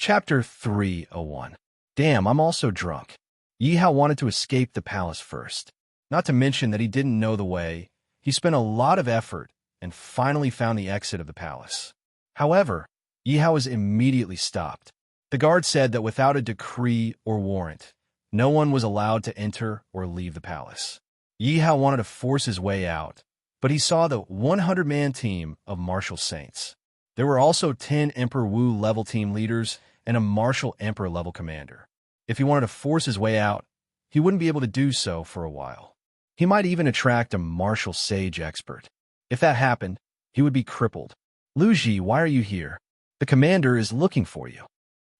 Chapter 301. Damn, I'm also drunk. Yi Hao wanted to escape the palace first. Not to mention that he didn't know the way. He spent a lot of effort and finally found the exit of the palace. However, Yi Hao was immediately stopped. The guard said that without a decree or warrant, no one was allowed to enter or leave the palace. Yi Hao wanted to force his way out, but he saw the 100-man team of martial saints. There were also 10 Emperor Wu-level team leaders and a martial emperor-level commander. If he wanted to force his way out, he wouldn't be able to do so for a while. He might even attract a martial sage expert. If that happened, he would be crippled. Lu Ji, why are you here? The commander is looking for you.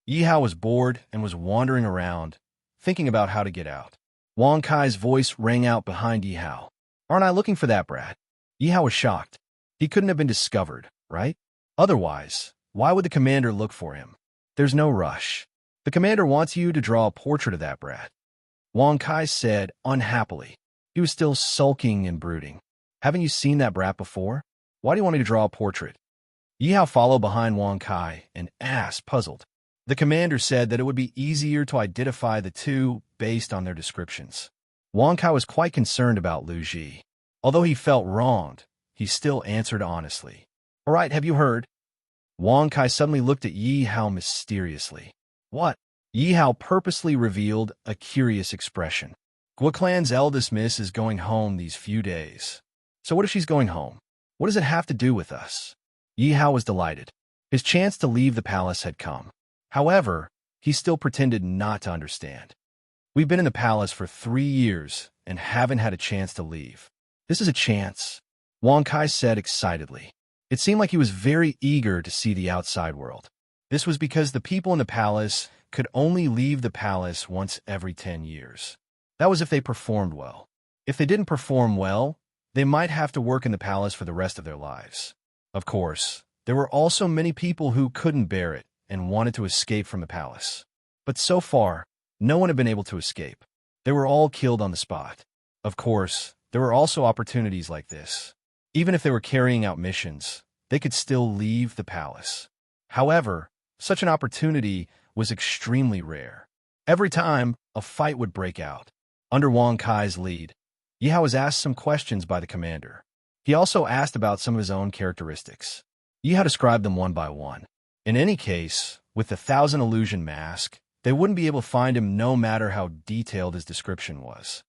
Yi Hao was bored and was wandering around, thinking about how to get out. Wang Kai's voice rang out behind Yi Hao. Aren't I looking for that brat? Yi Hao was shocked. He couldn't have been discovered, right? Otherwise, why would the commander look for him? There's no rush. The commander wants you to draw a portrait of that brat. Wang Kai said unhappily. He was still sulking and brooding. Haven't you seen that brat before? Why do you want me to draw a portrait? Yi Hao followed behind Wang Kai and asked, puzzled. The commander said that it would be easier to identify the two based on their descriptions. Wang Kai was quite concerned about Lu Ji. Although he felt wronged, he still answered honestly. All right, have you heard? Wang Kai suddenly looked at Yi Hao mysteriously. What? Yi Hao purposely revealed a curious expression. Gua Clan's eldest miss is going home these few days. So what if she's going home? What does it have to do with us? Yi Hao was delighted. His chance to leave the palace had come. However, he still pretended not to understand. We've been in the palace for 3 years and haven't had a chance to leave. This is a chance, Wang Kai said excitedly. It seemed like he was very eager to see the outside world. This was because the people in the palace could only leave the palace once every 10 years. That was if they performed well. If they didn't perform well, they might have to work in the palace for the rest of their lives. Of course, there were also many people who couldn't bear it and wanted to escape from the palace. But so far, no one had been able to escape. They were all killed on the spot. Of course, there were also opportunities like this. Even if they were carrying out missions, they could still leave the palace. However, such an opportunity was extremely rare. Every time, a fight would break out. Under Wang Kai's lead, Yi Hao was asked some questions by the commander. He also asked about some of his own characteristics. Yi Hao described them one by one. In any case, with the 1,000 illusion mask, they wouldn't be able to find him no matter how detailed his description was.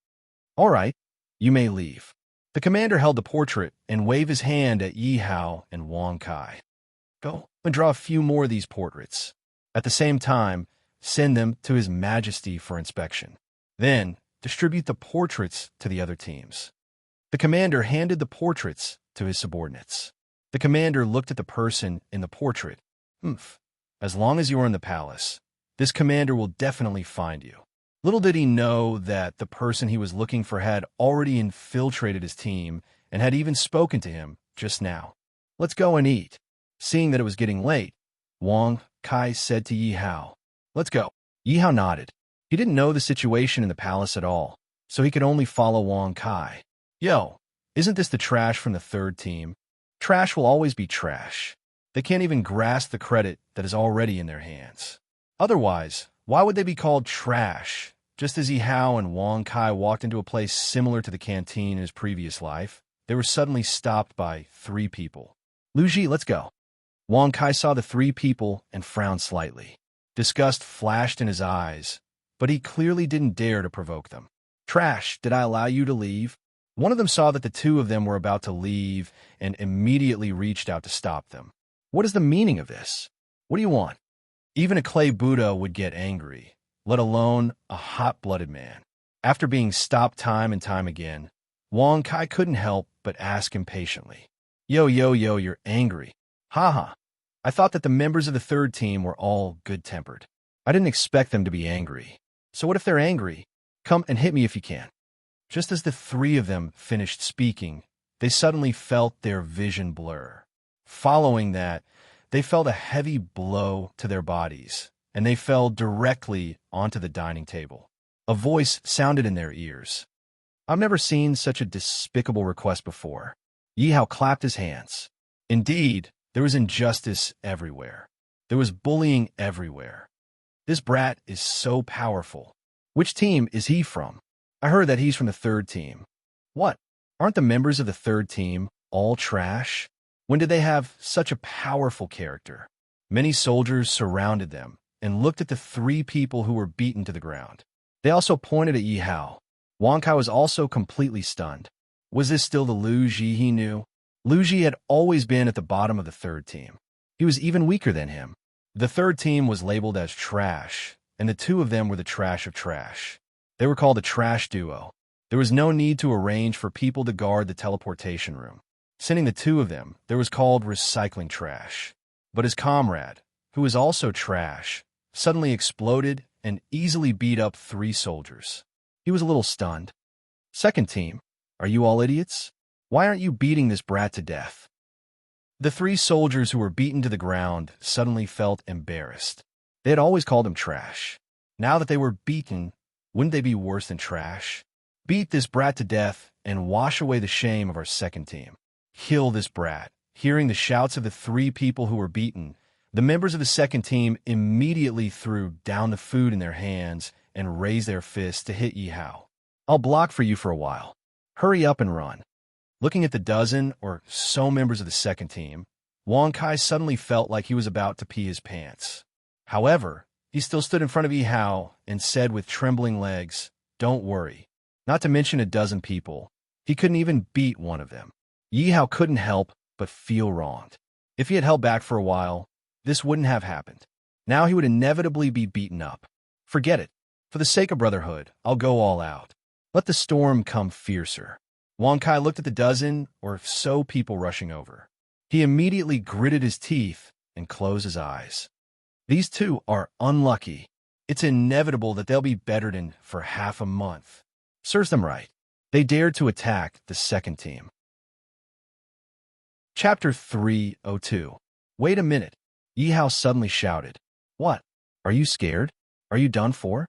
All right, you may leave. The commander held the portrait and waved his hand at Yi Hao and Wang Kai. Go and draw a few more of these portraits. At the same time, send them to His Majesty for inspection. Then, distribute the portraits to the other teams. The commander handed the portraits to his subordinates. The commander looked at the person in the portrait. As long as you are in the palace, this commander will definitely find you. Little did he know that the person he was looking for had already infiltrated his team and had even spoken to him just now. Let's go and eat. Seeing that it was getting late, Wang Kai said to Yi Hao, Let's go. Yi Hao nodded. He didn't know the situation in the palace at all, so he could only follow Wang Kai. Yo, isn't this the trash from the third team? Trash will always be trash. They can't even grasp the credit that is already in their hands. Otherwise, why would they be called trash? Just as Yi Hao and Wang Kai walked into a place similar to the canteen in his previous life, they were suddenly stopped by 3 people. Lu Ji, let's go. Wang Kai saw the 3 people and frowned slightly. Disgust flashed in his eyes, but he clearly didn't dare to provoke them. Trash, did I allow you to leave? One of them saw that the 2 of them were about to leave and immediately reached out to stop them. What is the meaning of this? What do you want? Even a clay Buddha would get angry, let alone a hot-blooded man. After being stopped time and time again, Wang Kai couldn't help but ask impatiently. Yo, you're angry. Haha. I thought that the members of the third team were all good-tempered. I didn't expect them to be angry. So what if they're angry? Come and hit me if you can. Just as the 3 of them finished speaking, they suddenly felt their vision blur. Following that, they felt a heavy blow to their bodies, and they fell directly onto the dining table. A voice sounded in their ears. I've never seen such a despicable request before. Yi Hao clapped his hands. Indeed, there was injustice everywhere. There was bullying everywhere. This brat is so powerful. Which team is he from? I heard that he's from the third team. What? Aren't the members of the third team all trash? When did they have such a powerful character? Many soldiers surrounded them and looked at the three people who were beaten to the ground. They also pointed at Yi Hao. Wang Kai was also completely stunned. Was this still the Lu Ji he knew? Lu Ji had always been at the bottom of the third team. He was even weaker than him. The third team was labeled as trash, and the two of them were the trash of trash. They were called the trash duo. There was no need to arrange for people to guard the teleportation room. Sending the two of them, there was called recycling trash. But his comrade, who was also trash, suddenly exploded and easily beat up 3 soldiers. He was a little stunned. Second team, are you all idiots? Why aren't you beating this brat to death? The 3 soldiers who were beaten to the ground suddenly felt embarrassed. They had always called him trash. Now that they were beaten, wouldn't they be worse than trash? Beat this brat to death and wash away the shame of our second team. Kill this brat. Hearing the shouts of the 3 people who were beaten, the members of the second team immediately threw down the food in their hands and raised their fists to hit Yi Hao. I'll block for you for a while. Hurry up and run. Looking at the dozen or so members of the second team, Wang Kai suddenly felt like he was about to pee his pants. However, he still stood in front of Yi Hao and said with trembling legs, "Don't worry." Not to mention a dozen people. He couldn't even beat one of them. Yi Hao couldn't help but feel wronged. If he had held back for a while, this wouldn't have happened. Now he would inevitably be beaten up. Forget it. For the sake of brotherhood, I'll go all out. Let the storm come fiercer. Wang Kai looked at the dozen or so people rushing over. He immediately gritted his teeth and closed his eyes. These two are unlucky. It's inevitable that they'll be bettered in for half a month. Serves them right. They dared to attack the second team. Chapter 302. Wait a minute. Yi Hao suddenly shouted. What? Are you scared? Are you done for?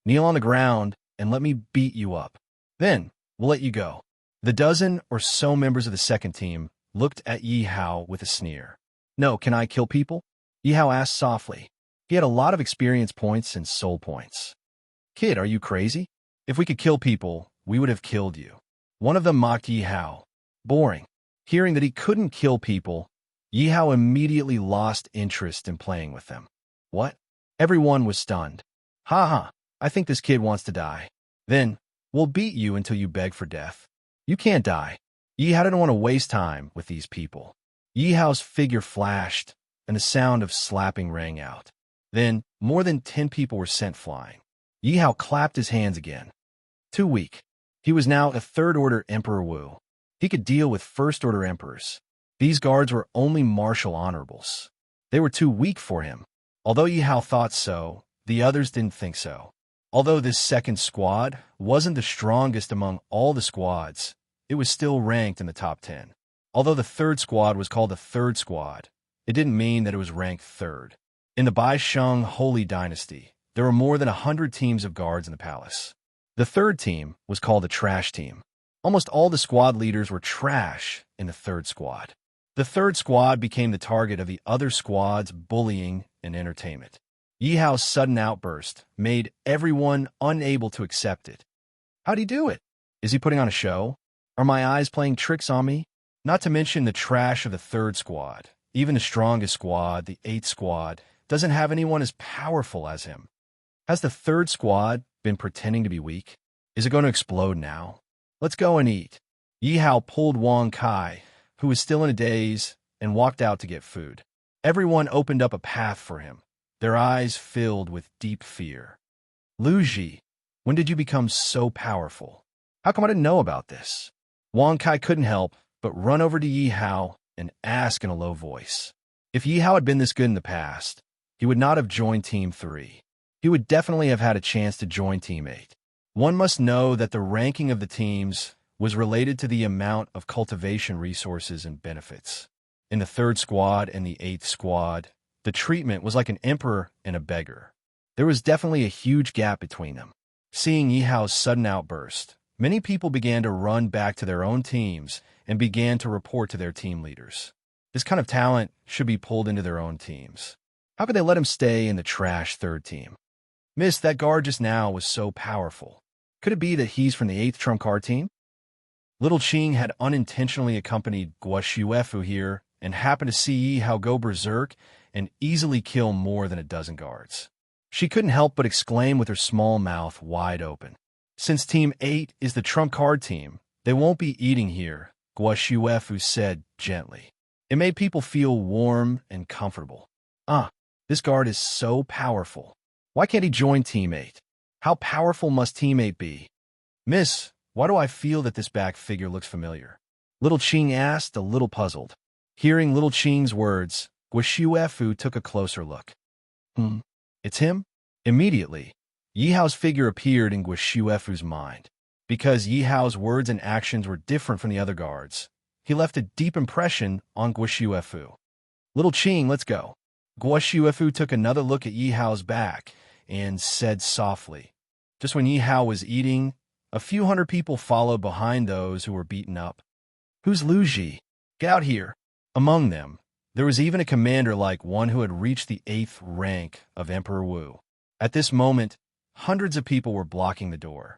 Kneel on the ground and let me beat you up. Then we'll let you go. The dozen or so members of the second team looked at Yi Hao with a sneer. No, can I kill people? Yi Hao asked softly. He had a lot of experience points and soul points. Kid, are you crazy? If we could kill people, we would have killed you. One of them mocked Yi Hao. Boring. Hearing that he couldn't kill people, Yi Hao immediately lost interest in playing with them. What? Everyone was stunned. Ha ha, I think this kid wants to die. Then, we'll beat you until you beg for death. You can't die. Yi Hao didn't want to waste time with these people. Yi Hao's figure flashed, and the sound of slapping rang out. Then, more than 10 people were sent flying. Yi Hao clapped his hands again. Too weak. He was now a third-order Emperor Wu. He could deal with first-order emperors. These guards were only martial honorables. They were too weak for him. Although Yi Hao thought so, the others didn't think so. Although this second squad wasn't the strongest among all the squads, it was still ranked in the top 10. Although the third squad was called the third squad, it didn't mean that it was ranked third. In the Bai Sheng Holy Dynasty, there were more than 100 teams of guards in the palace. The third team was called the trash team. Almost all the squad leaders were trash in the third squad. The third squad became the target of the other squad's bullying and entertainment. Yi Hao's sudden outburst made everyone unable to accept it. How'd he do it? Is he putting on a show? Are my eyes playing tricks on me? Not to mention the trash of the third squad. Even the strongest squad, the 8th squad, doesn't have anyone as powerful as him. Has the third squad been pretending to be weak? Is it going to explode now? Let's go and eat. Yi Hao pulled Wang Kai, who was still in a daze, and walked out to get food. Everyone opened up a path for him, their eyes filled with deep fear. Lu Ji, when did you become so powerful? How come I didn't know about this? Wang Kai couldn't help but run over to Yi Hao and ask in a low voice. If Yi Hao had been this good in the past, he would not have joined Team 3. He would definitely have had a chance to join Team 8. One must know that the ranking of the teams was related to the amount of cultivation resources and benefits. In the third squad and the 8th squad, the treatment was like an emperor and a beggar. There was definitely a huge gap between them. Seeing Yi Hao's sudden outburst, many people began to run back to their own teams and began to report to their team leaders. This kind of talent should be pulled into their own teams. How could they let him stay in the trash third team? Miss, that guard just now was so powerful. Could it be that he's from the 8th trump card team? Little Ching had unintentionally accompanied Guoshuefu here and happened to see Yi Hao go berserk and easily kill more than a dozen guards. She couldn't help but exclaim with her small mouth wide open. Since Team 8 is the trump card team, they won't be eating here, Guoshuefu said gently. It made people feel warm and comfortable. This guard is so powerful. Why can't he join Team 8? How powerful must Team 8 be? Miss, why do I feel that this back figure looks familiar? Little Ching asked, a little puzzled. Hearing Little Ching's words, Guoshuefu took a closer look. It's him? Immediately, Yi Hao's figure appeared in Guoshuefu's mind. Because Yi Hao's words and actions were different from the other guards, he left a deep impression on Guoshuefu. Little Ching, let's go. Guoshuefu took another look at Yi Hao's back and said softly. Just when Yi Hao was eating, a few hundred people followed behind those who were beaten up. Who's Lu Ji? Get out here. Among them, there was even a commander like one who had reached the 8th rank of Emperor Wu. At this moment, hundreds of people were blocking the door.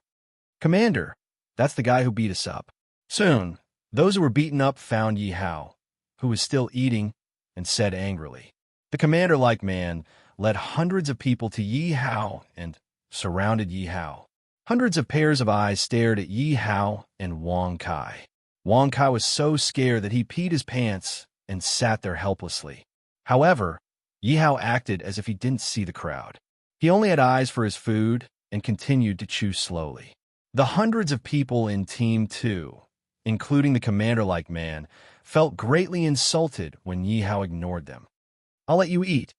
Commander, that's the guy who beat us up. Soon, those who were beaten up found Yi Hao, who was still eating, and said angrily. The commander-like man led hundreds of people to Yi Hao and surrounded Yi Hao. Hundreds of pairs of eyes stared at Yi Hao and Wang Kai. Wang Kai was so scared that he peed his pants and sat there helplessly. However, Yi Hao acted as if he didn't see the crowd. He only had eyes for his food and continued to chew slowly. The hundreds of people in Team 2, including the commander-like man, felt greatly insulted when Yi Hao ignored them. I'll let you eat.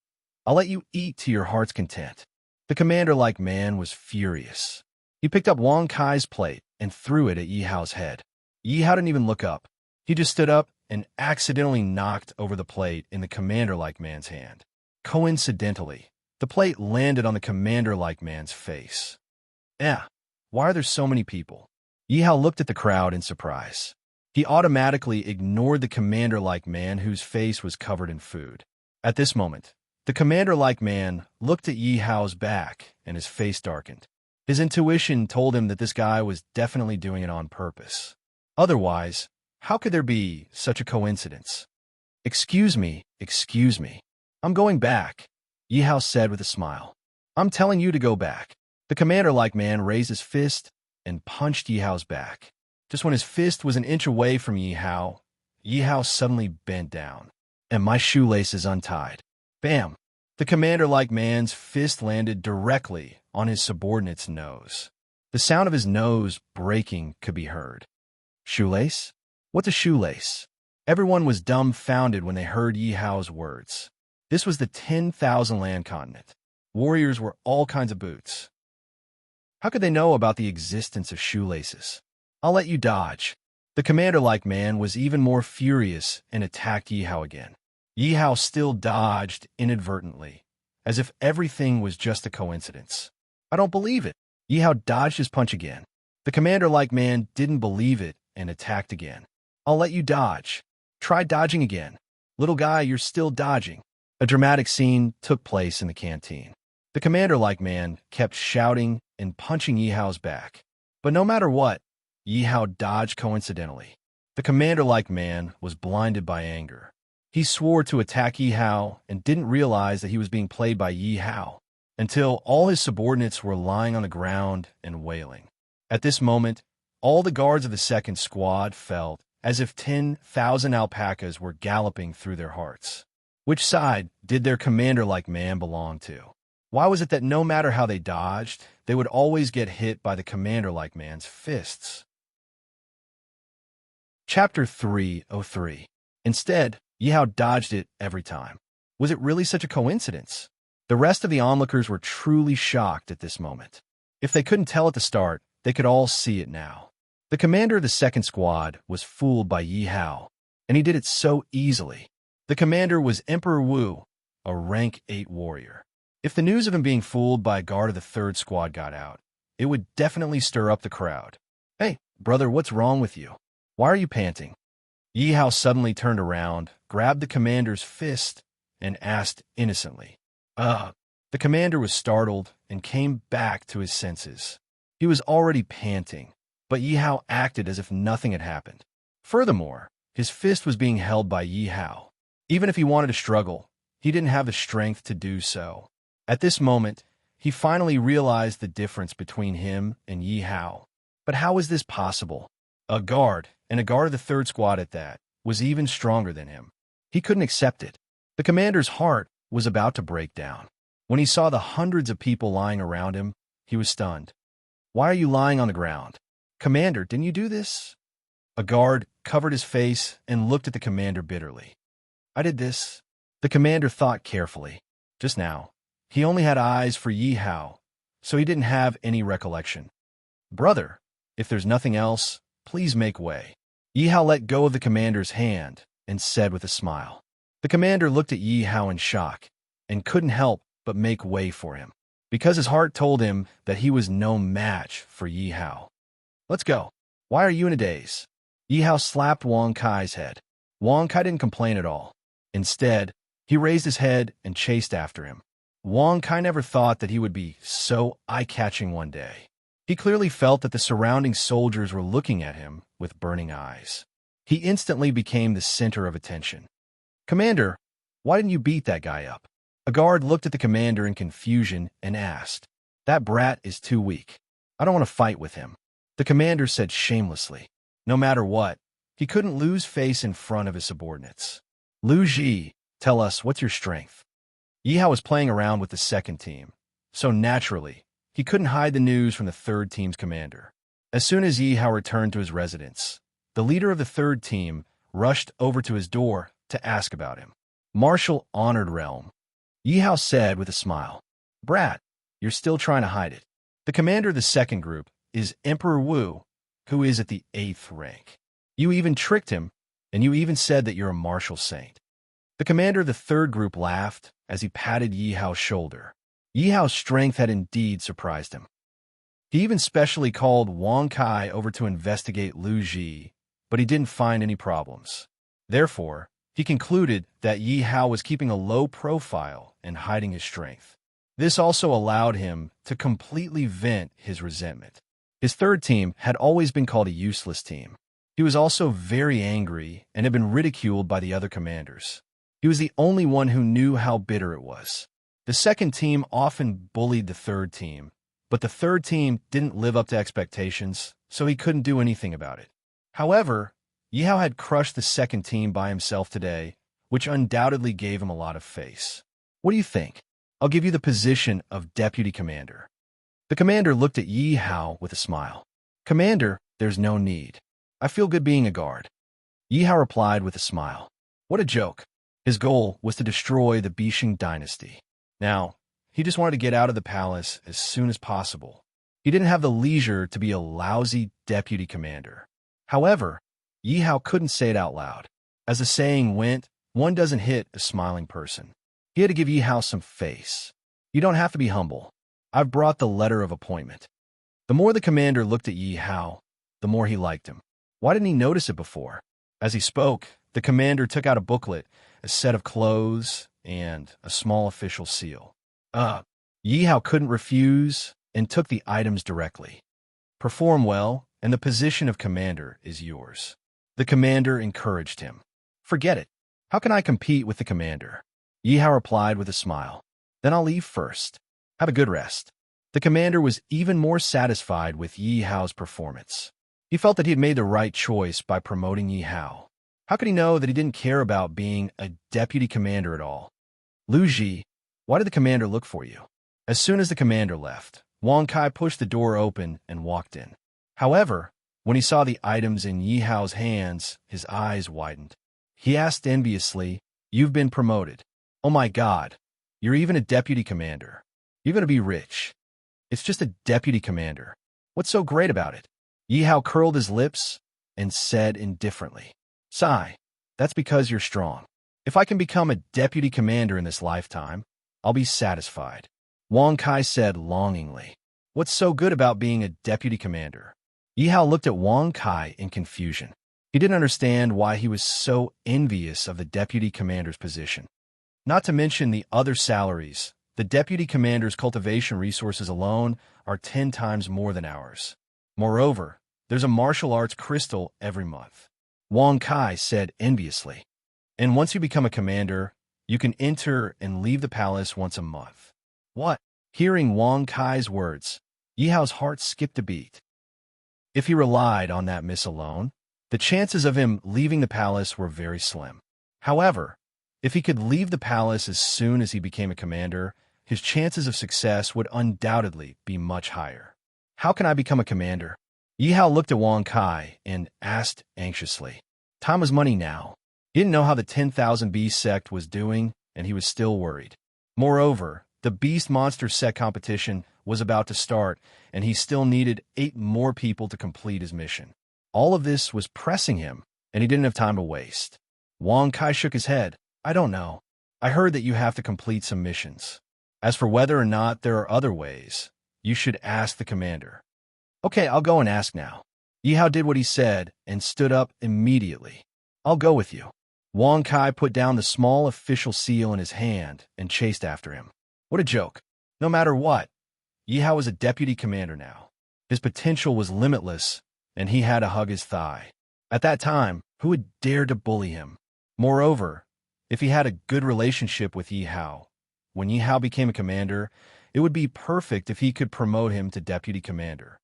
I'll let you eat to your heart's content. The commander-like man was furious. He picked up Wang Kai's plate and threw it at Yi Hao's head. Yi Hao didn't even look up. He just stood up and accidentally knocked over the plate in the commander-like man's hand. Coincidentally, the plate landed on the commander-like man's face. Why are there so many people? Yi Hao looked at the crowd in surprise. He automatically ignored the commander-like man whose face was covered in food. At this moment, the commander-like man looked at Yi Hao's back and his face darkened. His intuition told him that this guy was definitely doing it on purpose. Otherwise, how could there be such a coincidence? Excuse me. I'm going back, Yi Hao said with a smile. I'm telling you to go back. The commander-like man raised his fist and punched Yi Hao's back. Just when his fist was an inch away from Yi Hao suddenly bent down. And my shoelace is untied. Bam! The commander-like man's fist landed directly on his subordinate's nose. The sound of his nose breaking could be heard. Shoelace? What's a shoelace? Everyone was dumbfounded when they heard Yi Hao's words. This was the 10,000 land continent. Warriors were all kinds of boots. How could they know about the existence of shoelaces? I'll let you dodge. The commander-like man was even more furious and attacked Yi Hao again. Yi Hao still dodged inadvertently, as if everything was just a coincidence. I don't believe it. Yi Hao dodged his punch again. The commander-like man didn't believe it and attacked again. I'll let you dodge. Try dodging again. Little guy, you're still dodging. A dramatic scene took place in the canteen. The commander-like man kept shouting and punching Yi Hao's back. But no matter what, Yi Hao dodged coincidentally. The commander-like man was blinded by anger. He swore to attack Yi Hao and didn't realize that he was being played by Yi Hao until all his subordinates were lying on the ground and wailing. At this moment, all the guards of the second squad felt as if 10,000 alpacas were galloping through their hearts. Which side did their commander-like man belong to? Why was it that no matter how they dodged, they would always get hit by the commander-like man's fists? Chapter 303. Instead, Yi Hao dodged it every time. Was it really such a coincidence? The rest of the onlookers were truly shocked at this moment. If they couldn't tell at the start, they could all see it now. The commander of the second squad was fooled by Yi Hao, and he did it so easily. The commander was Emperor Wu, a rank 8 warrior. If the news of him being fooled by a guard of the third squad got out, it would definitely stir up the crowd. Hey, brother, what's wrong with you? Why are you panting? Yi Hao suddenly turned around, grabbed the commander's fist, and asked innocently. Uh, the commander was startled and came back to his senses. He was already panting, but Yi Hao acted as if nothing had happened. Furthermore, his fist was being held by Yi Hao. Even if he wanted to struggle, he didn't have the strength to do so. At this moment, he finally realized the difference between him and Yi Hao. But how was this possible? A guard, and a guard of the third squad at that, was even stronger than him. He couldn't accept it. The commander's heart was about to break down. When he saw the hundreds of people lying around him, he was stunned. "Why are you lying on the ground? Commander, didn't you do this?" A guard covered his face and looked at the commander bitterly. "I did this." The commander thought carefully. Just now, he only had eyes for Yi Hao, so he didn't have any recollection. "Brother, if there's nothing else, please make way." Yi Hao let go of the commander's hand and said with a smile. The commander looked at Yi Hao in shock and couldn't help but make way for him, because his heart told him that he was no match for Yi Hao. "Let's go. Why are you in a daze?" Yi Hao slapped Wang Kai's head. Wang Kai didn't complain at all. Instead, he raised his head and chased after him. Wang Kai never thought that he would be so eye-catching one day. He clearly felt that the surrounding soldiers were looking at him with burning eyes. He instantly became the center of attention. "Commander, why didn't you beat that guy up?" A guard looked at the commander in confusion and asked. "That brat is too weak. I don't want to fight with him," the commander said shamelessly. No matter what, he couldn't lose face in front of his subordinates. "Lu Ji, tell us, what's your strength?" Yi Hao was playing around with the second team, so naturally, he couldn't hide the news from the third team's commander. As soon as Yi Hao returned to his residence, the leader of the third team rushed over to his door to ask about him. "Marshal Honored Realm," Yi Hao said with a smile. "Brat, you're still trying to hide it." The commander of the second group is Emperor Wu, who is at the 8th rank. You even tricked him, and you even said that you're a martial saint. The commander of the third group laughed as he patted Yi Hao's shoulder. Yi Hao's strength had indeed surprised him. He even specially called Wang Kai over to investigate Lu Ji, but he didn't find any problems. Therefore, he concluded that Yi Hao was keeping a low profile and hiding his strength. This also allowed him to completely vent his resentment. His third team had always been called a useless team. He was also very angry and had been ridiculed by the other commanders. He was the only one who knew how bitter it was. The second team often bullied the third team, but the third team didn't live up to expectations, so he couldn't do anything about it. However, Yi Hao had crushed the second team by himself today, which undoubtedly gave him a lot of face. "What do you think? I'll give you the position of deputy commander." The commander looked at Yi Hao with a smile. "Commander, there's no need. I feel good being a guard." Yi Hao replied with a smile. What a joke. His goal was to destroy the Bishing dynasty. Now, he just wanted to get out of the palace as soon as possible. He didn't have the leisure to be a lousy deputy commander. However, Yi Hao couldn't say it out loud. As the saying went, one doesn't hit a smiling person. He had to give Yi Hao some face. "You don't have to be humble. I've brought the letter of appointment." The more the commander looked at Yi Hao, the more he liked him. Why didn't he notice it before? As he spoke, the commander took out a booklet, a set of clothes, and a small official seal. Yi Hao couldn't refuse and took the items directly. "Perform well, and the position of commander is yours." The commander encouraged him. "Forget it. How can I compete with the commander?" Yi Hao replied with a smile. "Then I'll leave first. Have a good rest." The commander was even more satisfied with Yi Hao's performance. He felt that he had made the right choice by promoting Yi Hao. How could he know that he didn't care about being a deputy commander at all? "Lu Ji, why did the commander look for you?" As soon as the commander left, Wang Kai pushed the door open and walked in. However, when he saw the items in Yi Hao's hands, his eyes widened. He asked enviously, "You've been promoted. Oh my God, you're even a deputy commander. You're going to be rich." "It's just a deputy commander. What's so great about it?" Yi Hao curled his lips and said indifferently, "Sigh, that's because you're strong. If I can become a deputy commander in this lifetime, I'll be satisfied." Wang Kai said longingly, "What's so good about being a deputy commander?" Yi Hao looked at Wang Kai in confusion. He didn't understand why he was so envious of the deputy commander's position. Not to mention the other salaries, The deputy commander's cultivation resources alone are 10 times more than ours. Moreover, there's a martial arts crystal every month. Wang Kai said enviously. And once you become a commander, you can enter and leave the palace once a month. What? Hearing Wang Kai's words, Yi Hao's heart skipped a beat. If he relied on that miss alone, the chances of him leaving the palace were very slim. However, if he could leave the palace as soon as he became a commander, his chances of success would undoubtedly be much higher. How can I become a commander? Yi Hao looked at Wang Kai and asked anxiously. Time was money now. He didn't know how the 10,000 Beast sect was doing, and he was still worried. Moreover, the Beast Monster sect competition was about to start, and he still needed 8 more people to complete his mission. All of this was pressing him, and he didn't have time to waste. Wang Kai shook his head. I don't know. I heard that you have to complete some missions. As for whether or not there are other ways, you should ask the commander. Okay, I'll go and ask now. Yi Hao did what he said and stood up immediately. I'll go with you. Wang Kai put down the small official seal in his hand and chased after him. What a joke. No matter what, Yi Hao was a deputy commander now. His potential was limitless, and he had to hug his thigh. At that time, who would dare to bully him? Moreover, if he had a good relationship with Yi Hao, when Yi Hao became a commander, it would be perfect if he could promote him to deputy commander.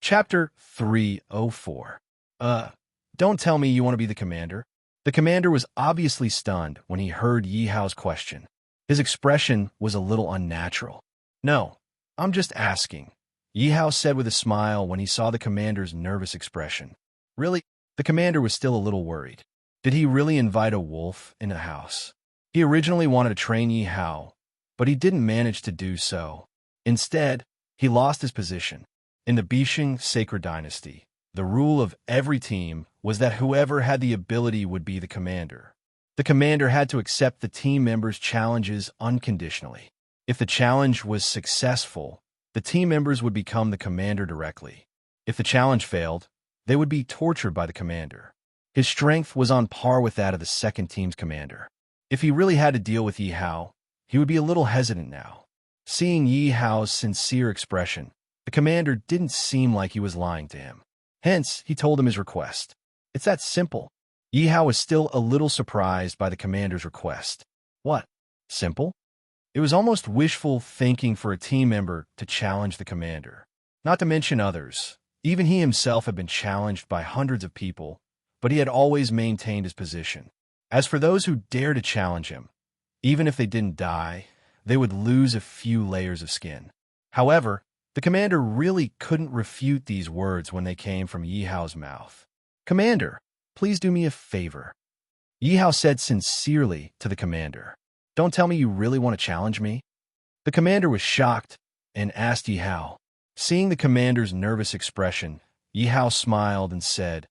Chapter 304. Don't tell me you want to be the commander. The commander was obviously stunned when he heard Yi Hao's question. His expression was a little unnatural. No, I'm just asking, Yi Hao said with a smile when he saw the commander's nervous expression. Really? The commander was still a little worried. Did he really invite a wolf in the house? He originally wanted to train Yi Hao, but he didn't manage to do so. Instead, he lost his position. In the Bishing Sacred Dynasty, the rule of every team was that whoever had the ability would be the commander. The commander had to accept the team members' challenges unconditionally. If the challenge was successful, the team members would become the commander directly. If the challenge failed, they would be tortured by the commander. His strength was on par with that of the second team's commander. If he really had to deal with Yi Hao, he would be a little hesitant now. Seeing Yi Hao's sincere expression, the commander didn't seem like he was lying to him. Hence, he told him his request. It's that simple. Yi Hao was still a little surprised by the commander's request. What? Simple? It was almost wishful thinking for a team member to challenge the commander. Not to mention others. Even he himself had been challenged by hundreds of people, but he had always maintained his position. As for those who dared to challenge him, even if they didn't die, they would lose a few layers of skin. However, the commander really couldn't refute these words when they came from Yi Hao's mouth. Commander, please do me a favor. Yi Hao said sincerely to the commander. Don't tell me you really want to challenge me? The commander was shocked and asked Yi Hao. Seeing the commander's nervous expression, Yi Hao smiled and said,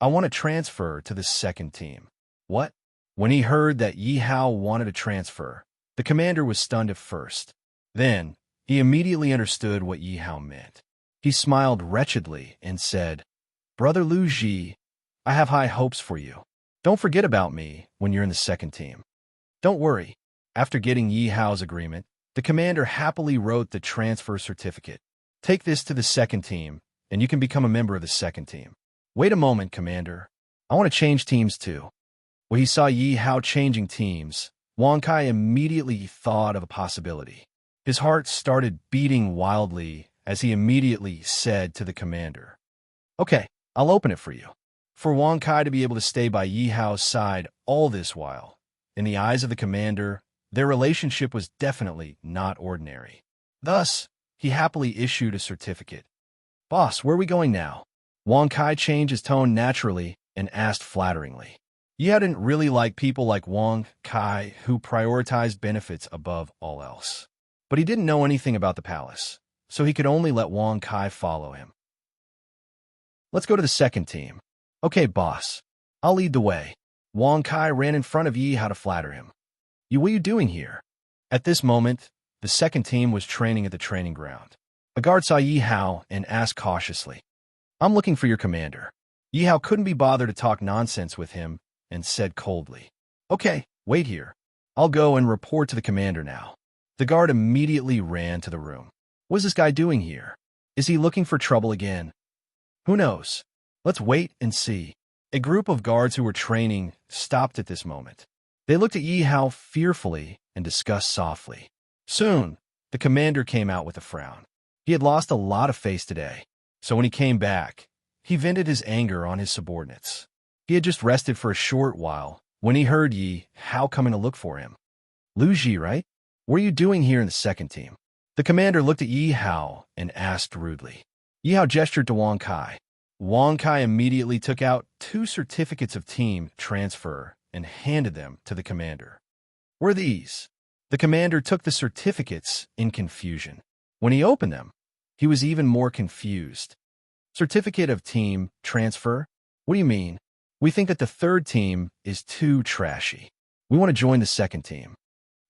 I want to transfer to the second team. What? When he heard that Yi Hao wanted to transfer, the commander was stunned at first. Then, he immediately understood what Yi Hao meant. He smiled wretchedly and said, Brother Lu Ji, I have high hopes for you. Don't forget about me when you're in the second team. Don't worry. After getting Yi Hao's agreement, the commander happily wrote the transfer certificate. Take this to the second team, and you can become a member of the second team. Wait a moment, Commander. I want to change teams too. When he saw Yi Hao changing teams, Wang Kai immediately thought of a possibility. His heart started beating wildly as he immediately said to the commander, Okay, I'll open it for you. For Wang Kai to be able to stay by Yi Hao's side all this while, in the eyes of the commander, their relationship was definitely not ordinary. Thus, he happily issued a certificate. Boss, where are we going now? Wang Kai changed his tone naturally and asked flatteringly. Yi Hao didn't really like people like Wang Kai who prioritized benefits above all else. But he didn't know anything about the palace, so he could only let Wang Kai follow him. Let's go to the second team. Okay, boss. I'll lead the way. Wang Kai ran in front of Yi Hao to flatter him. What are you doing here? At this moment, the second team was training at the training ground. A guard saw Yi Hao and asked cautiously, I'm looking for your commander. Yi Hao couldn't be bothered to talk nonsense with him and said coldly, Okay, wait here. I'll go and report to the commander now. The guard immediately ran to the room. What is this guy doing here? Is he looking for trouble again? Who knows? Let's wait and see. A group of guards who were training stopped at this moment. They looked at Yi Hao fearfully and discussed softly. Soon, the commander came out with a frown. He had lost a lot of face today, so when he came back, he vented his anger on his subordinates. He had just rested for a short while when he heard Yi Hao coming to look for him. Lu Ji, right? What are you doing here in the second team? The commander looked at Yi Hao and asked rudely. Yi Hao gestured to Wang Kai. Wang Kai immediately took out 2 certificates of team transfer and handed them to the commander. What are these? The commander took the certificates in confusion. When he opened them, he was even more confused. Certificate of team transfer? What do you mean? We think that the third team is too trashy. We want to join the second team.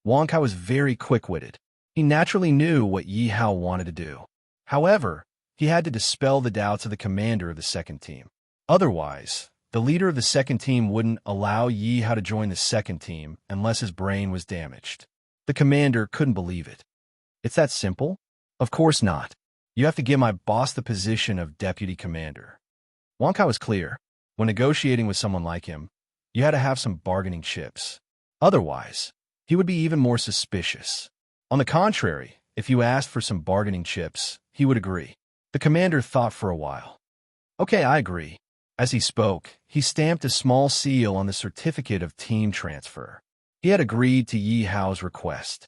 Wang Kai was very quick-witted. He naturally knew what Yi Hao wanted to do. However, he had to dispel the doubts of the commander of the second team. Otherwise, the leader of the second team wouldn't allow Yi Hao to join the second team unless his brain was damaged. The commander couldn't believe it. It's that simple? Of course not. You have to give my boss the position of deputy commander. Wang Kai was clear. When negotiating with someone like him, you had to have some bargaining chips. Otherwise, he would be even more suspicious. On the contrary, if you asked for some bargaining chips, he would agree. The commander thought for a while. Okay, I agree. As he spoke, he stamped a small seal on the certificate of team transfer. He had agreed to Yi Hao's request.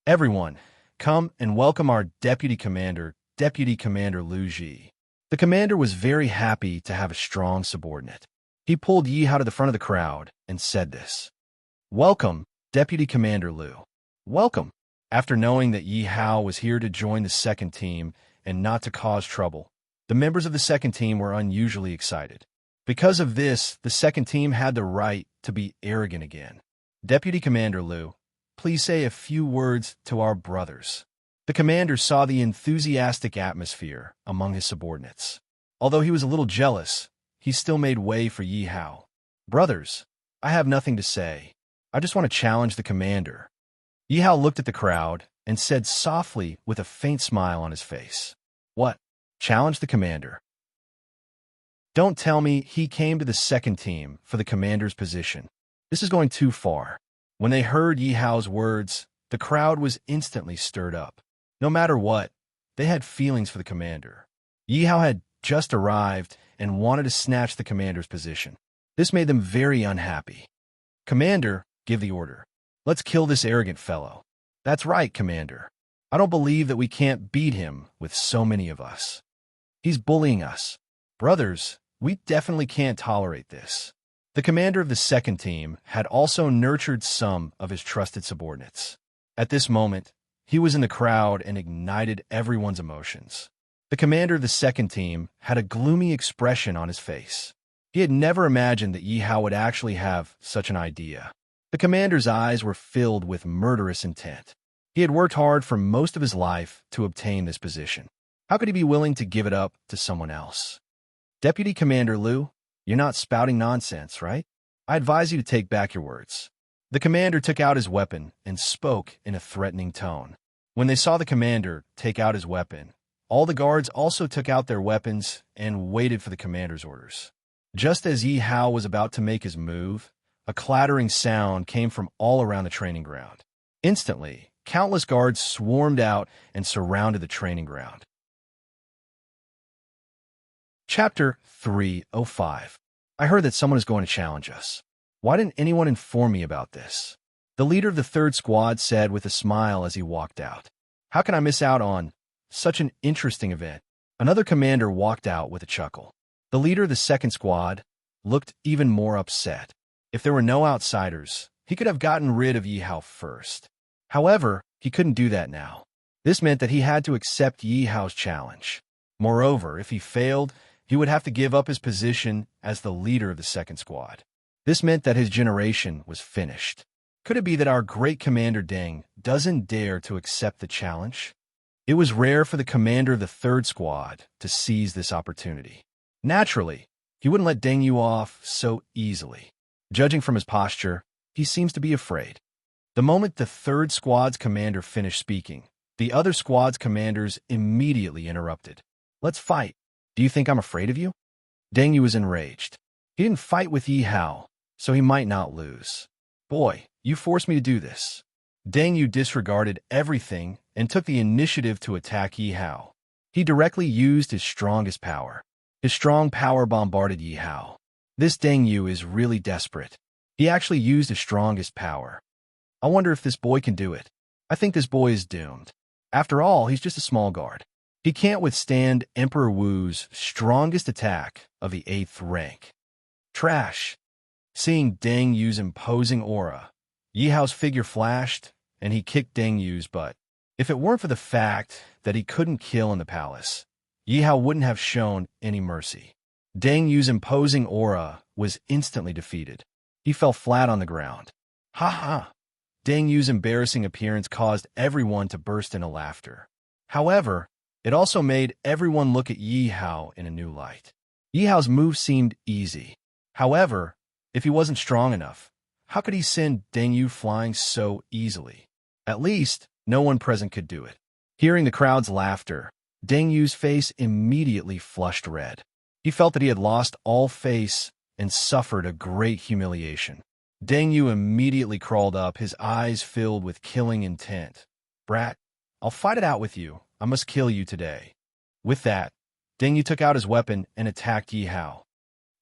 Everyone, come and welcome our Deputy Commander Lu Ji. The commander was very happy to have a strong subordinate. He pulled Yi Hao to the front of the crowd and said this. Welcome, Deputy Commander Lu. Welcome. After knowing that Yi Hao was here to join the second team and not to cause trouble, the members of the second team were unusually excited. Because of this, the second team had the right to be arrogant again. Deputy Commander Lu, please say a few words to our brothers. The commander saw the enthusiastic atmosphere among his subordinates. Although he was a little jealous, he still made way for Yi Hao. Brothers, I have nothing to say. I just want to challenge the commander. Yi Hao looked at the crowd and said softly with a faint smile on his face. What? Challenge the commander. Don't tell me he came to the second team for the commander's position. This is going too far. When they heard Yi Hao's words, the crowd was instantly stirred up. No matter what, they had feelings for the commander. Yi Hao had just arrived and wanted to snatch the commander's position. This made them very unhappy. Commander, give the order. Let's kill this arrogant fellow. That's right, Commander. I don't believe that we can't beat him with so many of us. He's bullying us. Brothers, we definitely can't tolerate this. The commander of the second team had also nurtured some of his trusted subordinates. At this moment, he was in the crowd and ignited everyone's emotions. The commander of the second team had a gloomy expression on his face. He had never imagined that Yi Hao would actually have such an idea. The commander's eyes were filled with murderous intent. He had worked hard for most of his life to obtain this position. How could he be willing to give it up to someone else? Deputy Commander Lu, you're not spouting nonsense, right? I advise you to take back your words. The commander took out his weapon and spoke in a threatening tone. When they saw the commander take out his weapon, all the guards also took out their weapons and waited for the commander's orders. Just as Yi Hao was about to make his move, a clattering sound came from all around the training ground. Instantly, countless guards swarmed out and surrounded the training ground. Chapter 305. I heard that someone is going to challenge us. Why didn't anyone inform me about this? The leader of the third squad said with a smile as he walked out. How can I miss out on such an interesting event? Another commander walked out with a chuckle. The leader of the second squad looked even more upset. If there were no outsiders, he could have gotten rid of Yi Hao first. However, he couldn't do that now. This meant that he had to accept Yi Hao's challenge. Moreover, if he failed, he would have to give up his position as the leader of the second squad. This meant that his generation was finished. Could it be that our great Commander Deng doesn't dare to accept the challenge? It was rare for the commander of the third squad to seize this opportunity. Naturally, he wouldn't let Deng Yu off so easily. Judging from his posture, he seems to be afraid. The moment the third squad's commander finished speaking, the other squad's commanders immediately interrupted. "Let's fight. Do you think I'm afraid of you?" Deng Yu was enraged. He didn't fight with Yi Hao, so he might not lose. "Boy, you forced me to do this." Deng Yu disregarded everything and took the initiative to attack Yi Hao. He directly used his strongest power. His strong power bombarded Yi Hao. This Deng Yu is really desperate. He actually used his strongest power. I wonder if this boy can do it. I think this boy is doomed. After all, he's just a small guard. He can't withstand Emperor Wu's strongest attack of the 8th rank. Trash. Seeing Deng Yu's imposing aura, Yi Hao's figure flashed, and he kicked Deng Yu's butt. If it weren't for the fact that he couldn't kill in the palace, Yi Hao wouldn't have shown any mercy. Deng Yu's imposing aura was instantly defeated. He fell flat on the ground. Ha ha! Deng Yu's embarrassing appearance caused everyone to burst into laughter. However, it also made everyone look at Yi Hao in a new light. Yi Hao's move seemed easy. However, if he wasn't strong enough, how could he send Deng Yu flying so easily? At least, no one present could do it. Hearing the crowd's laughter, Deng Yu's face immediately flushed red. He felt that he had lost all face and suffered a great humiliation. Deng Yu immediately crawled up, his eyes filled with killing intent. "Brat, I'll fight it out with you. I must kill you today." With that, Deng Yu took out his weapon and attacked Yi Hao.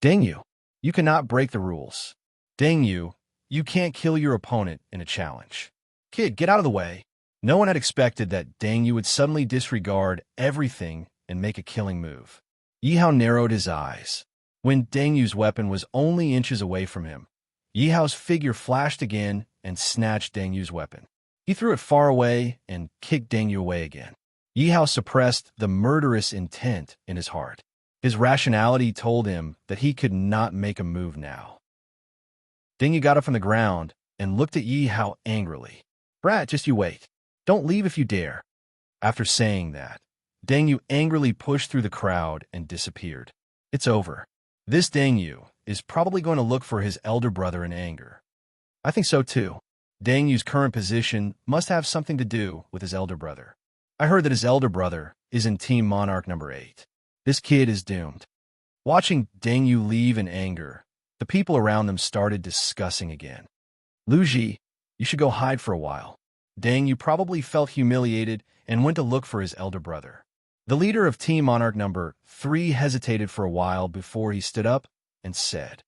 "Deng Yu, you cannot break the rules. Deng Yu, you can't kill your opponent in a challenge. Kid, get out of the way." No one had expected that Deng Yu would suddenly disregard everything and make a killing move. Yi Hao narrowed his eyes. When Deng Yu's weapon was only inches away from him, Yi Hao's figure flashed again and snatched Deng Yu's weapon. He threw it far away and kicked Deng Yu away again. Yi Hao suppressed the murderous intent in his heart. His rationality told him that he could not make a move now. Deng Yu got up from the ground and looked at Yi Hao angrily. "Brat, just you wait. Don't leave if you dare." After saying that, Deng Yu angrily pushed through the crowd and disappeared. It's over. This Deng Yu is probably going to look for his elder brother in anger. I think so too. Deng Yu's current position must have something to do with his elder brother. I heard that his elder brother is in Team Monarch number 8. This kid is doomed. Watching Deng Yu leave in anger, the people around them started discussing again. "Lu Ji, you should go hide for a while." Deng Yu probably felt humiliated and went to look for his elder brother. The leader of Team Monarch number 3 hesitated for a while before he stood up and said,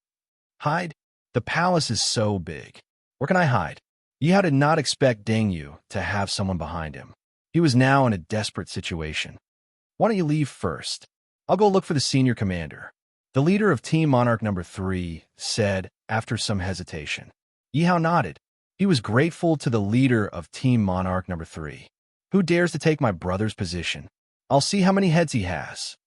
"Hide? The palace is so big. Where can I hide?" Yi Hao did not expect Deng Yu to have someone behind him. He was now in a desperate situation. "Why don't you leave first? I'll go look for the senior commander," the leader of Team Monarch number 3 said after some hesitation. Yi Hao nodded. He was grateful to the leader of Team Monarch number 3. "Who dares to take my brother's position? I'll see how many heads he has."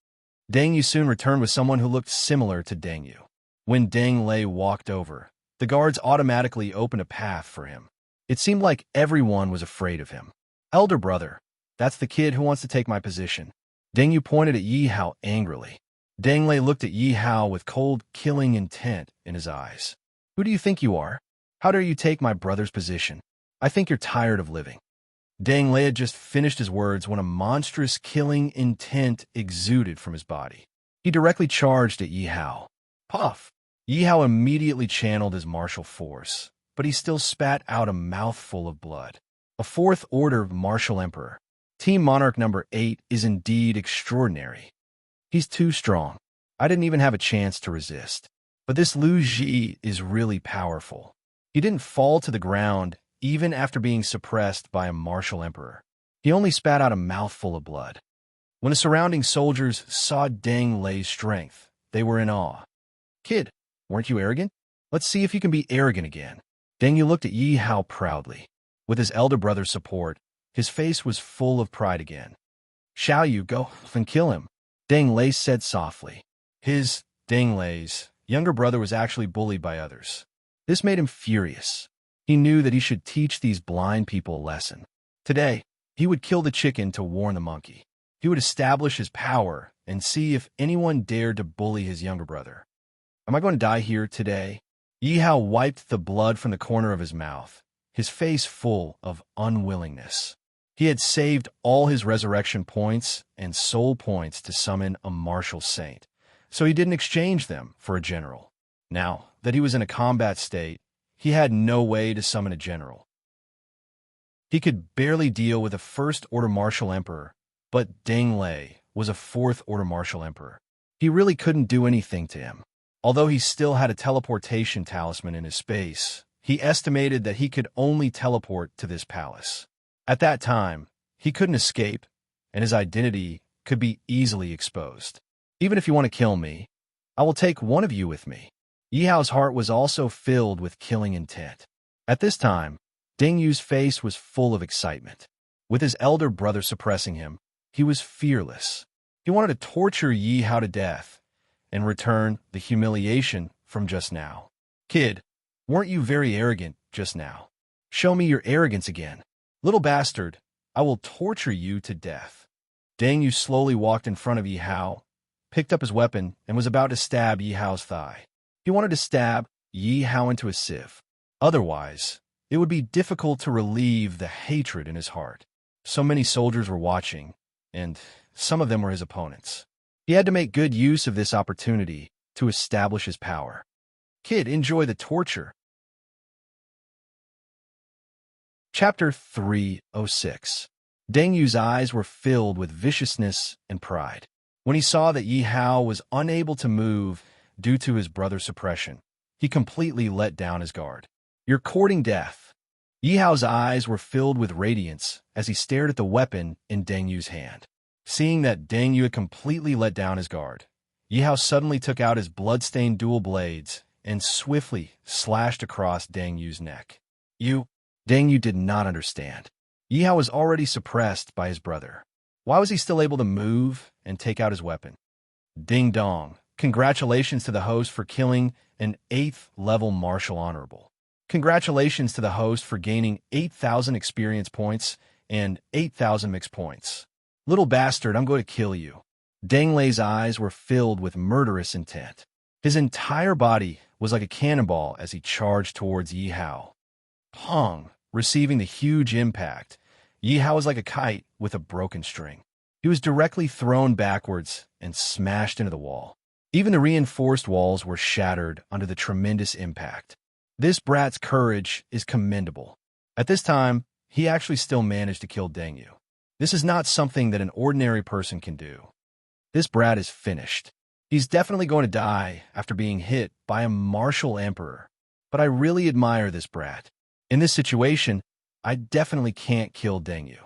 Deng Yu soon returned with someone who looked similar to Deng Yu. When Deng Lei walked over, the guards automatically opened a path for him. It seemed like everyone was afraid of him. "Elder brother, that's the kid who wants to take my position." Deng Yu pointed at Yi Hao angrily. Deng Lei looked at Yi Hao with cold, killing intent in his eyes. "Who do you think you are? How dare you take my brother's position? I think you're tired of living." Deng Lei had just finished his words when a monstrous killing intent exuded from his body. He directly charged at Yi Hao. Puff! Yi Hao immediately channeled his martial force, but he still spat out a mouthful of blood. A 4th order martial emperor. Team Monarch number 8 is indeed extraordinary. He's too strong. I didn't even have a chance to resist. But this Lu Ji is really powerful. He didn't fall to the ground even after being suppressed by a martial emperor. He only spat out a mouthful of blood. When the surrounding soldiers saw Deng Lei's strength, they were in awe. "Kid, weren't you arrogant? Let's see if you can be arrogant again." Deng Yu looked at Yi Hao proudly. With his elder brother's support, his face was full of pride again. "Shall you go and kill him?" Deng Lei said softly. Deng Lei's younger brother was actually bullied by others. This made him furious. He knew that he should teach these blind people a lesson. Today, he would kill the chicken to warn the monkey. He would establish his power and see if anyone dared to bully his younger brother. "Am I going to die here today?" Yi Hao wiped the blood from the corner of his mouth. his face full of unwillingness. He had saved all his resurrection points and soul points to summon a martial saint, so he didn't exchange them for a general. Now that he was in a combat state, he had no way to summon a general. He could barely deal with a first-order martial emperor, but Deng Lei was a fourth-order martial emperor. He really couldn't do anything to him. Although he still had a teleportation talisman in his space, he estimated that he could only teleport to this palace. At that time, he couldn't escape, and his identity could be easily exposed. Even if you want to kill me, I will take one of you with me. Yi Hao's heart was also filled with killing intent. At this time, Deng Yu's face was full of excitement. With his elder brother suppressing him, he was fearless. He wanted to torture Yi Hao to death and return the humiliation from just now. Kid, weren't you very arrogant just now? Show me your arrogance again. Little bastard, I will torture you to death. Deng Yu slowly walked in front of Yi Hao, picked up his weapon, and was about to stab Yi Hao's thigh. He wanted to stab Yi Hao into a sieve. Otherwise, it would be difficult to relieve the hatred in his heart. So many soldiers were watching, and some of them were his opponents. He had to make good use of this opportunity to establish his power. Kid, enjoy the torture. Chapter 306. Deng Yu's eyes were filled with viciousness and pride. When he saw that Yi Hao was unable to move due to his brother's suppression, he completely let down his guard. You're courting death. Yi Hao's eyes were filled with radiance as he stared at the weapon in Deng Yu's hand. Seeing that Deng Yu had completely let down his guard, Yi Hao suddenly took out his blood-stained dual blades and swiftly slashed across Deng Yu's neck. Deng Yu did not understand. Yi Hao was already suppressed by his brother. Why was he still able to move and take out his weapon? Ding dong. Congratulations to the host for killing an 8th level martial honorable. Congratulations to the host for gaining 8,000 experience points and 8,000 mix points. Little bastard, I'm going to kill you. Deng Lei's eyes were filled with murderous intent. His entire body was like a cannonball as he charged towards Yi Hao. Pong! Receiving the huge impact, Yi Hao was like a kite with a broken string. He was directly thrown backwards and smashed into the wall. Even the reinforced walls were shattered under the tremendous impact. This brat's courage is commendable. At this time, he actually still managed to kill Deng Yu. This is not something that an ordinary person can do. This brat is finished. He's definitely going to die after being hit by a martial emperor. But I really admire this brat. In this situation, I definitely can't kill Deng Yu.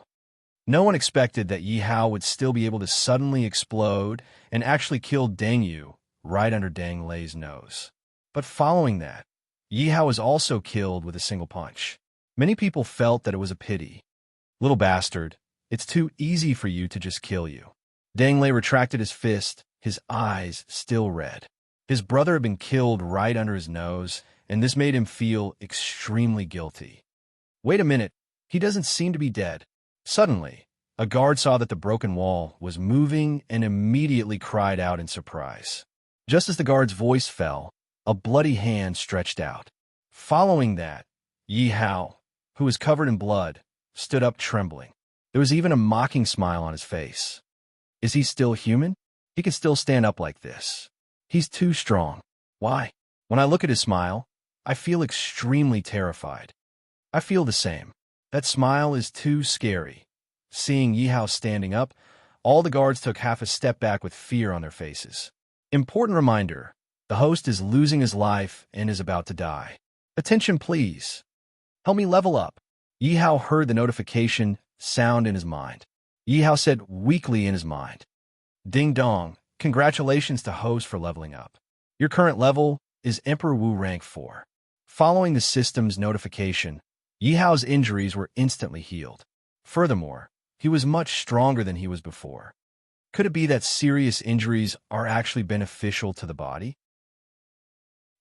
No one expected that Yi Hao would still be able to suddenly explode and actually kill Deng Yu right under Deng Lei's nose. But following that, Yi Hao was also killed with a single punch. Many people felt that it was a pity. Little bastard, it's too easy for you to just kill you. Deng Lei retracted his fist, his eyes still red. His brother had been killed right under his nose, and this made him feel extremely guilty. Wait a minute, he doesn't seem to be dead. Suddenly, a guard saw that the broken wall was moving and immediately cried out in surprise. Just as the guard's voice fell, a bloody hand stretched out. Following that, Yi Hao, who was covered in blood, stood up trembling. There was even a mocking smile on his face. Is he still human? He can still stand up like this. He's too strong. Why? When I look at his smile, I feel extremely terrified. I feel the same. That smile is too scary. Seeing Yi Hao standing up, all the guards took half a step back with fear on their faces. Important reminder, the host is losing his life and is about to die. Attention please. Help me level up. Yi Hao heard the notification sound in his mind. Yi Hao said weakly in his mind, Ding dong, congratulations to host for leveling up. Your current level is Emperor Wu rank 4. Following the system's notification, Yi Hao's injuries were instantly healed. Furthermore, he was much stronger than he was before. Could it be that serious injuries are actually beneficial to the body?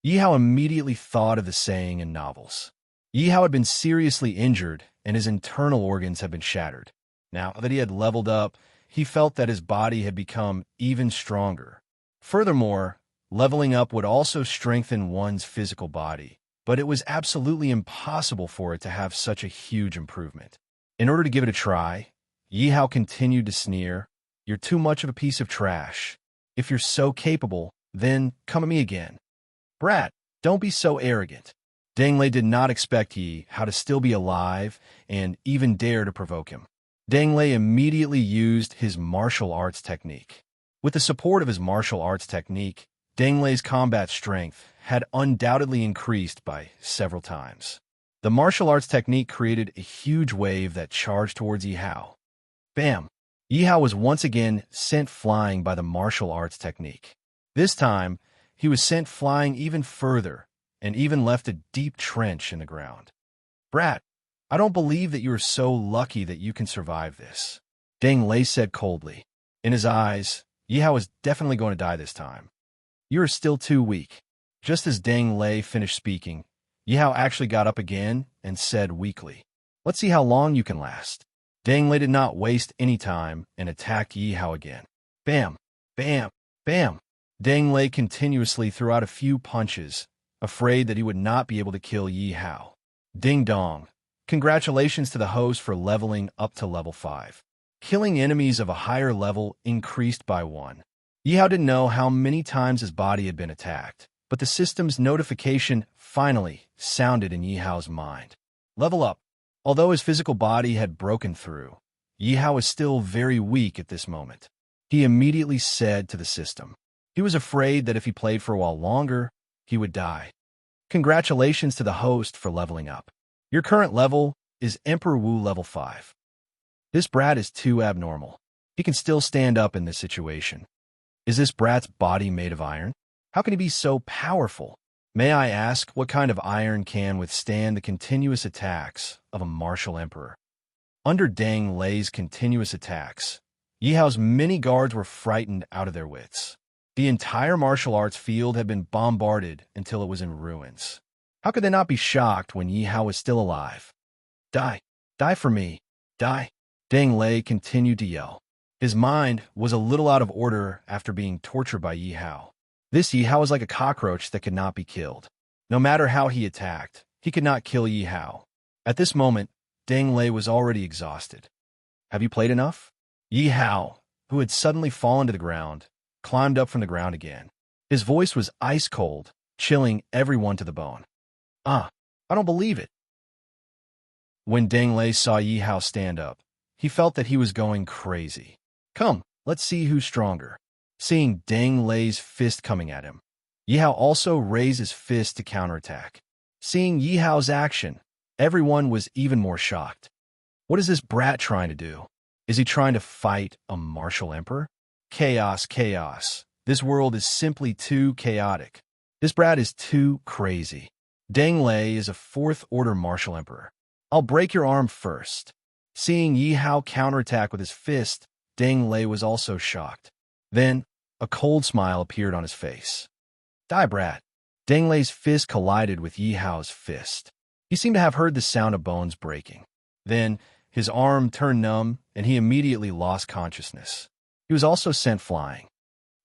Yi Hao immediately thought of the saying in novels. Yi Hao had been seriously injured and his internal organs had been shattered. Now that he had leveled up, he felt that his body had become even stronger. Furthermore, leveling up would also strengthen one's physical body, but it was absolutely impossible for it to have such a huge improvement. In order to give it a try, Yi Hao continued to sneer, "You're too much of a piece of trash. If you're so capable, then come at me again." "Brat, don't be so arrogant." Deng Lei did not expect Yi Hao to still be alive and even dare to provoke him. Deng Lei immediately used his martial arts technique. With the support of his martial arts technique, Deng Lei's combat strength had undoubtedly increased by several times. The martial arts technique created a huge wave that charged towards Yi Hao. Bam! Yi Hao was once again sent flying by the martial arts technique. This time, he was sent flying even further and even left a deep trench in the ground. "Brat, I don't believe that you are so lucky that you can survive this," Deng Lei said coldly. In his eyes, Yi Hao is definitely going to die this time. "You are still too weak." Just as Deng Lei finished speaking, Yi Hao actually got up again and said weakly, "Let's see how long you can last." Deng Lei did not waste any time and attacked Yi Hao again. Bam! Bam! Bam! Deng Lei continuously threw out a few punches, afraid that he would not be able to kill Yi Hao. Ding dong! Congratulations to the host for leveling up to level 5. Killing enemies of a higher level increased by 1. Yi Hao didn't know how many times his body had been attacked, but the system's notification finally sounded in Yi Hao's mind. Level up. Although his physical body had broken through, Yi Hao was still very weak at this moment. He immediately said to the system. He was afraid that if he played for a while longer, he would die. Congratulations to the host for leveling up. Your current level is Emperor Wu level 5. This brat is too abnormal. He can still stand up in this situation. Is this brat's body made of iron? How can he be so powerful? May I ask what kind of iron can withstand the continuous attacks of a martial emperor? Under Deng Lei's continuous attacks, Yi Hao's many guards were frightened out of their wits. The entire martial arts field had been bombarded until it was in ruins. How could they not be shocked when Yi Hao was still alive? Die! Die for me! Die! Deng Lei continued to yell. His mind was a little out of order after being tortured by Yi Hao. This Yi Hao was like a cockroach that could not be killed. No matter how he attacked, he could not kill Yi Hao. At this moment, Deng Lei was already exhausted. Have you played enough? Yi Hao, who had suddenly fallen to the ground, climbed up from the ground again. His voice was ice cold, chilling everyone to the bone. I don't believe it. When Deng Lei saw Yi Hao stand up, he felt that he was going crazy. Come, let's see who's stronger. Seeing Deng Lei's fist coming at him, Yi Hao also raised his fist to counterattack. Seeing Yi Hao's action, everyone was even more shocked. What is this brat trying to do? Is he trying to fight a martial emperor? Chaos, chaos. This world is simply too chaotic. This brat is too crazy. Deng Lei is a 4th-order martial emperor. I'll break your arm first. Seeing Yi Hao counterattack with his fist, Deng Lei was also shocked. Then, a cold smile appeared on his face. Die, brat. Deng Lei's fist collided with Yi Hao's fist. He seemed to have heard the sound of bones breaking. Then, his arm turned numb, and he immediately lost consciousness. He was also sent flying.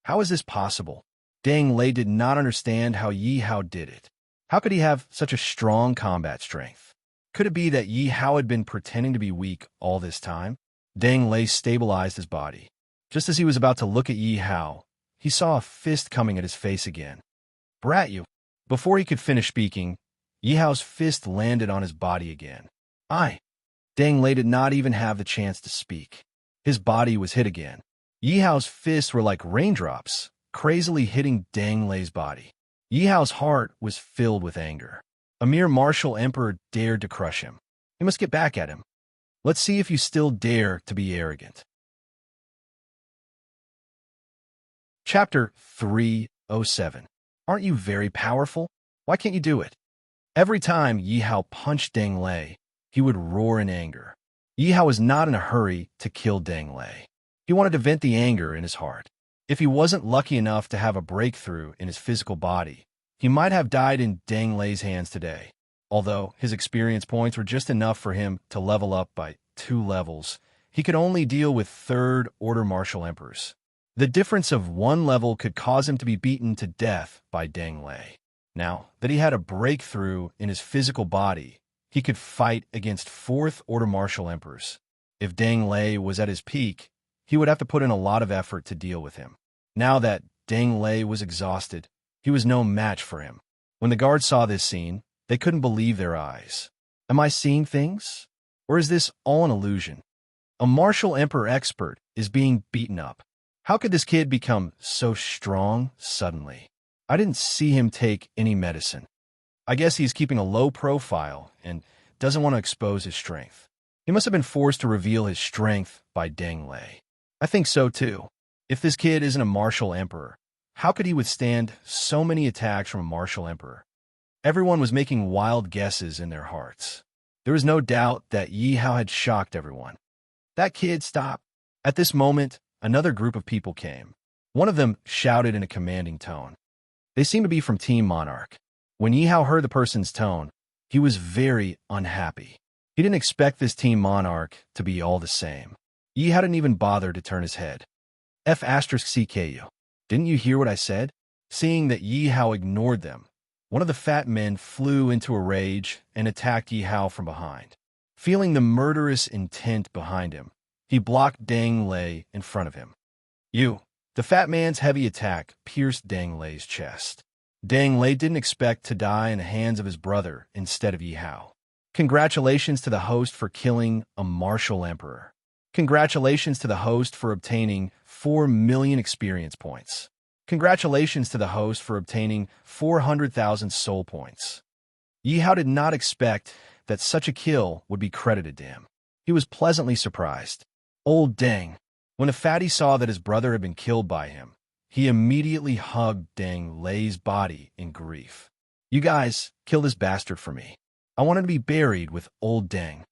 How is this possible? Deng Lei did not understand how Yi Hao did it. How could he have such a strong combat strength? Could it be that Yi Hao had been pretending to be weak all this time? Deng Lei stabilized his body. Just as he was about to look at Yi Hao, he saw a fist coming at his face again. Brat you! Before he could finish speaking, Yi Hao's fist landed on his body again. Deng Lei did not even have the chance to speak. His body was hit again. Yi Hao's fists were like raindrops, crazily hitting Deng Lei's body. Yi Hao's heart was filled with anger. A mere martial emperor dared to crush him. He must get back at him. Let's see if you still dare to be arrogant. Chapter 307. Aren't you very powerful? Why can't you do it? Every time Yi Hao punched Deng Lei, he would roar in anger. Yi Hao was not in a hurry to kill Deng Lei. He wanted to vent the anger in his heart. If he wasn't lucky enough to have a breakthrough in his physical body, he might have died in Deng Lei's hands today. Although his experience points were just enough for him to level up by 2 levels, he could only deal with 3rd-order martial emperors. The difference of 1 level could cause him to be beaten to death by Deng Lei. Now that he had a breakthrough in his physical body, he could fight against fourth-order martial emperors. If Deng Lei was at his peak, he would have to put in a lot of effort to deal with him. Now that Deng Lei was exhausted, he was no match for him. When the guards saw this scene, they couldn't believe their eyes. Am I seeing things? Or is this all an illusion? A martial emperor expert is being beaten up. How could this kid become so strong suddenly? I didn't see him take any medicine. I guess he's keeping a low profile and doesn't want to expose his strength. He must have been forced to reveal his strength by Deng Lei. I think so too. If this kid isn't a martial emperor, how could he withstand so many attacks from a martial emperor? Everyone was making wild guesses in their hearts. There was no doubt that Yi Hao had shocked everyone. That kid, stop. At this moment, another group of people came. One of them shouted in a commanding tone. They seemed to be from Team Monarch. When Yi Hao heard the person's tone, he was very unhappy. He didn't expect this Team Monarch to be all the same. Yi Hao didn't even bother to turn his head. F*CKU. Didn't you hear what I said? Seeing that Yi Hao ignored them, one of the fat men flew into a rage and attacked Yi Hao from behind. Feeling the murderous intent behind him, he blocked Deng Lei in front of him. The fat man's heavy attack pierced Deng Lei's chest. Deng Lei didn't expect to die in the hands of his brother instead of Yi Hao. Congratulations to the host for killing a martial emperor. Congratulations to the host for obtaining 4 million experience points. Congratulations to the host for obtaining 400,000 soul points. Yi Hao did not expect that such a kill would be credited to him. He was pleasantly surprised. Old Deng. When the fatty saw that his brother had been killed by him, he immediately hugged Deng Lei's body in grief. You guys, kill this bastard for me. I want him to be buried with old Deng.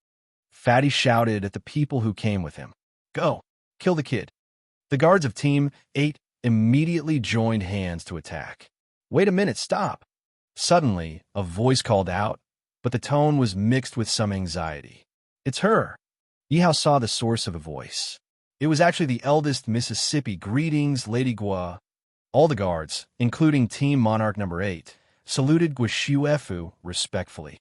Fatty shouted at the people who came with him. Go, kill the kid. The guards of Team 8 immediately joined hands to attack. Wait a minute, stop. Suddenly, a voice called out, but the tone was mixed with some anxiety. It's her. Yi Hao saw the source of the voice. It was actually the eldest Mississippi. Greetings, Lady Gua. All the guards, including Team Monarch number 8, saluted Gua Shuefu respectfully.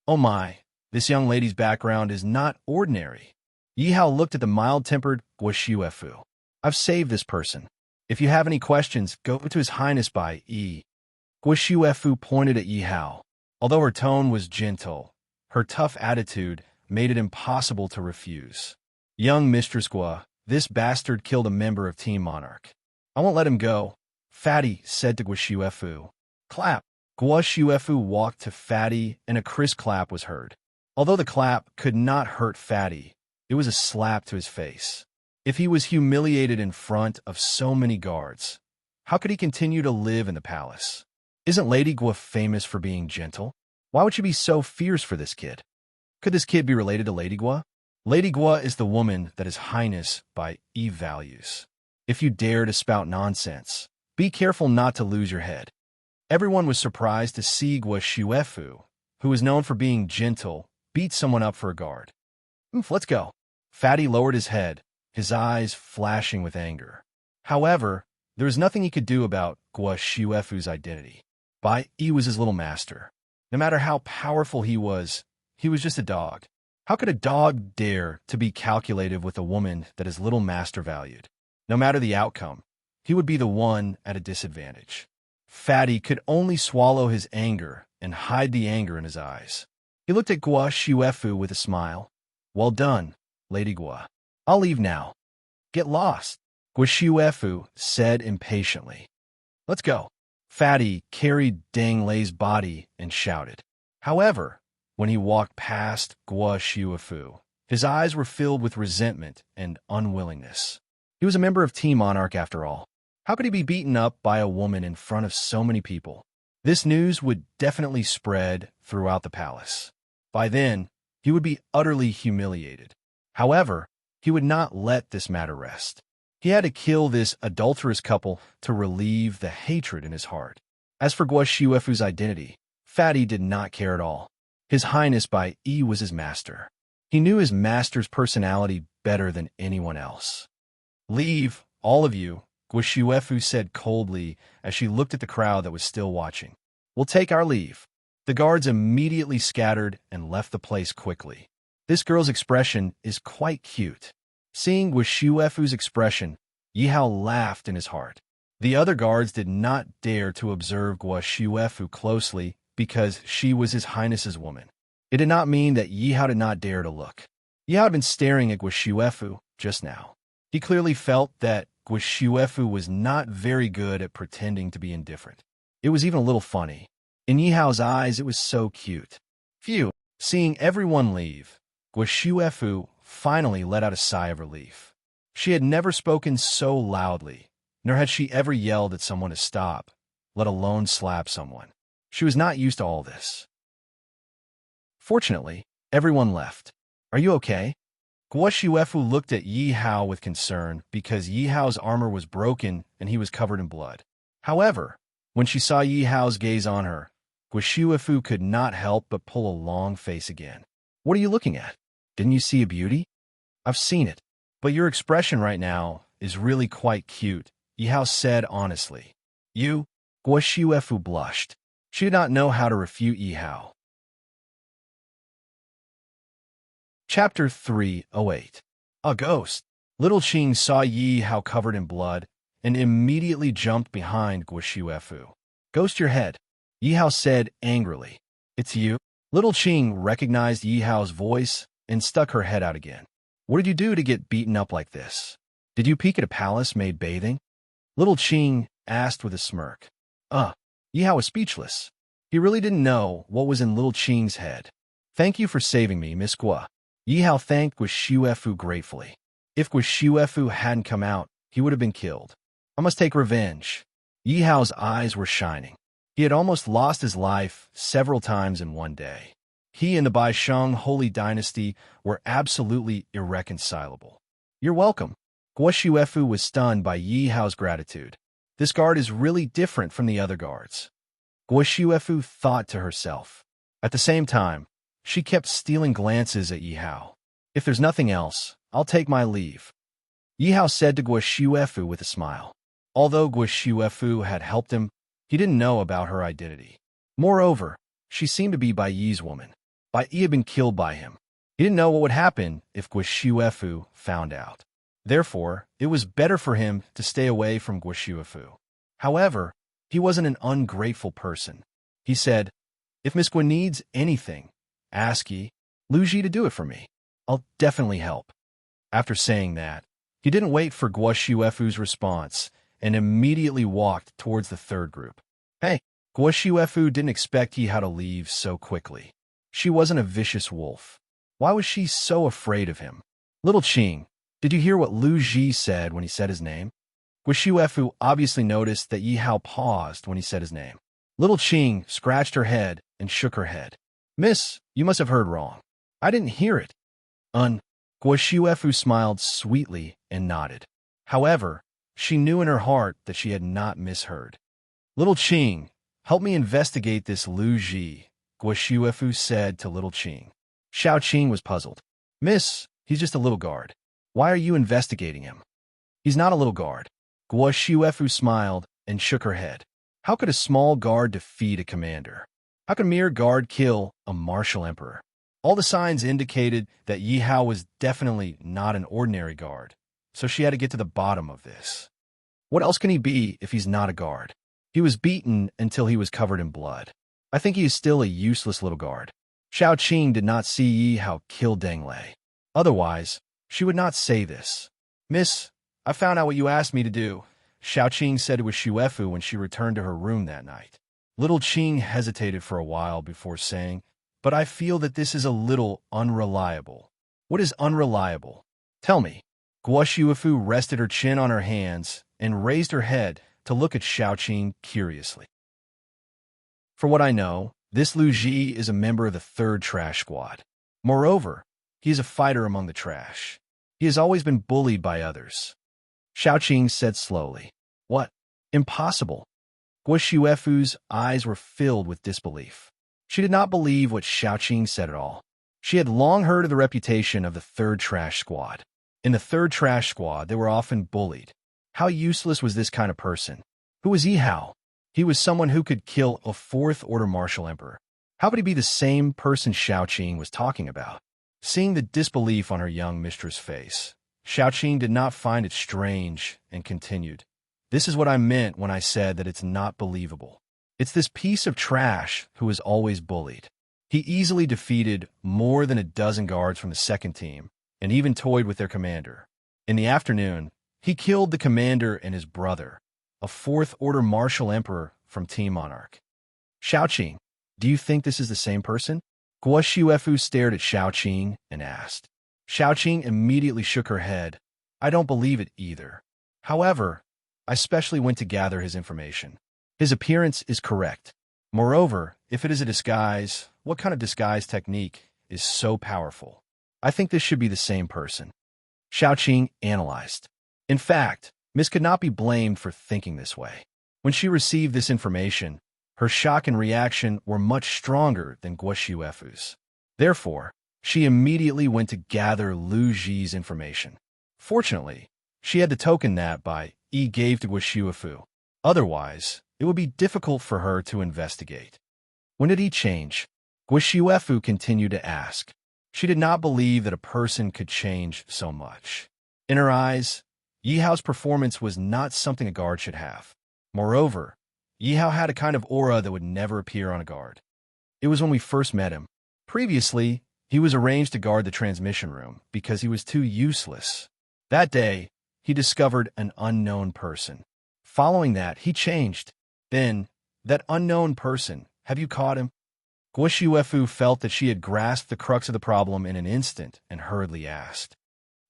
Oh my, this young lady's background is not ordinary. Yi Hao looked at the mild-tempered Gua Shuefu. I've saved this person. If you have any questions, go to His Highness by E. Gua Shuefu pointed at Yi Hao. Although her tone was gentle, her tough attitude made it impossible to refuse. Young Mistress Gua, this bastard killed a member of Team Monarch. I won't let him go, Fatty said to Gua Shuefu. Clap. Gua Shuefu walked to Fatty, and a crisp clap was heard. Although the clap could not hurt Fatty, it was a slap to his face. If he was humiliated in front of so many guards, how could he continue to live in the palace? Isn't Lady Gua famous for being gentle? Why would she be so fierce for this kid? Could this kid be related to Lady Gua? Lady Gua is the woman that His Highness by E values. If you dare to spout nonsense, be careful not to lose your head. Everyone was surprised to see Gua Shuefu, who was known for being gentle, beat someone up for a guard. Let's go. Fatty lowered his head, his eyes flashing with anger. However, there was nothing he could do about Gua Shuefu's identity. Bai Yi was his little master. No matter how powerful he was just a dog. How could a dog dare to be calculative with a woman that his little master valued? No matter the outcome, he would be the one at a disadvantage. Fatty could only swallow his anger and hide the anger in his eyes. He looked at Gua Shuefu with a smile. Well done, Lady Gua. I'll leave now. Get lost, Gua Shuefu said impatiently. Let's go. Fatty carried Deng Lei's body and shouted. However, when he walked past Gua Shuefu, his eyes were filled with resentment and unwillingness. He was a member of Team Monarch after all. How could he be beaten up by a woman in front of so many people? This news would definitely spread throughout the palace. By then, he would be utterly humiliated. However, he would not let this matter rest. He had to kill this adulterous couple to relieve the hatred in his heart. As for Gua Shuefu's identity, Fatty did not care at all. His Highness by E was his master. He knew his master's personality better than anyone else. Leave, all of you, Guoshuefu said coldly as she looked at the crowd that was still watching. We'll take our leave. The guards immediately scattered and left the place quickly. This girl's expression is quite cute. Seeing Guoshuefu's expression, Yihao laughed in his heart. The other guards did not dare to observe Guoshuefu closely because she was His Highness's woman. It did not mean that Yihao did not dare to look. Yihao had been staring at Guoshuefu just now. He clearly felt that Guoshuefu was not very good at pretending to be indifferent. It was even a little funny. In Yihao's eyes, it was so cute. Phew! Seeing everyone leave, Guoshuefu finally let out a sigh of relief. She had never spoken so loudly, nor had she ever yelled at someone to stop, let alone slap someone. She was not used to all this. Fortunately, everyone left. Are you okay? Guoshuefu looked at Yihao with concern because Yihao's armor was broken and he was covered in blood. However, when she saw Yihao's gaze on her, Guoshuefu could not help but pull a long face again. What are you looking at? Didn't you see a beauty? I've seen it. But your expression right now is really quite cute, Yihao said honestly. You? Guoshuefu blushed. She did not know how to refute Yihao. Chapter 308. A Ghost. Little Qing saw Yihao covered in blood and immediately jumped behind Guoshuefu. Ghost your head, Yihao said angrily. It's you? Little Qing recognized Yihao's voice and stuck her head out again. What did you do to get beaten up like this? Did you peek at a palace maid bathing? Little Qing asked with a smirk. Yihao was speechless. He really didn't know what was in Little Qing's head. Thank you for saving me, Miss Gua. Yihao thanked Guoshuefu gratefully. If Guoshuefu hadn't come out, he would have been killed. I must take revenge. Yihao's eyes were shining. He had almost lost his life several times in one day. He and the Baisheng Holy Dynasty were absolutely irreconcilable. You're welcome. Guoshuefu was stunned by Yihao's gratitude. This guard is really different from the other guards. Guoshuefu thought to herself. At the same time, she kept stealing glances at Yihao. If there's nothing else, I'll take my leave. Yihao said to Guoshuefu with a smile. Although Guoshuefu had helped him, he didn't know about her identity. Moreover, she seemed to be Bai Yi's woman. Bai Yi had been killed by him. He didn't know what would happen if Guoshuefu found out. Therefore, it was better for him to stay away from Guoshuefu. However, he wasn't an ungrateful person. He said, if Miss Gua needs anything, ask Lu Ji to do it for me. I'll definitely help. After saying that, he didn't wait for Guoshuefu's response and immediately walked towards the third group. Hey, Guoshuefu didn't expect Yihao to leave so quickly. She wasn't a vicious wolf. Why was she so afraid of him? Little Qing, did you hear what Lu Ji said when he said his name? Guoshuefu obviously noticed that Yihao paused when he said his name. Little Qing scratched her head and shook her head. Miss, you must have heard wrong. I didn't hear it. Guoshuefu smiled sweetly and nodded. However, she knew in her heart that she had not misheard. Little Qing, help me investigate this Lu Ji, Guoshuefu said to Little Qing. Xiao Qing was puzzled. Miss, he's just a little guard. Why are you investigating him? He's not a little guard. Guoshuefu smiled and shook her head. How could a small guard defeat a commander? How could a mere guard kill a martial emperor? All the signs indicated that Yihao was definitely not an ordinary guard, so she had to get to the bottom of this. What else can he be if he's not a guard? He was beaten until he was covered in blood. I think he is still a useless little guard. Xiao Qing did not see Yihao kill Deng Lei. Otherwise, she would not say this. Miss, I found out what you asked me to do, Xiao Qing said to Guoshuefu when she returned to her room that night. Little Qing hesitated for a while before saying, but I feel that this is a little unreliable. What is unreliable? Tell me. Guoshuefu rested her chin on her hands and raised her head to look at Xiao Qing curiously. For what I know, this Lu Ji is a member of the 3rd Trash Squad. Moreover, he is a fighter among the trash. He has always been bullied by others. Xiao Qing said slowly. What? Impossible. Guoshuefu's eyes were filled with disbelief. She did not believe what Xiao Qing said at all. She had long heard of the reputation of the 3rd Trash Squad. In the 3rd Trash Squad, they were often bullied. How useless was this kind of person? Who was Yi Hao? He was someone who could kill a fourth-order martial emperor. How could he be the same person Xiaoqing was talking about? Seeing the disbelief on her young mistress' face, Xiaoqing did not find it strange and continued. This is what I meant when I said that it's not believable. It's this piece of trash who is always bullied. He easily defeated more than a dozen guards from the second team and even toyed with their commander. In the afternoon, he killed the commander and his brother, a fourth-order martial emperor from Team Monarch. Xiaoqing, do you think this is the same person? Guo Xuefu stared at Xiaoqing and asked. Xiaoqing immediately shook her head. I don't believe it either. However, I specially went to gather his information. His appearance is correct. Moreover, if it is a disguise, what kind of disguise technique is so powerful? I think this should be the same person. Xiaoqing analyzed. In fact, Miss could not be blamed for thinking this way. When she received this information, her shock and reaction were much stronger than Guo Xuefu's. Therefore, she immediately went to gather Lu Ji's information. Fortunately, she had the token that Yi gave to Guo Xuefu. Otherwise, it would be difficult for her to investigate. When did he change? Guo Xuefu continued to ask. She did not believe that a person could change so much. In her eyes, Yi Hao's performance was not something a guard should have. Moreover, Yi Hao had a kind of aura that would never appear on a guard. It was when we first met him. Previously, he was arranged to guard the transmission room because he was too useless. That day, he discovered an unknown person. Following that, he changed. Then, that unknown person, have you caught him? Guo Xuefu felt that she had grasped the crux of the problem in an instant and hurriedly asked.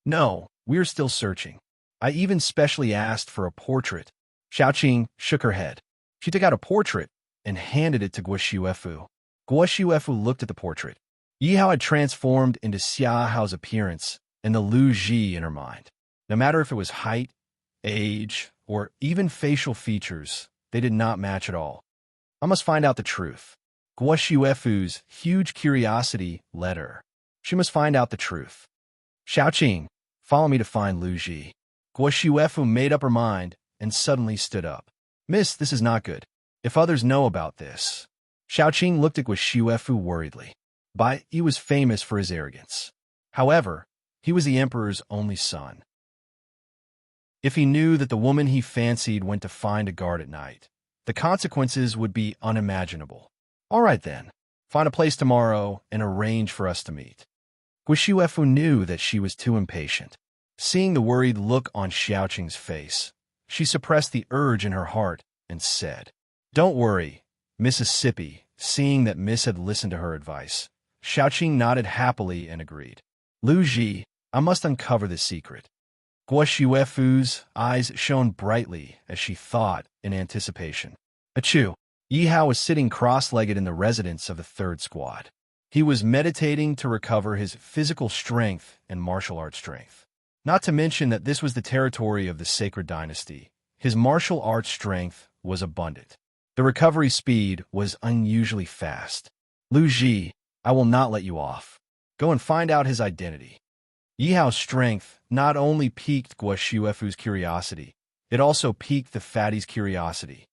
No, we're still searching. I even specially asked for a portrait. Xiaoqing shook her head. She took out a portrait and handed it to Guo Xuefu. Guo Xuefu looked at the portrait. Yi Hao had transformed into Xia Hao's appearance and the Lu Ji in her mind. No matter if it was height, age, or even facial features, they did not match at all. I must find out the truth. Guo Xuefu's huge curiosity led her. She must find out the truth. Xiaoqing, follow me to find Lu Ji. Guo Xuefu made up her mind and suddenly stood up. Miss, this is not good. If others know about this. Xiaoqing looked at Guo Xuefu worriedly. He was famous for his arrogance. However, he was the emperor's only son. If he knew that the woman he fancied went to find a guard at night, the consequences would be unimaginable. All right then, find a place tomorrow and arrange for us to meet. Guo Xuefu knew that she was too impatient. Seeing the worried look on Xiaoqing's face, she suppressed the urge in her heart and said, Don't worry, Mississippi. Seeing that Miss had listened to her advice, Xiaoqing nodded happily and agreed. Lu Ji, I must uncover this secret. Guo Xuefu's eyes shone brightly as she thought in anticipation. Achoo! Yi Hao was sitting cross-legged in the residence of the third squad. He was meditating to recover his physical strength and martial arts strength. Not to mention that this was the territory of the Sacred Dynasty. His martial arts strength was abundant. The recovery speed was unusually fast. Lu Ji, I will not let you off. Go and find out his identity. Yi Hao's strength not only piqued Guo Xuefu's curiosity, it also piqued the fatty's curiosity.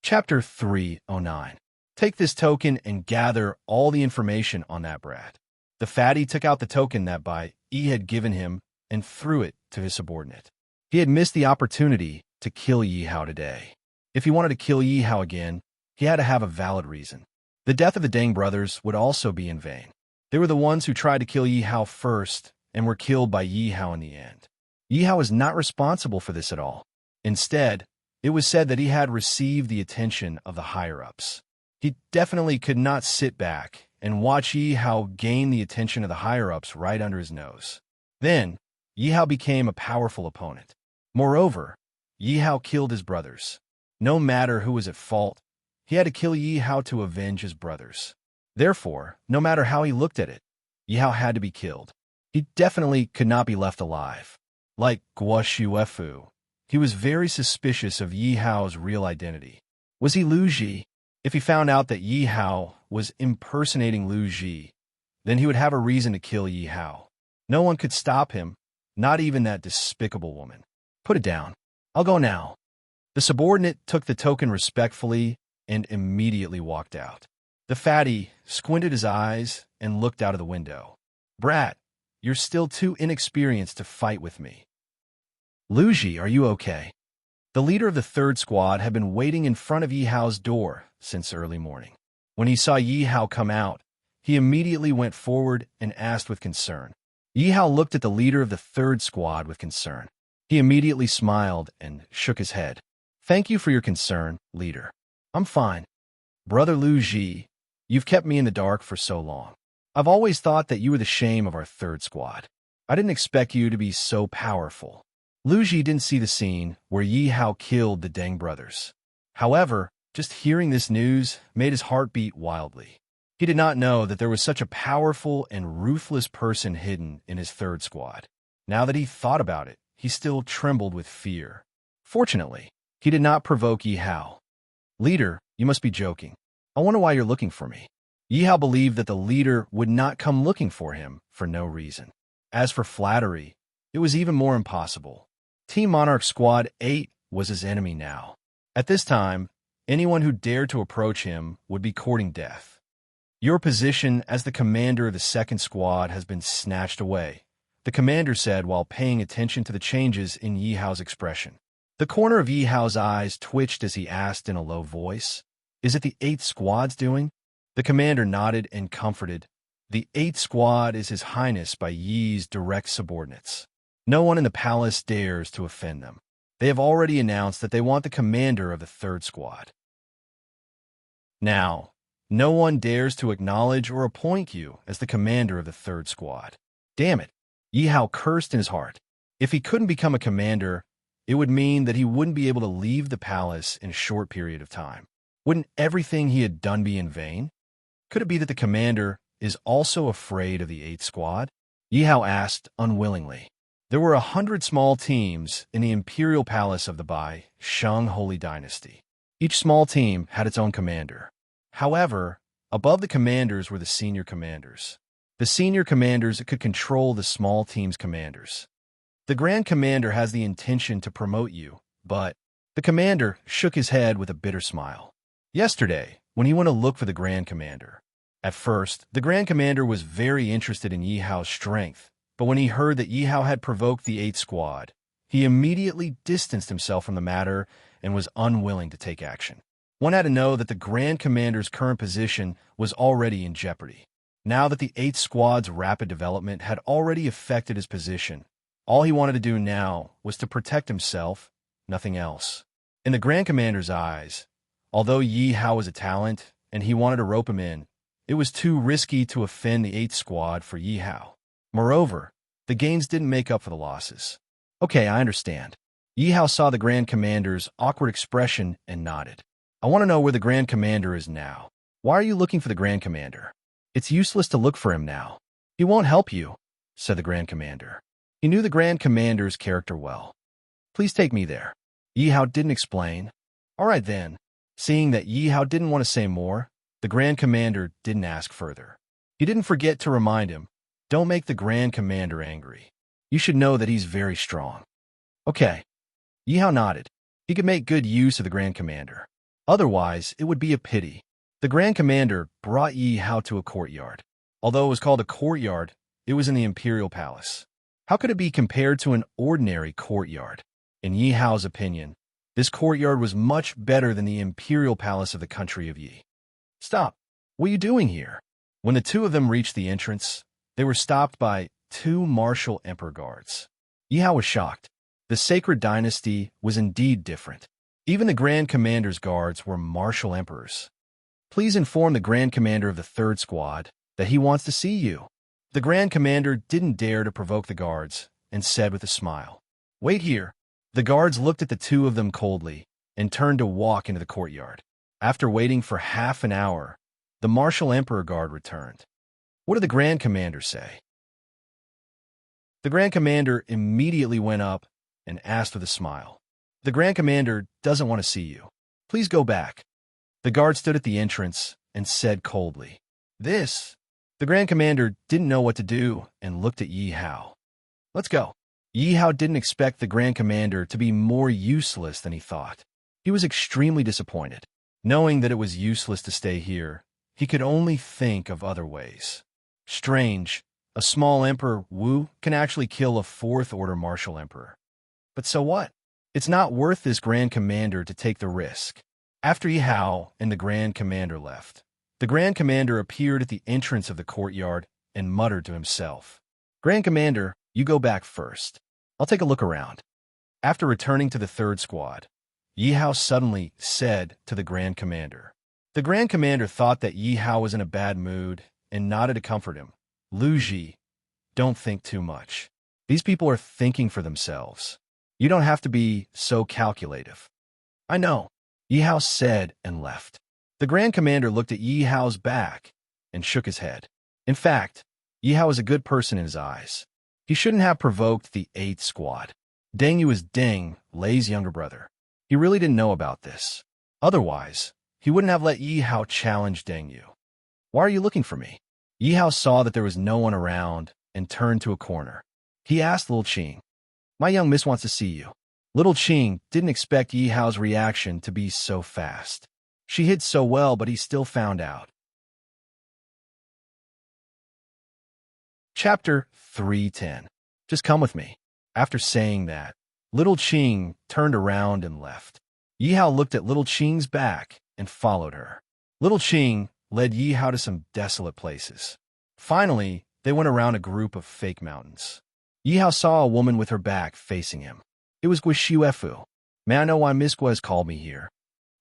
Chapter 309. Take this token and gather all the information on that brat. The fatty took out the token that Yi had given him and threw it to his subordinate. He had missed the opportunity to kill Yi Hao today. If he wanted to kill Yi Hao again, he had to have a valid reason. The death of the Deng brothers would also be in vain. They were the ones who tried to kill Yi Hao first and were killed by Yi Hao in the end. Yi Hao was not responsible for this at all. Instead, it was said that he had received the attention of the higher-ups. He definitely could not sit back and watch Yi Hao gain the attention of the higher-ups right under his nose. Then, Yi Hao became a powerful opponent. Moreover, Yi Hao killed his brothers. No matter who was at fault, he had to kill Yi Hao to avenge his brothers. Therefore, no matter how he looked at it, Yi Hao had to be killed. He definitely could not be left alive. Like Guo Xuefu, he was very suspicious of Yi Hao's real identity. Was he Lu Ji? If he found out that Yi Hao was impersonating Lu Ji, then he would have a reason to kill Yi Hao. No one could stop him, Not even that despicable woman. Put it down. I'll go now. The subordinate took the token respectfully and immediately walked out. The fatty squinted his eyes and looked out of the window. Brat, you're still too inexperienced to fight with me. Luigi, are you okay? The leader of the third squad had been waiting in front of Yi Hao's door since early morning. When he saw Yi Hao come out, he immediately went forward and asked with concern. Yi Hao looked at the leader of the third squad with concern. He immediately smiled and shook his head. Thank you for your concern, leader. I'm fine. Brother Lu Ji, you've kept me in the dark for so long. I've always thought that you were the shame of our third squad. I didn't expect you to be so powerful. Lu Ji didn't see the scene where Yi Hao killed the Deng brothers. However, just hearing this news made his heart beat wildly. He did not know that there was such a powerful and ruthless person hidden in his third squad. Now that he thought about it, he still trembled with fear. Fortunately, he did not provoke Yi Hao. Leader, you must be joking. I wonder why you're looking for me. Yi Hao believed that the leader would not come looking for him for no reason. As for flattery, it was even more impossible. Team Monarch Squad 8 was his enemy now. At this time, anyone who dared to approach him would be courting death. Your position as the commander of the second squad has been snatched away, the commander said while paying attention to the changes in Yi Hao's expression. The corner of Yi Hao's eyes twitched as he asked in a low voice, "Is it the 8th Squad's doing?" The commander nodded and comforted. The 8th Squad is His Highness by Yi's direct subordinates. No one in the palace dares to offend them. They have already announced that they want the commander of the 3rd Squad. Now, no one dares to acknowledge or appoint you as the commander of the 3rd Squad. Damn it, Yi Hao cursed in his heart. If he couldn't become a commander, it would mean that he wouldn't be able to leave the palace in a short period of time. Wouldn't everything he had done be in vain? Could it be that the commander is also afraid of the 8th Squad? Yi Hao asked unwillingly. There were 100 small teams in the imperial palace of the Bai Shang Holy Dynasty. Each small team had its own commander. However, above the commanders were the senior commanders. The senior commanders could control the small team's commanders. The Grand Commander has the intention to promote you, but the commander shook his head with a bitter smile. Yesterday, when he went to look for the Grand Commander, at first, the Grand Commander was very interested in Yi Hao's strength, but when he heard that Yi Hao had provoked the 8th Squad, he immediately distanced himself from the matter and was unwilling to take action. One had to know that the Grand Commander's current position was already in jeopardy. Now that the 8th Squad's rapid development had already affected his position, all he wanted to do now was to protect himself, nothing else. In the Grand Commander's eyes, although Yi Hao was a talent and he wanted to rope him in, it was too risky to offend the 8th Squad for Yi Hao. Moreover, the gains didn't make up for the losses. Okay, I understand. Yi Hao saw the Grand Commander's awkward expression and nodded. I want to know where the Grand Commander is now. Why are you looking for the Grand Commander? It's useless to look for him now. He won't help you, said the Grand Commander. He knew the Grand Commander's character well. Please take me there. Yi Hao didn't explain. All right then. Seeing that Yi Hao didn't want to say more, the Grand Commander didn't ask further. He didn't forget to remind him, don't make the Grand Commander angry. You should know that he's very strong. Okay. Yi Hao nodded. He could make good use of the Grand Commander. Otherwise, it would be a pity. The Grand Commander brought Yi Hao to a courtyard. Although it was called a courtyard, it was in the Imperial Palace. How could it be compared to an ordinary courtyard? In Yi Hao's opinion, this courtyard was much better than the Imperial Palace of the country of Yi. Stop! What are you doing here? When the two of them reached the entrance, they were stopped by 2 martial emperor guards. Yi Hao was shocked. The sacred dynasty was indeed different. Even the Grand Commander's guards were martial emperors. Please inform the Grand Commander of the 3rd Squad that he wants to see you. The Grand Commander didn't dare to provoke the guards and said with a smile, Wait here. The guards looked at the two of them coldly and turned to walk into the courtyard. After waiting for half an hour, the martial emperor guard returned. What did the Grand Commander say? The Grand Commander immediately went up and asked with a smile. The Grand Commander doesn't want to see you. Please go back. The guard stood at the entrance and said coldly, This. The Grand Commander didn't know what to do and looked at Yi Hao. Let's go. Yi Hao didn't expect the Grand Commander to be more useless than he thought. He was extremely disappointed. Knowing that it was useless to stay here, he could only think of other ways. Strange, a small Emperor Wu can actually kill a fourth-order martial emperor. But so what? It's not worth this Grand Commander to take the risk. After Yi Hao and the Grand Commander left, the Grand Commander appeared at the entrance of the courtyard and muttered to himself, "Grand Commander, you go back first. I'll take a look around." After returning to the third squad, Yi Hao suddenly said to the Grand Commander. The Grand Commander thought that Yi Hao was in a bad mood and nodded to comfort him. "Lu Ji, don't think too much. These people are thinking for themselves. You don't have to be so calculative." "I know," Yi Hao said and left. The Grand Commander looked at Yi Hao's back and shook his head. In fact, Yi Hao was a good person in his eyes. He shouldn't have provoked the 8th squad. Deng Yu is Deng Lei's younger brother. He really didn't know about this. Otherwise, he wouldn't have let Yi Hao challenge Deng Yu. "Why are you looking for me?" Yi Hao saw that there was no one around and turned to a corner. He asked Little Qing, "My young miss wants to see you." Little Qing didn't expect Yi Hao's reaction to be so fast. She hid so well, but he still found out. Chapter 310. Just come with me. After saying that, Little Qing turned around and left. Yi Hao looked at Little Qing's back and followed her. Little Qing led Yi Hao to some desolate places. Finally, they went around a group of fake mountains. Yi Hao saw a woman with her back facing him. It was Gua Shuefu. "May I know why Miss Gua has called me here?"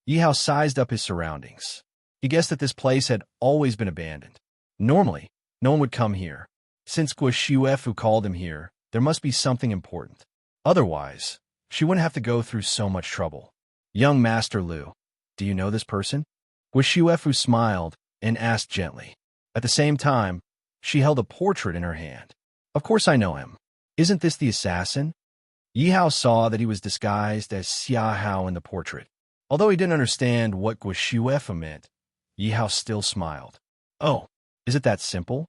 Yi Hao sized up his surroundings. He guessed that this place had always been abandoned. Normally, no one would come here. Since Gua Shuefu called him here, there must be something important. Otherwise, she wouldn't have to go through so much trouble. "Young Master Lu, do you know this person?" Gua Shuefu smiled and asked gently. At the same time, she held a portrait in her hand. "Of course I know him. Isn't this the assassin?" Yi Hao saw that he was disguised as Xia Hao in the portrait. Although he didn't understand what Gua Shuefu meant, Yi Hao still smiled. "Oh, is it that simple?"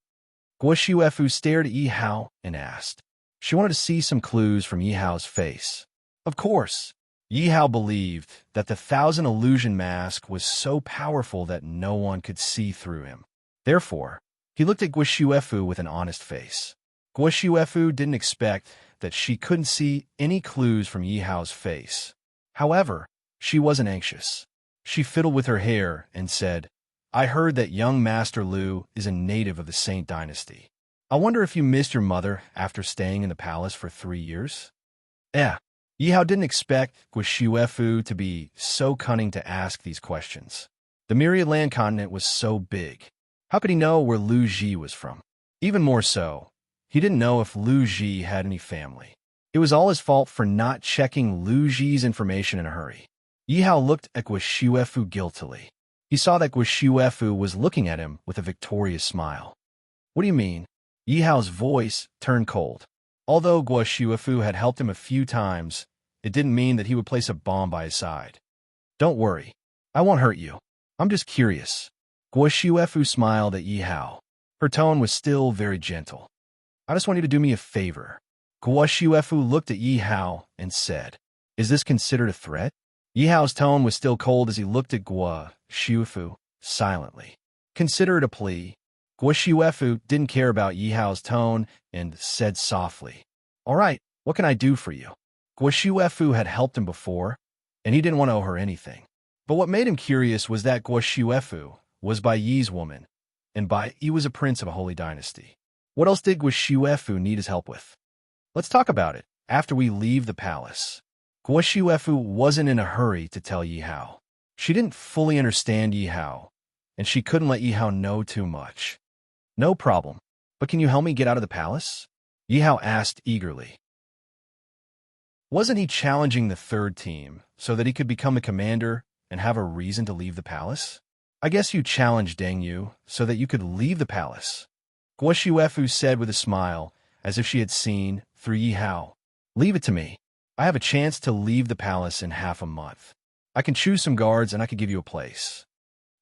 Gua Shuefu stared at Yi Hao and asked. She wanted to see some clues from Yi Hao's face. Of course, Yi Hao believed that the 1,000 illusion mask was so powerful that no one could see through him. Therefore, he looked at Gua Shuefu with an honest face. Gua Shuefu didn't expect that she couldn't see any clues from Yi Hao's face. However, she wasn't anxious. She fiddled with her hair and said, "I heard that young Master Lu is a native of the Saint Dynasty. I wonder if you missed your mother after staying in the palace for 3 years?" Yi Hao didn't expect Gua Shuefu to be so cunning to ask these questions. The Myriad Land continent was so big. How could he know where Lu Ji was from? Even more so, he didn't know if Lu Ji had any family. It was all his fault for not checking Lu Ji's information in a hurry. Yi Hao looked at Gua Shuefu guiltily. He saw that Gua Shuefu was looking at him with a victorious smile. "What do you mean?" Yi Hao's voice turned cold. Although Gua Shuefu had helped him a few times, it didn't mean that he would place a bomb by his side. "Don't worry. I won't hurt you. I'm just curious." Gua Shuefu smiled at Yi Hao. Her tone was still very gentle. "I just want you to do me a favor." Gua Shuefu looked at Yi Hao and said, "Is this considered a threat?" Yi Hao's tone was still cold as he looked at Gua Shuefu silently. "Consider it a plea." Gua Shuefu didn't care about Yi Hao's tone and said softly, "All right, what can I do for you?" Gua Shuefu had helped him before, and he didn't want to owe her anything. But what made him curious was that Gua Shuefu was Bai Yi's woman, and Bai Yi was a prince of a holy dynasty. What else did Gua Shuefu need his help with? "Let's talk about it after we leave the palace." Gua Shuefu wasn't in a hurry to tell Yi Hao. She didn't fully understand Yi Hao, and she couldn't let Yi Hao know too much. "No problem, but can you help me get out of the palace?" Yi Hao asked eagerly. Wasn't he challenging the third team so that he could become the commander and have a reason to leave the palace? "I guess you challenged Deng Yu so that you could leave the palace," Gua Shuefu said with a smile, as if she had seen through Yi Hao. "Leave it to me. I have a chance to leave the palace in half a month. I can choose some guards and I could give you a place."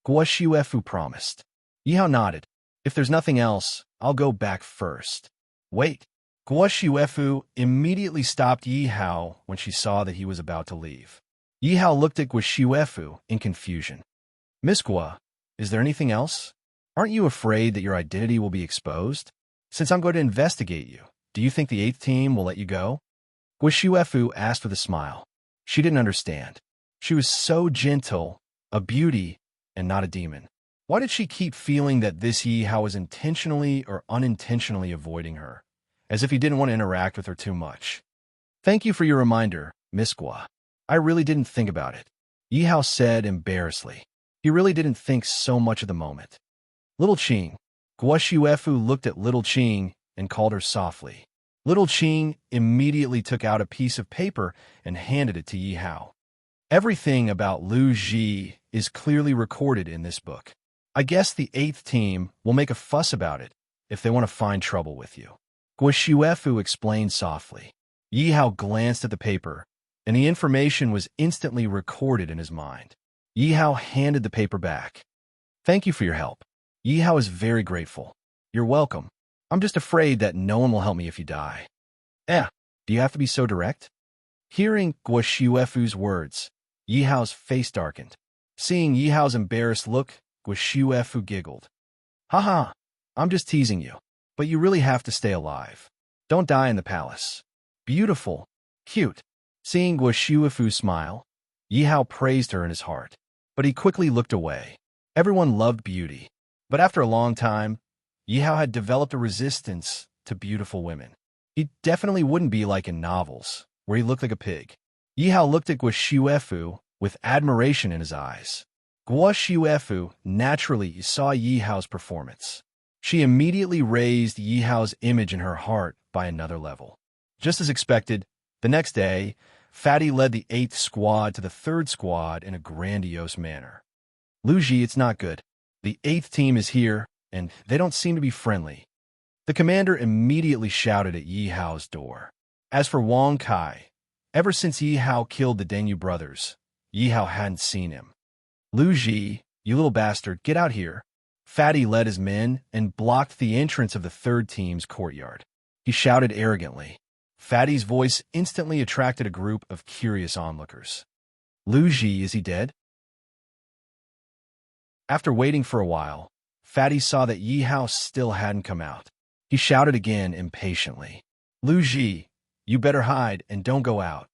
Gua Shuefu promised. Yi Hao nodded. "If there's nothing else, I'll go back first." "Wait." Guo Shiuefu immediately stopped Yi Hao when she saw that he was about to leave. Yi Hao looked at Guo Shiuefu in confusion. Miss Guo, is there anything else? Aren't you afraid that your identity will be exposed? Since I'm going to investigate you, do you think the 8th team will let you go? Guo Shiuefu asked with a smile. She didn't understand. She was so gentle, a beauty, and not a demon. Why did she keep feeling that this Yi Hao was intentionally or unintentionally avoiding her, as if he didn't want to interact with her too much? Thank you for your reminder, Miss Guo. I really didn't think about it, Yi Hao said embarrassedly. He really didn't think so much at the moment. Little Qing. Guo Shiuefu looked at Little Qing and called her softly. Little Qing immediately took out a piece of paper and handed it to Yi Hao. Everything about Lu Ji is clearly recorded in this book. I guess the 8th team will make a fuss about it if they want to find trouble with you, Guo Shiuefu explained softly. Yi Hao glanced at the paper, and the information was instantly recorded in his mind. Yi Hao handed the paper back. Thank you for your help. Yi Hao is very grateful. You're welcome. I'm just afraid that no one will help me if you die. Do you have to be so direct? Hearing Guo Shiuefu's words, Yi Hao's face darkened. Seeing Yi Hao's embarrassed look, Guo Shiuefu giggled. Haha, I'm just teasing you, but you really have to stay alive. Don't die in the palace. Beautiful, cute. Seeing Guo Shiuefu smile, Yi Hao praised her in his heart, but he quickly looked away. Everyone loved beauty, but after a long time, Yi Hao had developed a resistance to beautiful women. He definitely wouldn't be like in novels, where he looked like a pig. Yi Hao looked at Guo Shiuefu with admiration in his eyes. Guo Shiuefu naturally saw Yi Hao's performance. She immediately raised Yi Hao's image in her heart by another level. Just as expected, the next day, Fatty led the 8th squad to the 3rd squad in a grandiose manner. Lu Ji, it's not good. The 8th team is here, and they don't seem to be friendly. The commander immediately shouted at Yi Hao's door. As for Wang Kai, ever since Yi Hao killed the Denyu brothers, Yi Hao hadn't seen him. Lu Ji, you little bastard, get out here. Fatty led his men and blocked the entrance of the 3rd team's courtyard. He shouted arrogantly. Fatty's voice instantly attracted a group of curious onlookers. Lu Ji, is he dead? After waiting for a while, Fatty saw that Yi Hao still hadn't come out. He shouted again impatiently. Lu Ji, you better hide and don't go out.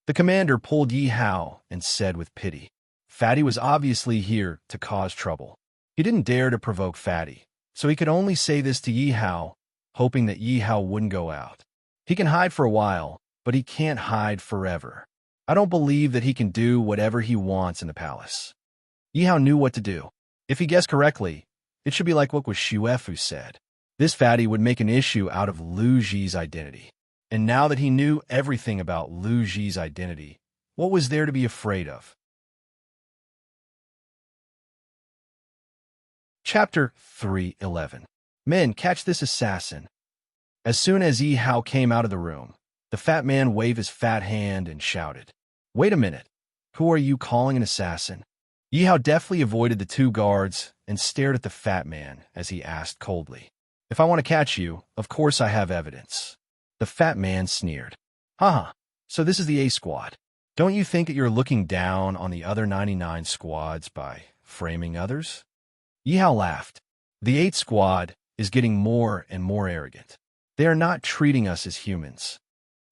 The commander pulled Yi Hao and said with pity. Fatty was obviously here to cause trouble. He didn't dare to provoke Fatty, so he could only say this to Yi Hao, hoping that Yi Hao wouldn't go out. He can hide for a while, but he can't hide forever. I don't believe that he can do whatever he wants in the palace. Yi Hao knew what to do. If he guessed correctly, it should be like what Guo Shiuefu said. This Fatty would make an issue out of Lu Ji's identity. And now that he knew everything about Lu Ji's identity, what was there to be afraid of? Chapter 3:11. Men, catch this assassin. As soon as Yi Hao came out of the room, the fat man waved his fat hand and shouted, Wait a minute. Who are you calling an assassin? Yi Hao deftly avoided the 2 guards and stared at the fat man as he asked coldly, If I want to catch you, of course I have evidence. The fat man sneered. Haha, so this is the A squad. Don't you think that you're looking down on the other 99 squads by framing others? Yi Hao laughed. The 8th squad is getting more and more arrogant. They are not treating us as humans.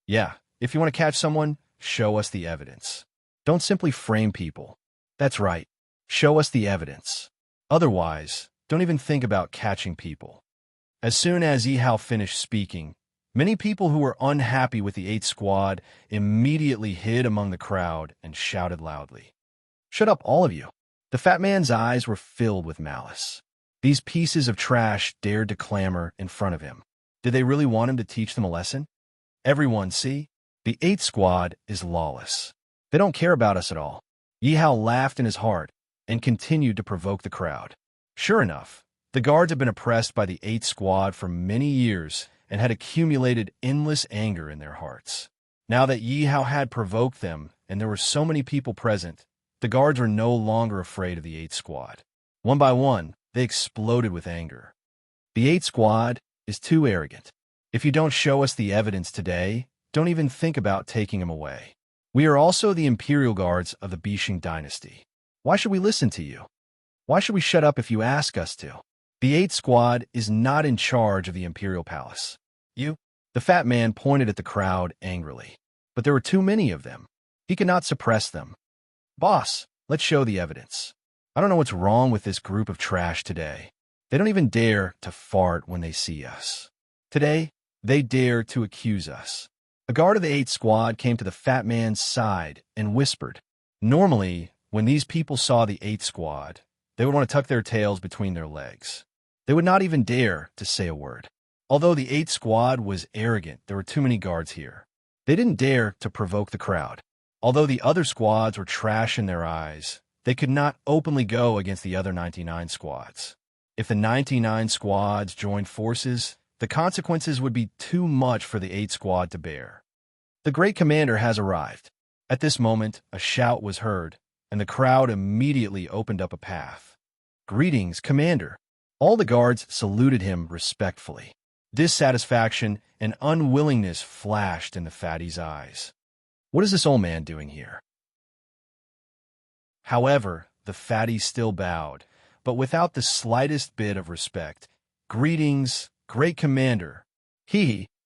Yeah, if you want to catch someone, show us the evidence. Don't simply frame people. That's right. Show us the evidence. Otherwise, don't even think about catching people. As soon as Yi Hao finished speaking, many people who were unhappy with the 8th squad immediately hid among the crowd and shouted loudly. Shut up, all of you. The fat man's eyes were filled with malice. These pieces of trash dared to clamor in front of him. Did they really want him to teach them a lesson? Everyone, see? The 8th squad is lawless. They don't care about us at all. Yi Hao laughed in his heart and continued to provoke the crowd. Sure enough, the guards had been oppressed by the 8th squad for many years and had accumulated endless anger in their hearts. Now that Yi Hao had provoked them and there were so many people present, the guards were no longer afraid of the 8th squad. One by one, they exploded with anger. The 8th squad is too arrogant. If you don't show us the evidence today, don't even think about taking him away. We are also the Imperial Guards of the Bishing Dynasty. Why should we listen to you? Why should we shut up if you ask us to? The 8th Squad is not in charge of the Imperial Palace. You? The fat man pointed at the crowd angrily. But there were too many of them. He could not suppress them. Boss, let's show the evidence. I don't know what's wrong with this group of trash today. They don't even dare to fart when they see us. Today, they dare to accuse us. A guard of the 8th Squad came to the fat man's side and whispered. Normally, when these people saw the 8th Squad, they would want to tuck their tails between their legs. They would not even dare to say a word. Although the 8th Squad was arrogant, there were too many guards here. They didn't dare to provoke the crowd. Although the other squads were trash in their eyes, they could not openly go against the other 99 squads. If the 99 squads joined forces, the consequences would be too much for the 8th Squad to bear. The great commander has arrived. At this moment, a shout was heard, and the crowd immediately opened up a path. Greetings, Commander. All the guards saluted him respectfully. Dissatisfaction and unwillingness flashed in the fatty's eyes. What is this old man doing here? However, the fatty still bowed, but without the slightest bit of respect. Greetings, great commander.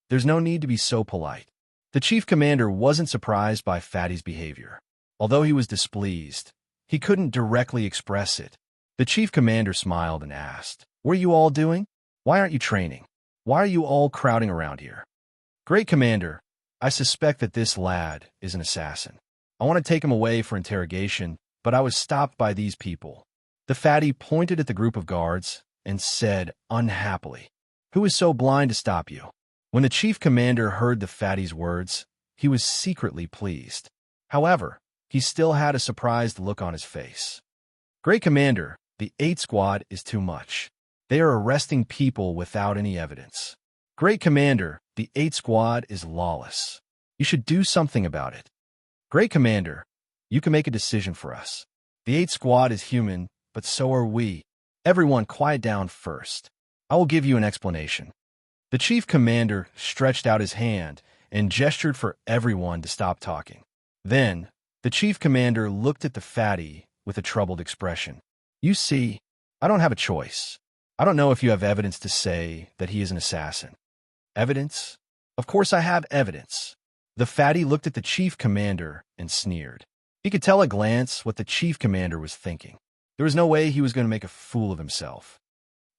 There's no need to be so polite. The chief commander wasn't surprised by Fatty's behavior. Although he was displeased, he couldn't directly express it. The chief commander smiled and asked, "What are you all doing? Why aren't you training? Why are you all crowding around here?" "Great commander, I suspect that this lad is an assassin. I want to take him away for interrogation, but I was stopped by these people." The fatty pointed at the group of guards and said unhappily, "Who is so blind to stop you?" When the chief commander heard the fatty's words, he was secretly pleased. However, he still had a surprised look on his face. "Great commander, the 8th Squad is too much. They are arresting people without any evidence. Great commander, the 8th Squad is lawless. You should do something about it. Great commander, you can make a decision for us. The 8th Squad is human, but so are we. Everyone quiet down first. I will give you an explanation." The chief commander stretched out his hand and gestured for everyone to stop talking. Then, the chief commander looked at the fatty with a troubled expression. "You see, I don't have a choice. I don't know if you have evidence to say that he is an assassin." "Evidence? Of course I have evidence." The fatty looked at the chief commander and sneered. He could tell at a glance what the chief commander was thinking. There was no way he was going to make a fool of himself.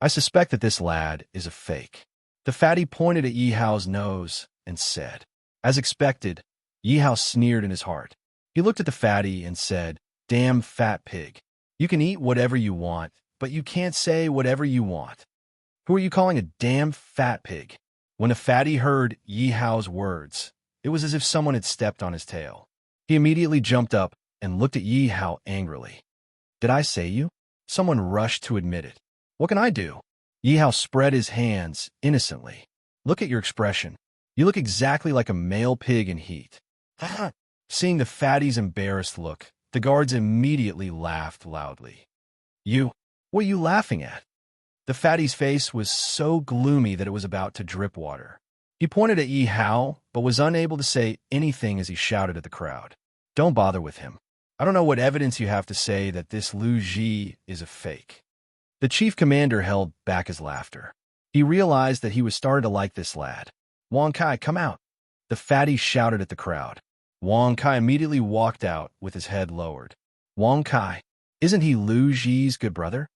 "I suspect that this lad is a fake." The fatty pointed at Yi Hao's nose and said. As expected, Yi Hao sneered in his heart. He looked at the fatty and said, "Damn fat pig. You can eat whatever you want, but you can't say whatever you want. Who are you calling a damn fat pig?" When the fatty heard Yi Hao's words, it was as if someone had stepped on his tail. He immediately jumped up and looked at Yi Hao angrily. "Did I say you?" Someone rushed to admit it. "What can I do?" Yi Hao spread his hands innocently. "Look at your expression. You look exactly like a male pig in heat." Seeing the fatty's embarrassed look, the guards immediately laughed loudly. What are you laughing at?" The fatty's face was so gloomy that it was about to drip water. He pointed at Yi Hao, but was unable to say anything as he shouted at the crowd. "Don't bother with him. I don't know what evidence you have to say that this Lu Ji is a fake." The chief commander held back his laughter. He realized that he was starting to like this lad. "Wang Kai, come out." The fatty shouted at the crowd. Wang Kai immediately walked out with his head lowered. Wang Kai, isn't he Lu Ji's good brother?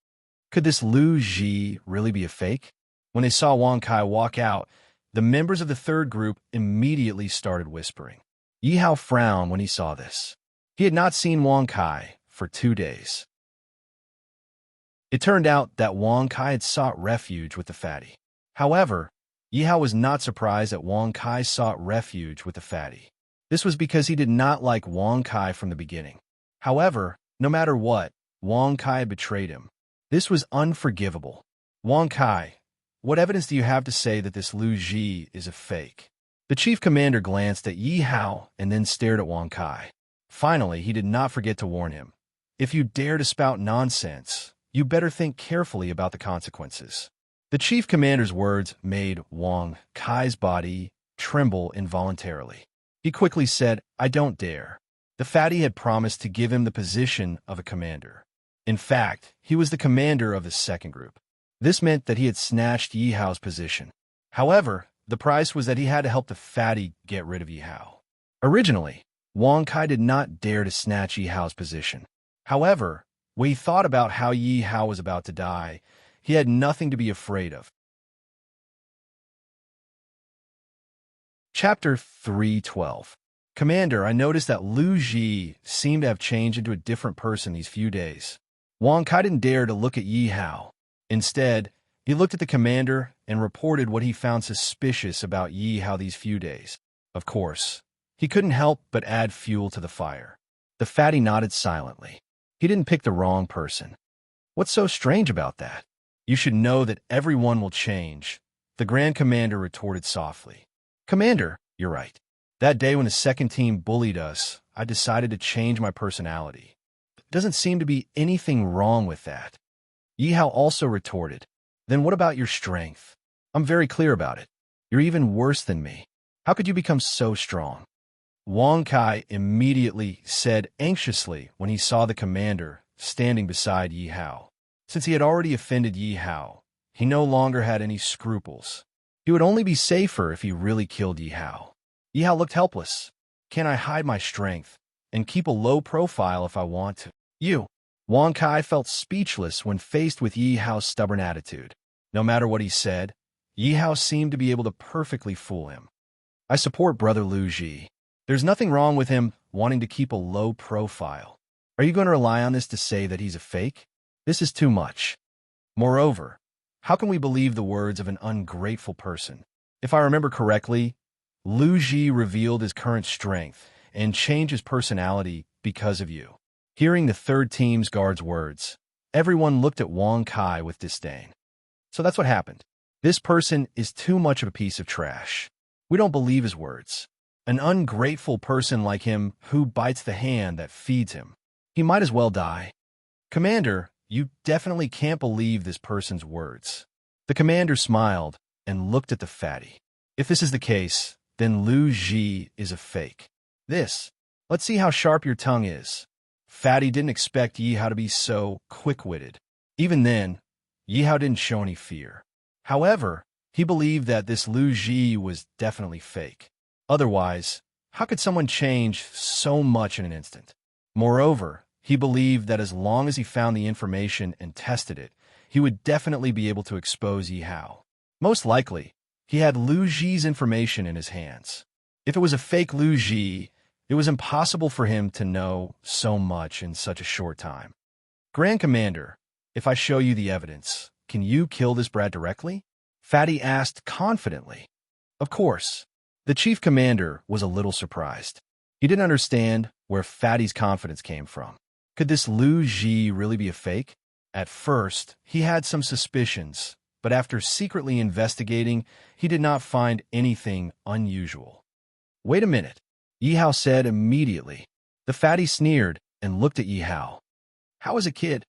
Could this Lu Ji really be a fake? When they saw Wang Kai walk out, the members of the third group immediately started whispering. Yi Hao frowned when he saw this. He had not seen Wang Kai for 2 days. It turned out that Wang Kai had sought refuge with the fatty. However, Yi Hao was not surprised that Wang Kai sought refuge with the fatty. This was because he did not like Wang Kai from the beginning. However, no matter what, Wang Kai had betrayed him. This was unforgivable. "Wang Kai, what evidence do you have to say that this Lu Ji is a fake?" The chief commander glanced at Yi Hao and then stared at Wang Kai. Finally, he did not forget to warn him. "If you dare to spout nonsense, you better think carefully about the consequences." The chief commander's words made Wang Kai's body tremble involuntarily. He quickly said, "I don't dare." The fatty had promised to give him the position of a commander. In fact, he was the commander of the second group. This meant that he had snatched Yi Hao's position. However, the price was that he had to help the fatty get rid of Yi Hao. Originally, Wang Kai did not dare to snatch Yi Hao's position. However, when he thought about how Yi Hao was about to die, he had nothing to be afraid of. Chapter 3:12. Commander, I noticed that Lu Ji seemed to have changed into a different person these few days. Wang Kai didn't dare to look at Yi Hao. Instead, he looked at the commander and reported what he found suspicious about Yi Hao these few days. Of course, he couldn't help but add fuel to the fire. The fatty nodded silently. He didn't pick the wrong person. What's so strange about that? You should know that everyone will change, the Grand Commander retorted softly. Commander, you're right. That day when the second team bullied us, I decided to change my personality. There doesn't seem to be anything wrong with that. Yi Hao also retorted. Then what about your strength? I'm very clear about it. You're even worse than me. How could you become so strong? Wang Kai immediately said anxiously when he saw the commander standing beside Yi Hao. Since he had already offended Yi Hao, he no longer had any scruples. He would only be safer if he really killed Yi Hao. Yi Hao looked helpless. Can I hide my strength and keep a low profile if I want to? You. Wang Kai felt speechless when faced with Yi Hao's stubborn attitude. No matter what he said, Yi Hao seemed to be able to perfectly fool him. I support Brother Lu Ji. There's nothing wrong with him wanting to keep a low profile. Are you going to rely on this to say that he's a fake? This is too much. Moreover, how can we believe the words of an ungrateful person? If I remember correctly, Lu Ji revealed his current strength and changed his personality because of you. Hearing the third team's guard's words, everyone looked at Wang Kai with disdain. So that's what happened. This person is too much of a piece of trash. We don't believe his words. An ungrateful person like him who bites the hand that feeds him. He might as well die. Commander, you definitely can't believe this person's words. The commander smiled and looked at the fatty. If this is the case, then Lu Ji is a fake. Let's see how sharp your tongue is. Fatty didn't expect Yi Hao to be so quick-witted. Even then, Yi Hao didn't show any fear. However, he believed that this Lu Ji was definitely fake. Otherwise, how could someone change so much in an instant? Moreover, he believed that as long as he found the information and tested it, he would definitely be able to expose Yi Hao. Most likely, he had Lu Ji's information in his hands. If it was a fake Lu Ji, it was impossible for him to know so much in such a short time. Grand Commander, if I show you the evidence, can you kill this brat directly? Fatty asked confidently. Of course. The chief commander was a little surprised. He didn't understand where Fatty's confidence came from. Could this Lu Ji really be a fake? At first, he had some suspicions, but after secretly investigating, he did not find anything unusual. Wait a minute, Yi Hao said immediately. The fatty sneered and looked at Yi Hao. How is a kid?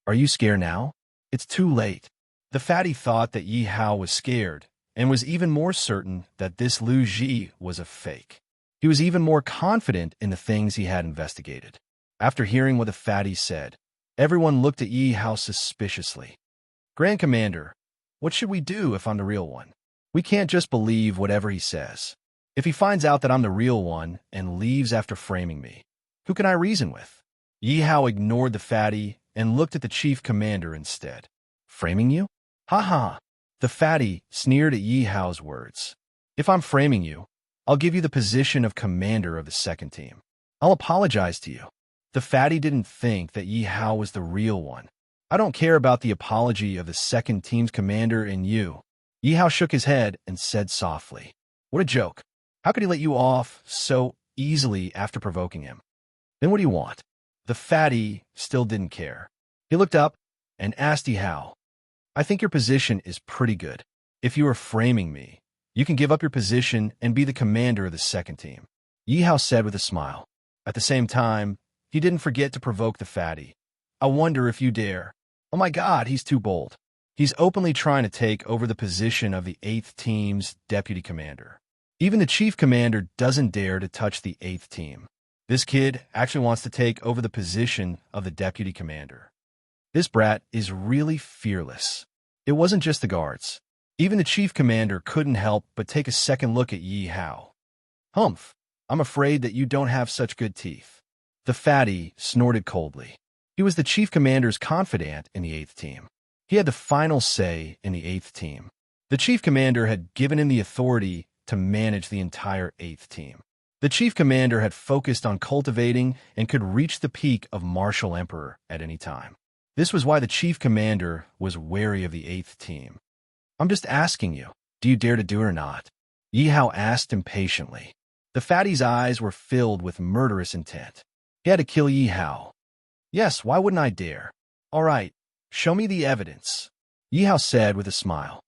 Are you scared now? It's too late. The fatty thought that Yi Hao was scared and was even more certain that this Lu Ji was a fake. He was even more confident in the things he had investigated. After hearing what the fatty said, everyone looked at Yi Hao suspiciously. Grand Commander, what should we do if I'm the real one? We can't just believe whatever he says. If he finds out that I'm the real one and leaves after framing me, who can I reason with? Yi Hao ignored the fatty and looked at the chief commander instead. Framing you? Ha ha! The fatty sneered at Yi Hao's words. If I'm framing you, I'll give you the position of commander of the second team. I'll apologize to you. The fatty didn't think that Yi Hao was the real one. I don't care about the apology of the second team's commander and you. Yi Hao shook his head and said softly. What a joke. How could he let you off so easily after provoking him? Then what do you want? The fatty still didn't care. He looked up and asked Yi Hao, I think your position is pretty good. If you are framing me, you can give up your position and be the commander of the second team. Yi Hao said with a smile. At the same time, he didn't forget to provoke the fatty. I wonder if you dare. Oh my God, he's too bold. He's openly trying to take over the position of the 8th team's deputy commander. Even the chief commander doesn't dare to touch the 8th team. This kid actually wants to take over the position of the deputy commander. This brat is really fearless. It wasn't just the guards. Even the chief commander couldn't help but take a second look at Yi Hao. Humph, I'm afraid that you don't have such good teeth. The fatty snorted coldly. He was the chief commander's confidant in the 8th team. He had the final say in the 8th team. The chief commander had given him the authority to manage the entire 8th team. The chief commander had focused on cultivating and could reach the peak of martial emperor at any time. This was why the chief commander was wary of the 8th team. I'm just asking you, do you dare to do it or not? Yi Hao asked impatiently. The fatty's eyes were filled with murderous intent. He had to kill Yi Hao. Yes, why wouldn't I dare? All right, show me the evidence, Yi Hao said with a smile.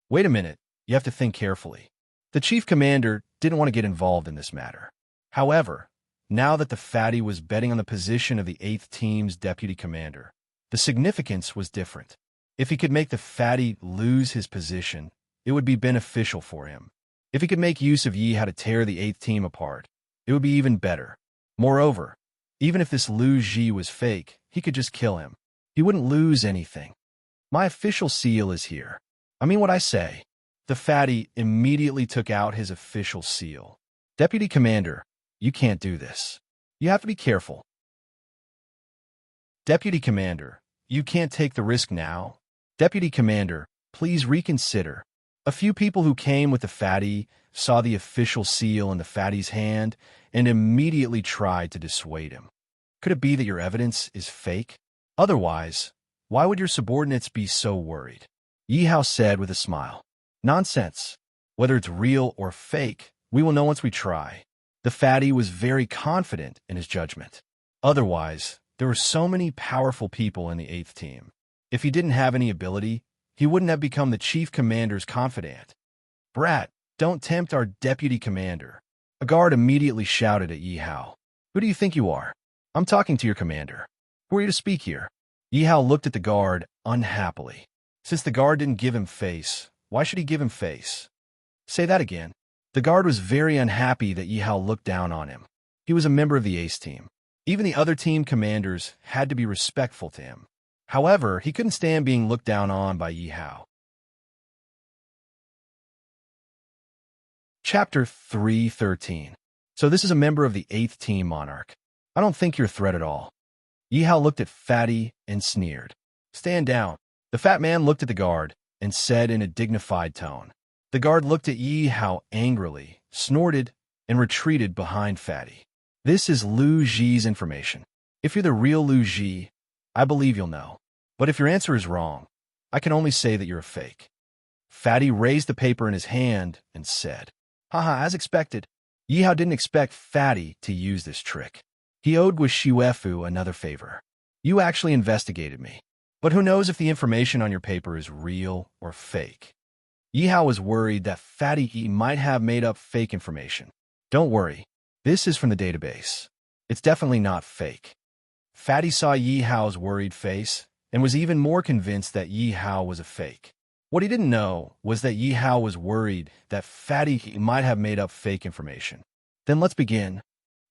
Wait a minute, you have to think carefully. The chief commander didn't want to get involved in this matter. However, now that the fatty was betting on the position of the 8th team's deputy commander, the significance was different. If he could make the fatty lose his position, it would be beneficial for him. If he could make use of Yi Hao to tear the 8th team apart, it would be even better. Moreover, even if this Lu Ji was fake, he could just kill him. He wouldn't lose anything. My official seal is here. I mean what I say. The fatty immediately took out his official seal. Deputy Commander, you can't do this. You have to be careful. Deputy Commander, you can't take the risk now. Deputy Commander, please reconsider. A few people who came with the fatty saw the official seal in the fatty's hand and immediately tried to dissuade him. Could it be that your evidence is fake? Otherwise, why would your subordinates be so worried? Yi Hao said with a smile. Nonsense. Whether it's real or fake, we will know once we try. The fatty was very confident in his judgment. Otherwise, there were so many powerful people in the 8th team. If he didn't have any ability, he wouldn't have become the chief commander's confidant. Brat, don't tempt our deputy commander. A guard immediately shouted at Yi Hao. Who do you think you are? I'm talking to your commander. Who are you to speak here? Yi Hao looked at the guard unhappily. Since the guard didn't give him face, why should he give him face? Say that again. The guard was very unhappy that Yi Hao looked down on him. He was a member of the ace team. Even the other team commanders had to be respectful to him. However, he couldn't stand being looked down on by Yi Hao. Chapter 3:13. So this is a member of the 8th team, Monarch. I don't think you're a threat at all. Yi Hao looked at Fatty and sneered. Stand down. The fat man looked at the guard and said in a dignified tone. The guard looked at Yi Hao angrily, snorted, and retreated behind Fatty. This is Lu Ji's information. If you're the real Lu Ji, I believe you'll know. But if your answer is wrong, I can only say that you're a fake. Fatty raised the paper in his hand and said, Haha, as expected. Yi Hao didn't expect Fatty to use this trick. He owed Wishiwefu another favor. You actually investigated me. But who knows if the information on your paper is real or fake? Yi Hao was worried that Fatty might have made up fake information. Don't worry. This is from the database. It's definitely not fake. Fatty saw Yi Hao's worried face and was even more convinced that Yi Hao was a fake. What he didn't know was that Yi Hao was worried that Fatty might have made up fake information. Then let's begin.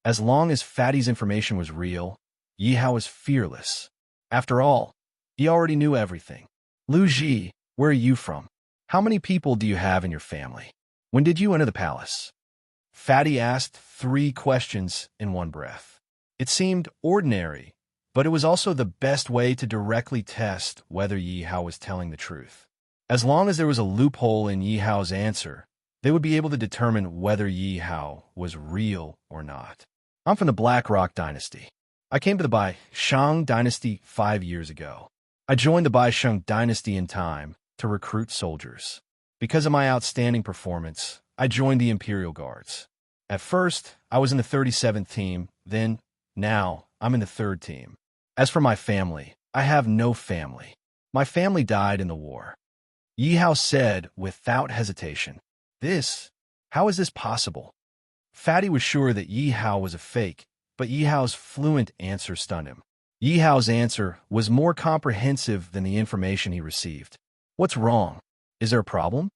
As long as Fatty's information was real, Yi Hao was fearless. After all, he already knew everything. Lu Ji, where are you from? How many people do you have in your family? When did you enter the palace? Fatty asked 3 questions in one breath. It seemed ordinary, but it was also the best way to directly test whether Yi Hao was telling the truth. As long as there was a loophole in Yi Hao's answer, they would be able to determine whether Yi Hao was real or not. I'm from the Black Rock Dynasty. I came to the Bai Shang Dynasty 5 years ago. I joined the Bai Shang Dynasty in time to recruit soldiers. Because of my outstanding performance, I joined the Imperial Guards. At first, I was in the 37th team, now, I'm in the 3rd team. As for my family, I have no family. My family died in the war. Yi Hao said without hesitation. How is this possible? Fatty was sure that Yi Hao was a fake, but Yi Hao's fluent answer stunned him. Yi Hao's answer was more comprehensive than the information he received. What's wrong? Is there a problem?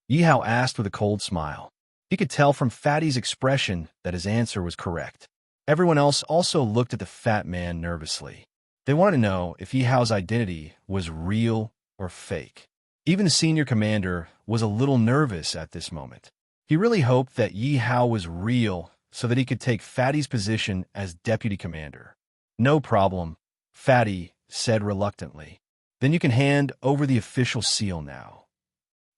Yi Hao asked with a cold smile. He could tell from Fatty's expression that his answer was correct. Everyone else also looked at the fat man nervously. They wanted to know if Yi Hao's identity was real or fake. Even the senior commander was a little nervous at this moment. He really hoped that Yi Hao was real so that he could take Fatty's position as deputy commander. No problem, Fatty said reluctantly. Then you can hand over the official seal now.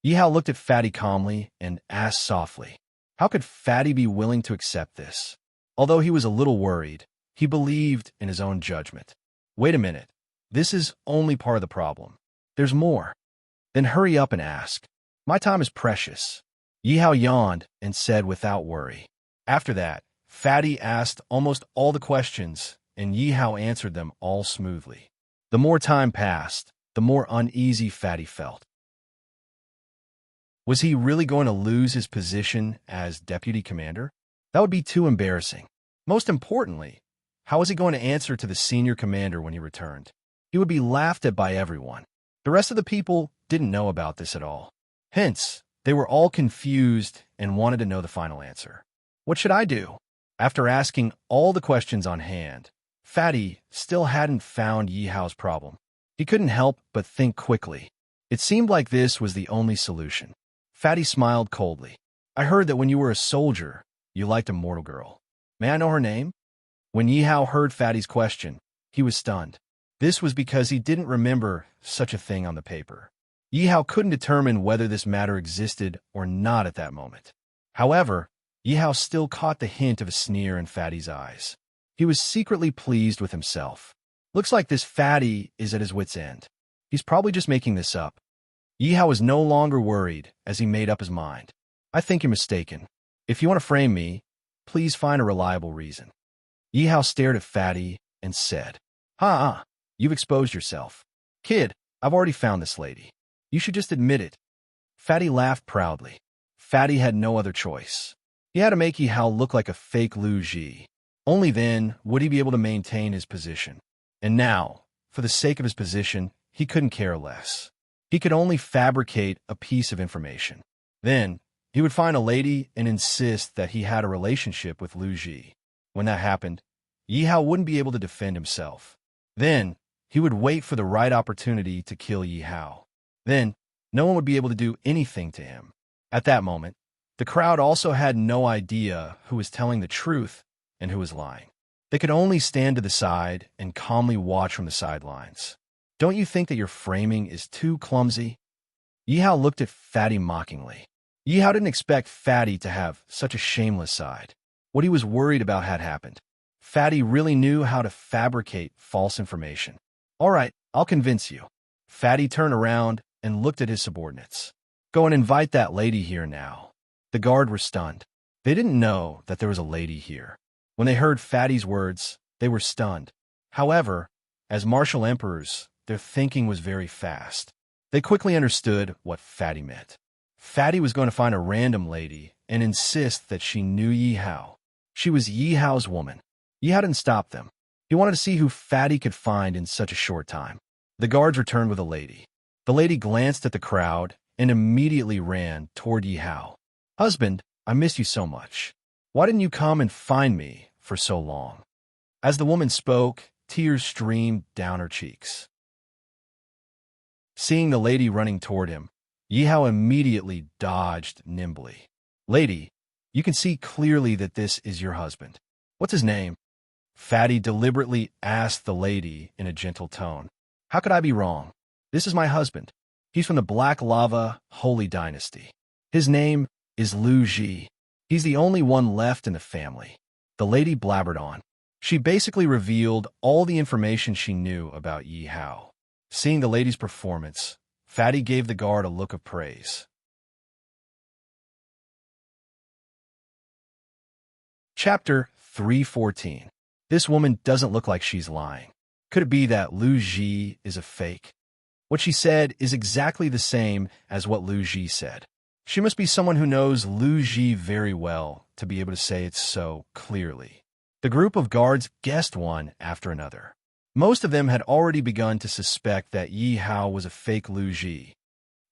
Yi Hao looked at Fatty calmly and asked softly, how could Fatty be willing to accept this? Although he was a little worried, he believed in his own judgment. Wait a minute, this is only part of the problem. There's more. Then hurry up and ask. My time is precious. Yi Hao yawned and said without worry. After that, Fatty asked almost all the questions, and Yi Hao answered them all smoothly. The more time passed, the more uneasy Fatty felt. Was he really going to lose his position as deputy commander? That would be too embarrassing. Most importantly, how was he going to answer to the senior commander when he returned? He would be laughed at by everyone. The rest of the people didn't know about this at all. Hence, they were all confused and wanted to know the final answer. What should I do? After asking all the questions on hand, Fatty still hadn't found Yi Hao's problem. He couldn't help but think quickly. It seemed like this was the only solution. Fatty smiled coldly. I heard that when you were a soldier, you liked a mortal girl. May I know her name? When Yi Hao heard Fatty's question, he was stunned. This was because he didn't remember such a thing on the paper. Yi Hao couldn't determine whether this matter existed or not at that moment. However, Yi Hao still caught the hint of a sneer in Fatty's eyes. He was secretly pleased with himself. Looks like this Fatty is at his wit's end. He's probably just making this up. Yi Hao was no longer worried as he made up his mind. I think you're mistaken. If you want to frame me, please find a reliable reason. Yi Hao stared at Fatty and said, you've exposed yourself. Kid, I've already found this lady. You should just admit it. Fatty laughed proudly. Fatty had no other choice. He had to make Yi Hao look like a fake Lu Ji. Only then would he be able to maintain his position. And now, for the sake of his position, he couldn't care less. He could only fabricate a piece of information. Then, he would find a lady and insist that he had a relationship with Lu Ji. When that happened, Yi Hao wouldn't be able to defend himself. Then, he would wait for the right opportunity to kill Yi Hao. Then, no one would be able to do anything to him. At that moment, the crowd also had no idea who was telling the truth and who was lying. They could only stand to the side and calmly watch from the sidelines. Don't you think that your framing is too clumsy? Yi Hao looked at Fatty mockingly. Yi Hao didn't expect Fatty to have such a shameless side. What he was worried about had happened. Fatty really knew how to fabricate false information. All right, I'll convince you. Fatty turned around and looked at his subordinates. Go and invite that lady here now. The guard were stunned. They didn't know that there was a lady here. When they heard Fatty's words, they were stunned. However, as martial emperors, their thinking was very fast. They quickly understood what Fatty meant. Fatty was going to find a random lady and insist that she knew Yi Hao. She was Yi Hao's woman. Yi Hao didn't stop them. He wanted to see who Fatty could find in such a short time. The guards returned with a lady. The lady glanced at the crowd and immediately ran toward Yi Hao. Husband, I miss you so much. Why didn't you come and find me for so long? As the woman spoke, tears streamed down her cheeks. Seeing the lady running toward him, Yi Hao immediately dodged nimbly. Lady, you can see clearly that this is your husband. What's his name? Fatty deliberately asked the lady in a gentle tone. How could I be wrong? This is my husband. He's from the Black Lava Holy Dynasty. His name is Lu Ji. He's the only one left in the family. The lady blabbered on. She basically revealed all the information she knew about Yi Hao. Seeing the lady's performance, Fatty gave the guard a look of praise. Chapter 314. This woman doesn't look like she's lying. Could it be that Lu Ji is a fake? What she said is exactly the same as what Lu Ji said. She must be someone who knows Lu Ji very well to be able to say it so clearly. The group of guards guessed one after another. Most of them had already begun to suspect that Yi Hao was a fake Lu Ji.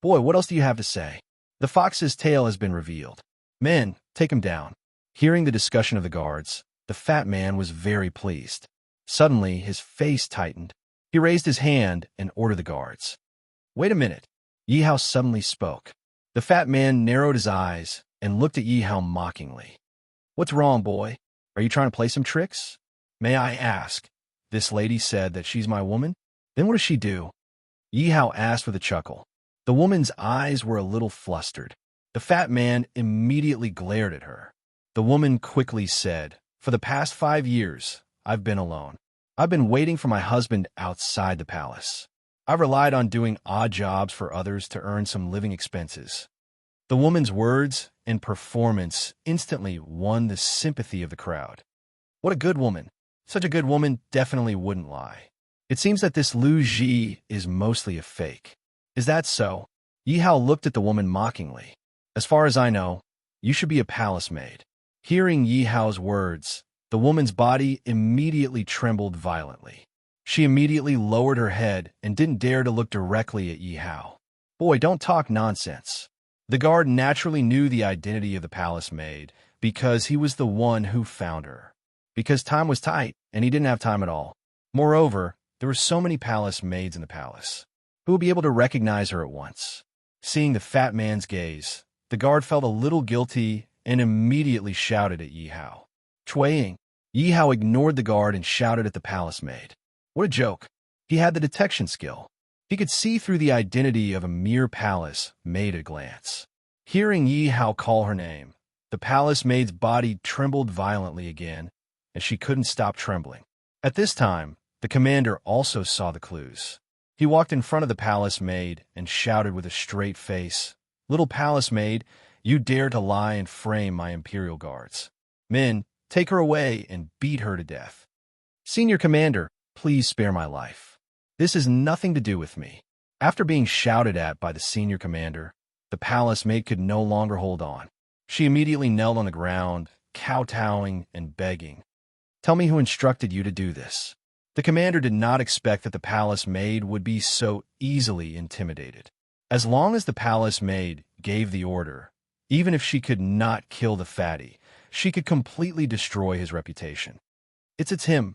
Boy, what else do you have to say? The fox's tail has been revealed. Men, take him down. Hearing the discussion of the guards, the fat man was very pleased. Suddenly, his face tightened. He raised his hand and ordered the guards. Wait a minute. Yi Hao suddenly spoke. The fat man narrowed his eyes and looked at Yi Hao mockingly. What's wrong, boy? Are you trying to play some tricks? May I ask? This lady said that she's my woman? Then what does she do? Yi Hao asked with a chuckle. The woman's eyes were a little flustered. The fat man immediately glared at her. The woman quickly said, For the past 5 years, I've been alone. I've been waiting for my husband outside the palace. I've relied on doing odd jobs for others to earn some living expenses. The woman's words and performance instantly won the sympathy of the crowd. What a good woman. Such a good woman definitely wouldn't lie. It seems that this Lu Ji is mostly a fake. Is that so? Yi Hao looked at the woman mockingly. As far as I know, you should be a palace maid. Hearing Yi Hao's words, the woman's body immediately trembled violently. She immediately lowered her head and didn't dare to look directly at Yi Hao. Boy, don't talk nonsense. The guard naturally knew the identity of the palace maid because he was the one who found her. Because time was tight and he didn't have time at all. Moreover, there were so many palace maids in the palace. Who would be able to recognize her at once? Seeing the fat man's gaze, the guard felt a little guilty and immediately shouted at Yi Hao. Chuaying. Yi Hao ignored the guard and shouted at the palace maid. What a joke. He had the detection skill. He could see through the identity of a mere palace maid at a glance. Hearing Yi Hao call her name, the palace maid's body trembled violently again, and she couldn't stop trembling. At this time, the commander also saw the clues. He walked in front of the palace maid and shouted with a straight face, Little palace maid, you dare to lie and frame my imperial guards. Men, take her away and beat her to death. Senior commander, please spare my life. This has nothing to do with me. After being shouted at by the senior commander, the palace maid could no longer hold on. She immediately knelt on the ground, kowtowing and begging. Tell me who instructed you to do this. The commander did not expect that the palace maid would be so easily intimidated. As long as the palace maid gave the order, even if she could not kill the fatty, she could completely destroy his reputation. It's him.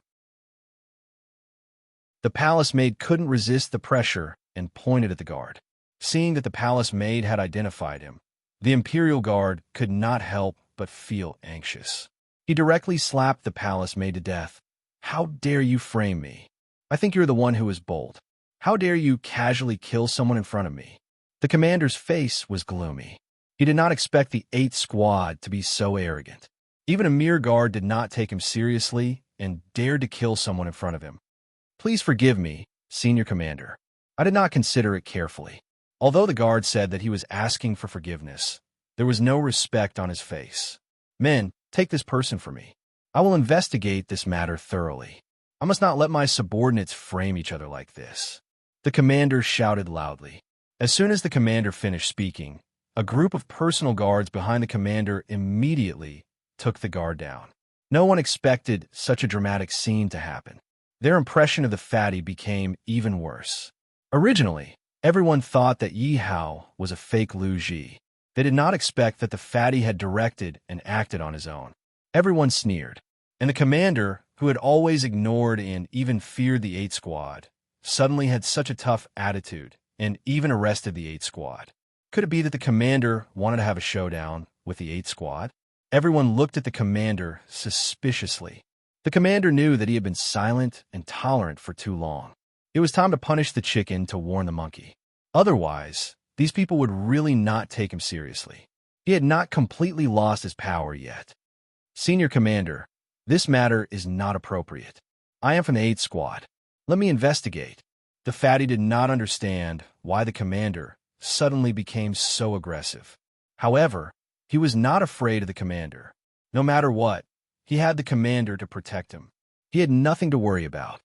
The palace maid couldn't resist the pressure and pointed at the guard. Seeing that the palace maid had identified him, the imperial guard could not help but feel anxious. He directly slapped the palace maid to death. How dare you frame me? I think you're the one who is bold. How dare you casually kill someone in front of me? The commander's face was gloomy. He did not expect the 8th squad to be so arrogant. Even a mere guard did not take him seriously and dared to kill someone in front of him. Please forgive me, Senior Commander. I did not consider it carefully. Although the guard said that he was asking for forgiveness, there was no respect on his face. Men, take this person for me. I will investigate this matter thoroughly. I must not let my subordinates frame each other like this. The commander shouted loudly. As soon as the commander finished speaking, a group of personal guards behind the commander immediately took the guard down. No one expected such a dramatic scene to happen. Their impression of the fatty became even worse. Originally, everyone thought that Yi Hao was a fake Lu Ji. They did not expect that the fatty had directed and acted on his own. Everyone sneered, and the commander, who had always ignored and even feared the 8th squad, suddenly had such a tough attitude and even arrested the 8th squad. Could it be that the commander wanted to have a showdown with the 8th squad? Everyone looked at the commander suspiciously. The commander knew that he had been silent and tolerant for too long. It was time to punish the chicken to warn the monkey. Otherwise, these people would really not take him seriously. He had not completely lost his power yet. Senior Commander, this matter is not appropriate. I am from the 8th squad. Let me investigate. The fatty did not understand why the commander suddenly became so aggressive. However, he was not afraid of the commander. No matter what, he had the commander to protect him. He had nothing to worry about.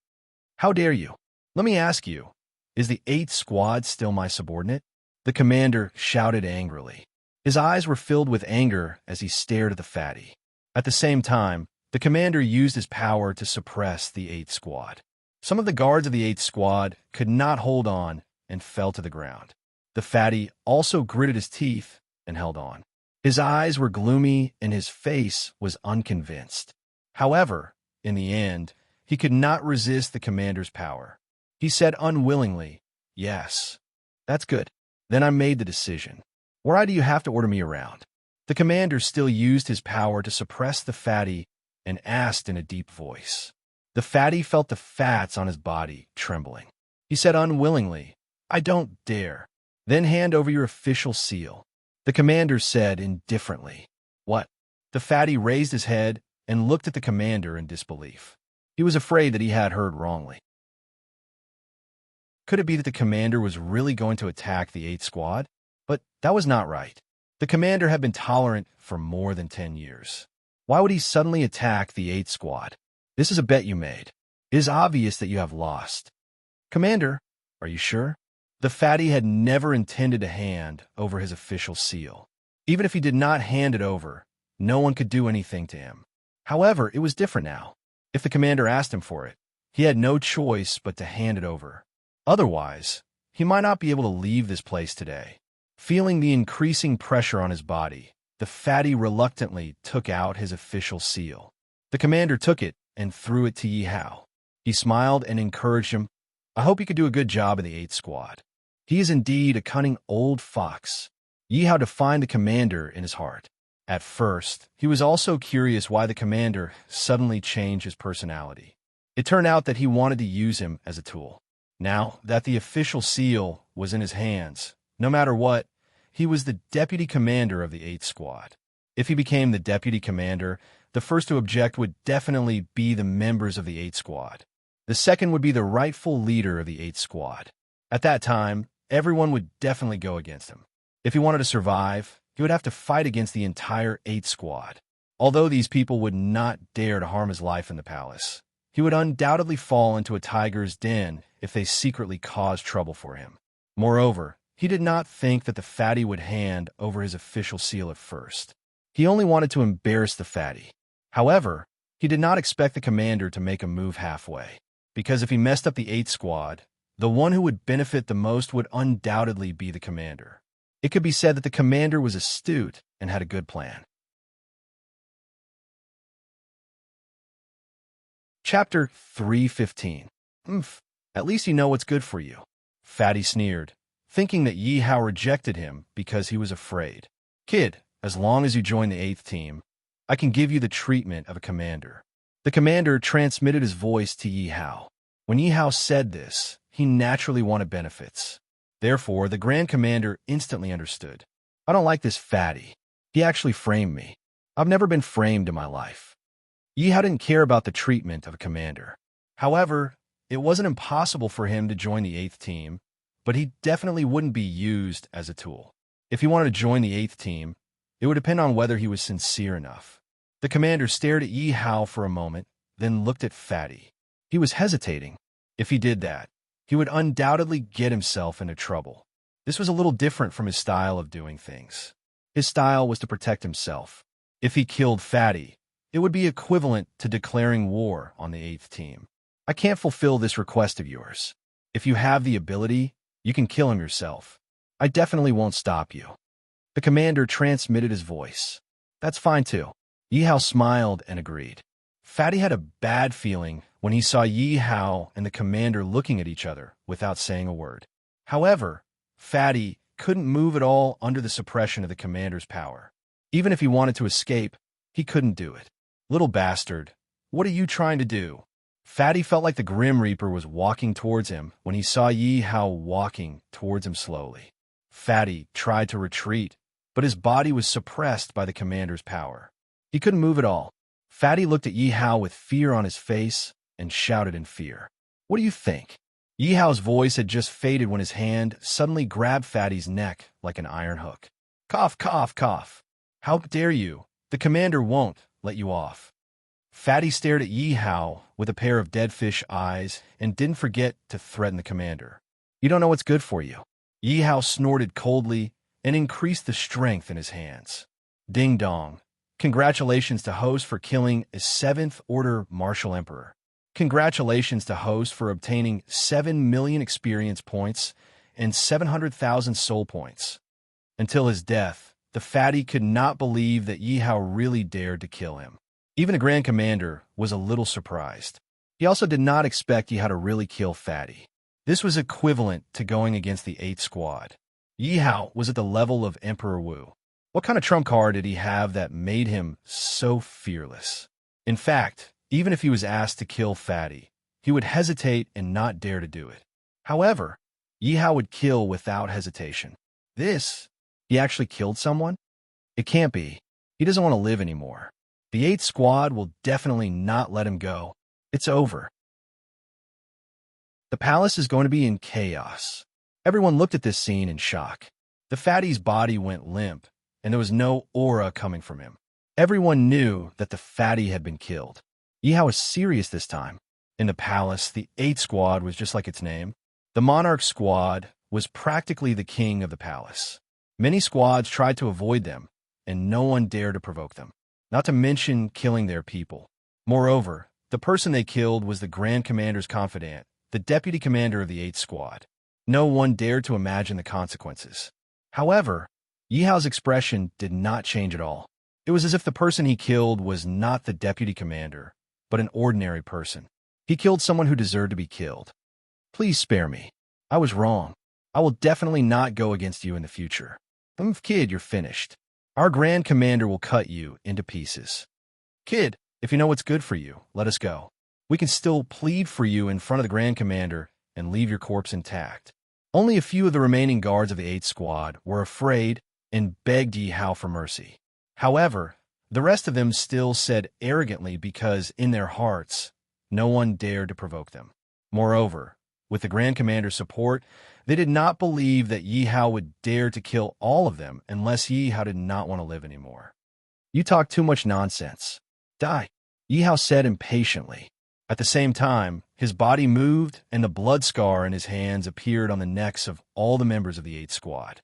How dare you? Let me ask you, is the 8th squad still my subordinate? The commander shouted angrily. His eyes were filled with anger as he stared at the fatty. At the same time, the commander used his power to suppress the 8th squad. Some of the guards of the 8th squad could not hold on and fell to the ground. The fatty also gritted his teeth and held on. His eyes were gloomy and his face was unconvinced. However, in the end, he could not resist the commander's power. He said unwillingly, "Yes, that's good. Then I made the decision. Why do you have to order me around?" The commander still used his power to suppress the fatty and asked in a deep voice. The fatty felt the fats on his body trembling. He said unwillingly, "I don't dare." "Then hand over your official seal," the commander said indifferently. "What?" The fatty raised his head and looked at the commander in disbelief. He was afraid that he had heard wrongly. Could it be that the commander was really going to attack the 8th Squad? But that was not right. The commander had been tolerant for more than 10 years. Why would he suddenly attack the 8th Squad? This is a bet you made. It is obvious that you have lost. Commander, are you sure? The fatty had never intended to hand over his official seal. Even if he did not hand it over, no one could do anything to him. However, it was different now. If the commander asked him for it, he had no choice but to hand it over. Otherwise, he might not be able to leave this place today. Feeling the increasing pressure on his body, the fatty reluctantly took out his official seal. The commander took it and threw it to Yi Hao. He smiled and encouraged him. "I hope you could do a good job in the 8th Squad. He is indeed a cunning old fox." Yi Hao defined the commander in his heart. At first, he was also curious why the commander suddenly changed his personality. It turned out that he wanted to use him as a tool. Now that the official seal was in his hands, no matter what, he was the deputy commander of the 8th Squad. If he became the deputy commander, the first to object would definitely be the members of the 8th Squad. The second would be the rightful leader of the 8th Squad. At that time, everyone would definitely go against him. If he wanted to survive, he would have to fight against the entire 8th Squad. Although these people would not dare to harm his life in the palace, he would undoubtedly fall into a tiger's den if they secretly caused trouble for him. Moreover, he did not think that the fatty would hand over his official seal at first. He only wanted to embarrass the fatty. However, he did not expect the commander to make a move halfway, because if he messed up the 8th Squad, the one who would benefit the most would undoubtedly be the commander. It could be said that the commander was astute and had a good plan. Chapter 315. At least you know what's good for you. Fatty sneered, thinking that Yi Hao rejected him because he was afraid. "Kid, as long as you join the 8th team, I can give you the treatment of a commander." The commander transmitted his voice to Yi Hao. When Yi Hao said this, he naturally wanted benefits. Therefore, the Grand Commander instantly understood. "I don't like this fatty. He actually framed me. I've never been framed in my life." Yi Hao didn't care about the treatment of a commander. However, it wasn't impossible for him to join the 8th team, but he definitely wouldn't be used as a tool. If he wanted to join the 8th team, it would depend on whether he was sincere enough. The commander stared at Yi Hao for a moment, then looked at Fatty. He was hesitating. If he did that, he would undoubtedly get himself into trouble. This was a little different from his style of doing things. His style was to protect himself. If he killed Fatty, it would be equivalent to declaring war on the 8th team. "I can't fulfill this request of yours. If you have the ability, you can kill him yourself. I definitely won't stop you." The commander transmitted his voice. "That's fine too." Yi Hao smiled and agreed. Fatty had a bad feeling when he saw Yi Hao and the commander looking at each other without saying a word. However, Fatty couldn't move at all under the suppression of the commander's power. Even if he wanted to escape, he couldn't do it. "Little bastard, what are you trying to do?" Fatty felt like the Grim Reaper was walking towards him when he saw Yi Hao walking towards him slowly. Fatty tried to retreat, but his body was suppressed by the commander's power. He couldn't move at all. Fatty looked at Yi Hao with fear on his face and shouted in fear. "What do you think?" Yi Hao's voice had just faded when his hand suddenly grabbed Fatty's neck like an iron hook. "Cough, cough, cough. How dare you? The commander won't let you off." Fatty stared at Yi Hao with a pair of dead fish eyes and didn't forget to threaten the commander. "You don't know what's good for you." Yi Hao snorted coldly and increased the strength in his hands. Ding dong. Congratulations to host for killing a 7th Order Martial Emperor. Congratulations to host for obtaining 7 million experience points and 700,000 soul points. Until his death, the fatty could not believe that Yi Hao really dared to kill him. Even the Grand Commander was a little surprised. He also did not expect Yi Hao to really kill Fatty. This was equivalent to going against the 8th squad. Yi Hao was at the level of Emperor Wu. What kind of trump card did he have that made him so fearless? In fact, even if he was asked to kill Fatty, he would hesitate and not dare to do it. However, Yi Hao would kill without hesitation. He actually killed someone? It can't be. He doesn't want to live anymore. The 8th squad will definitely not let him go. It's over. The palace is going to be in chaos. Everyone looked at this scene in shock. The fatty's body went limp, and there was no aura coming from him. Everyone knew that the fatty had been killed. Yi Hao was serious this time. In the palace, the 8th squad was just like its name. The monarch squad was practically the king of the palace. Many squads tried to avoid them, and no one dared to provoke them, not to mention killing their people. Moreover, the person they killed was the Grand Commander's confidant, the deputy commander of the 8th squad. No one dared to imagine the consequences. However, Yi Hao's expression did not change at all. It was as if the person he killed was not the deputy commander, but an ordinary person. He killed someone who deserved to be killed. Please spare me. I was wrong. I will definitely not go against you in the future. Kid, you're finished. Our Grand Commander will cut you into pieces. Kid, if you know what's good for you, let us go. We can still plead for you in front of the Grand Commander and leave your corpse intact. Only a few of the remaining guards of the 8th squad were afraid and begged Yi Hao for mercy. However, the rest of them still said arrogantly because, in their hearts, no one dared to provoke them. Moreover, with the Grand Commander's support, they did not believe that Yi Hao would dare to kill all of them unless Yi Hao did not want to live anymore. You talk too much nonsense. Die, Yi Hao said impatiently. At the same time, his body moved and the blood scar in his hands appeared on the necks of all the members of the 8th squad.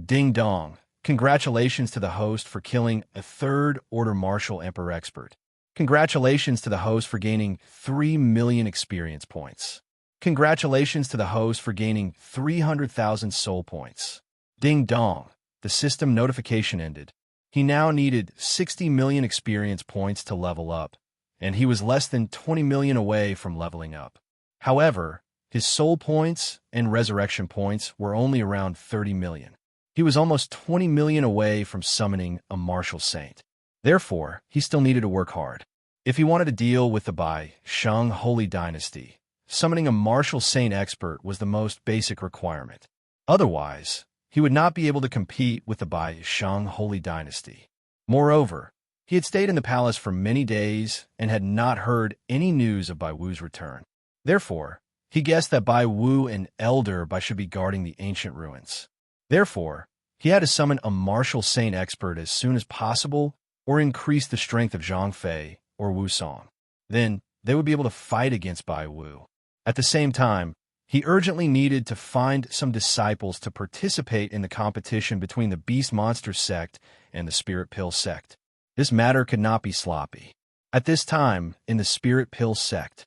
Ding dong. Congratulations to the host for killing a 3rd Order Martial Emperor expert. Congratulations to the host for gaining 3 million experience points. Congratulations to the host for gaining 300,000 soul points. Ding dong. The system notification ended. He now needed 60 million experience points to level up, and he was less than 20 million away from leveling up. However, his soul points and resurrection points were only around 30 million. He was almost 20 million away from summoning a martial saint. Therefore, he still needed to work hard. If he wanted to deal with the Bai Shang Holy Dynasty, summoning a martial saint expert was the most basic requirement. Otherwise, he would not be able to compete with the Bai Shang Holy Dynasty. Moreover, he had stayed in the palace for many days and had not heard any news of Bai Wu's return. Therefore, he guessed that Bai Wu and Elder Bai should be guarding the ancient ruins. Therefore, he had to summon a martial saint expert as soon as possible or increase the strength of Zhang Fei or Wu Song. Then, they would be able to fight against Bai Wu. At the same time, he urgently needed to find some disciples to participate in the competition between the Beast Monster sect and the Spirit Pill sect. This matter could not be sloppy. At this time, in the Spirit Pill sect,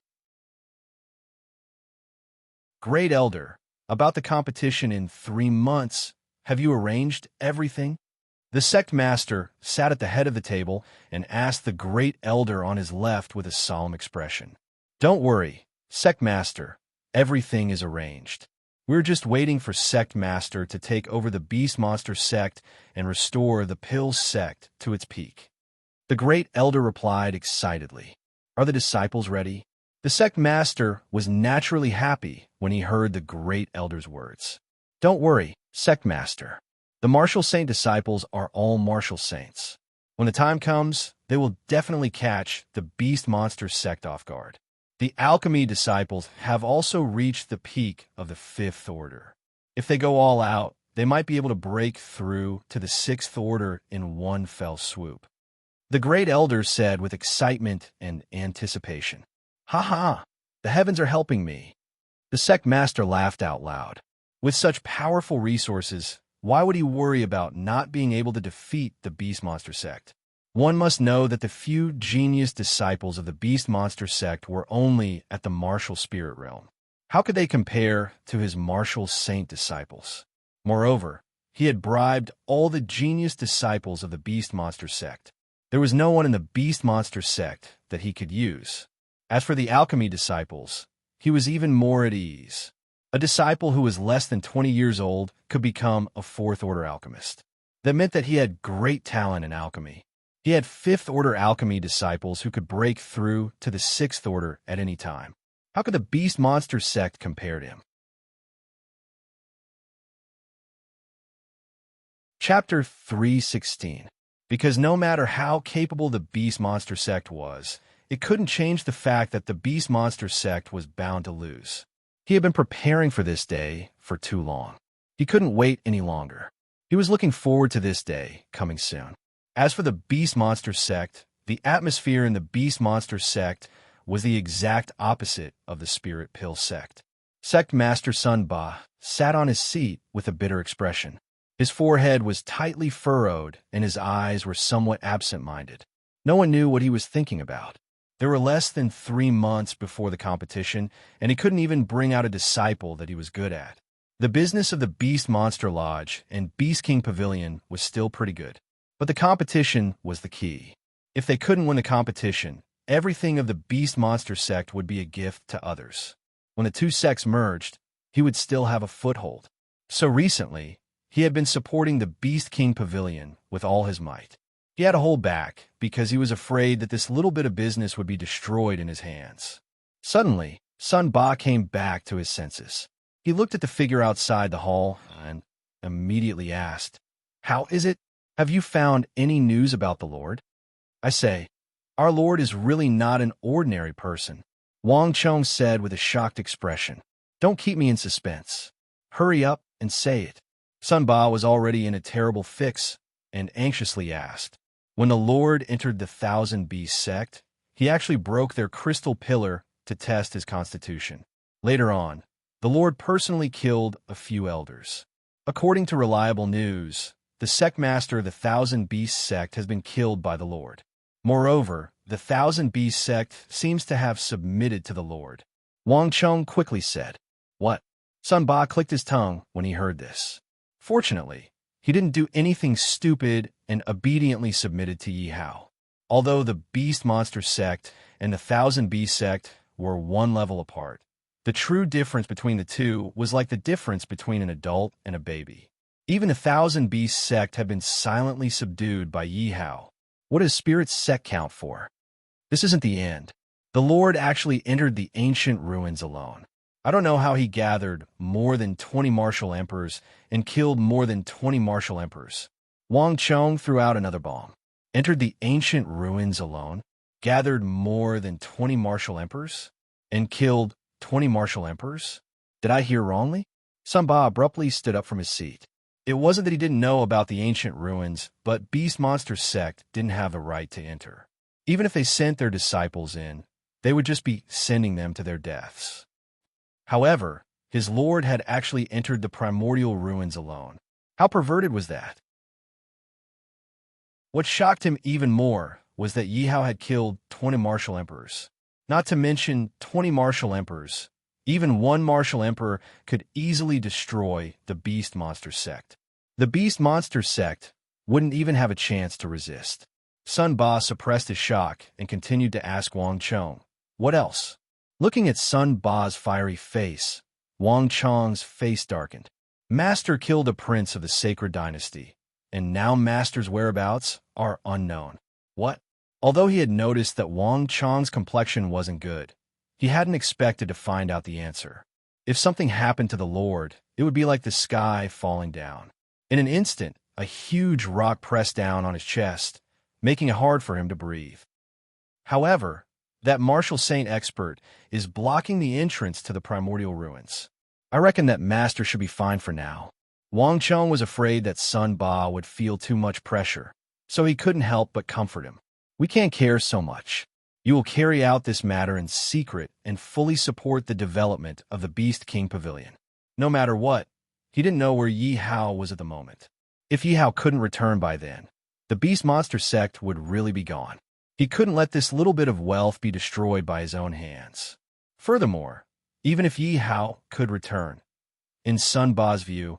Great Elder, about the competition in 3 months, have you arranged everything? The sect master sat at the head of the table and asked the Great Elder on his left with a solemn expression. Don't worry, sect master, everything is arranged. We're just waiting for sect master to take over the Beast Monster sect and restore the Pill sect to its peak. The Great Elder replied excitedly. Are the disciples ready? The sect master was naturally happy when he heard the Great Elder's words. Don't worry, sect master. The martial saint disciples are all martial saints. When the time comes, they will definitely catch the Beast Monster sect off guard. The alchemy disciples have also reached the peak of the 5th order. If they go all out, they might be able to break through to the 6th order in one fell swoop. The Great Elder said with excitement and anticipation. Ha ha! The heavens are helping me. The sect master laughed out loud. With such powerful resources, why would he worry about not being able to defeat the Beast Monster sect? One must know that the few genius disciples of the Beast Monster sect were only at the martial spirit realm. How could they compare to his martial saint disciples? Moreover, he had bribed all the genius disciples of the beast monster sect. There was no one in the beast monster sect that he could use. As for the alchemy disciples, he was even more at ease. A disciple who was less than 20 years old could become a fourth-order alchemist. That meant that he had great talent in alchemy. He had fifth-order alchemy disciples who could break through to the sixth order at any time. How could the beast monster sect compare to him? Chapter 3:16. Because no matter how capable the beast monster sect was, it couldn't change the fact that the beast monster sect was bound to lose. He had been preparing for this day for too long. He couldn't wait any longer. He was looking forward to this day coming soon. As for the beast monster sect, the atmosphere in the beast monster sect was the exact opposite of the spirit pill sect. Sect Master Sun Ba sat on his seat with a bitter expression. His forehead was tightly furrowed and his eyes were somewhat absent-minded. No one knew what he was thinking about. There were less than 3 months before the competition, and he couldn't even bring out a disciple that he was good at. The business of the Beast Monster Lodge and Beast King Pavilion was still pretty good. But the competition was the key. If they couldn't win the competition, everything of the Beast Monster sect would be a gift to others. When the two sects merged, he would still have a foothold. So recently, he had been supporting the Beast King Pavilion with all his might. He had to hold back because he was afraid that this little bit of business would be destroyed in his hands. Suddenly, Sun Ba came back to his senses. He looked at the figure outside the hall and immediately asked, "How is it? Have you found any news about the Lord?" "I say, our Lord is really not an ordinary person," Wang Chong said with a shocked expression. "Don't keep me in suspense. Hurry up and say it." Sun Ba was already in a terrible fix and anxiously asked. When the Lord entered the Thousand Beast sect, he actually broke their crystal pillar to test his constitution. Later on, the Lord personally killed a few elders. According to reliable news, the sect master of the Thousand Beast sect has been killed by the Lord. Moreover, the Thousand Beast sect seems to have submitted to the Lord. Wang Chong quickly said, "What?" Sun Ba clicked his tongue when he heard this. Fortunately, he didn't do anything stupid and obediently submitted to Yi Hao. Although the Beast Monster sect and the Thousand Beast sect were one level apart, the true difference between the two was like the difference between an adult and a baby. Even the Thousand Beast sect had been silently subdued by Yi Hao. What does Spirit's sect count for? This isn't the end. The Lord actually entered the ancient ruins alone. I don't know how he gathered more than 20 martial emperors and killed more than 20 martial emperors. Wang Chong threw out another bomb. Entered the ancient ruins alone, gathered more than 20 martial emperors, and killed 20 martial emperors? Did I hear wrongly? Sun Ba abruptly stood up from his seat. It wasn't that he didn't know about the ancient ruins, but Beast Monster sect didn't have the right to enter. Even if they sent their disciples in, they would just be sending them to their deaths. However, his Lord had actually entered the primordial ruins alone. How perverted was that? What shocked him even more was that Yi Hao had killed 20 martial emperors. Not to mention 20 martial emperors. Even one martial emperor could easily destroy the Beast Monster sect. The Beast Monster sect wouldn't even have a chance to resist. Sun Ba suppressed his shock and continued to ask Wang Chong, "What else?" Looking at Sun Ba's fiery face, Wang Chong's face darkened. Master killed a prince of the sacred dynasty, and now Master's whereabouts are unknown. What? Although he had noticed that Wang Chong's complexion wasn't good, he hadn't expected to find out the answer. If something happened to the Lord, it would be like the sky falling down. In an instant, a huge rock pressed down on his chest, making it hard for him to breathe. However, that martial saint expert is blocking the entrance to the primordial ruins. I reckon that Master should be fine for now. Wang Chong was afraid that Sun Ba would feel too much pressure, so he couldn't help but comfort him. "We can't care so much. You will carry out this matter in secret and fully support the development of the Beast King Pavilion." No matter what, he didn't know where Yi Hao was at the moment. If Yi Hao couldn't return by then, the Beast Monster sect would really be gone. He couldn't let this little bit of wealth be destroyed by his own hands. Furthermore, even if Yi Hao could return. In Sun Ba's view,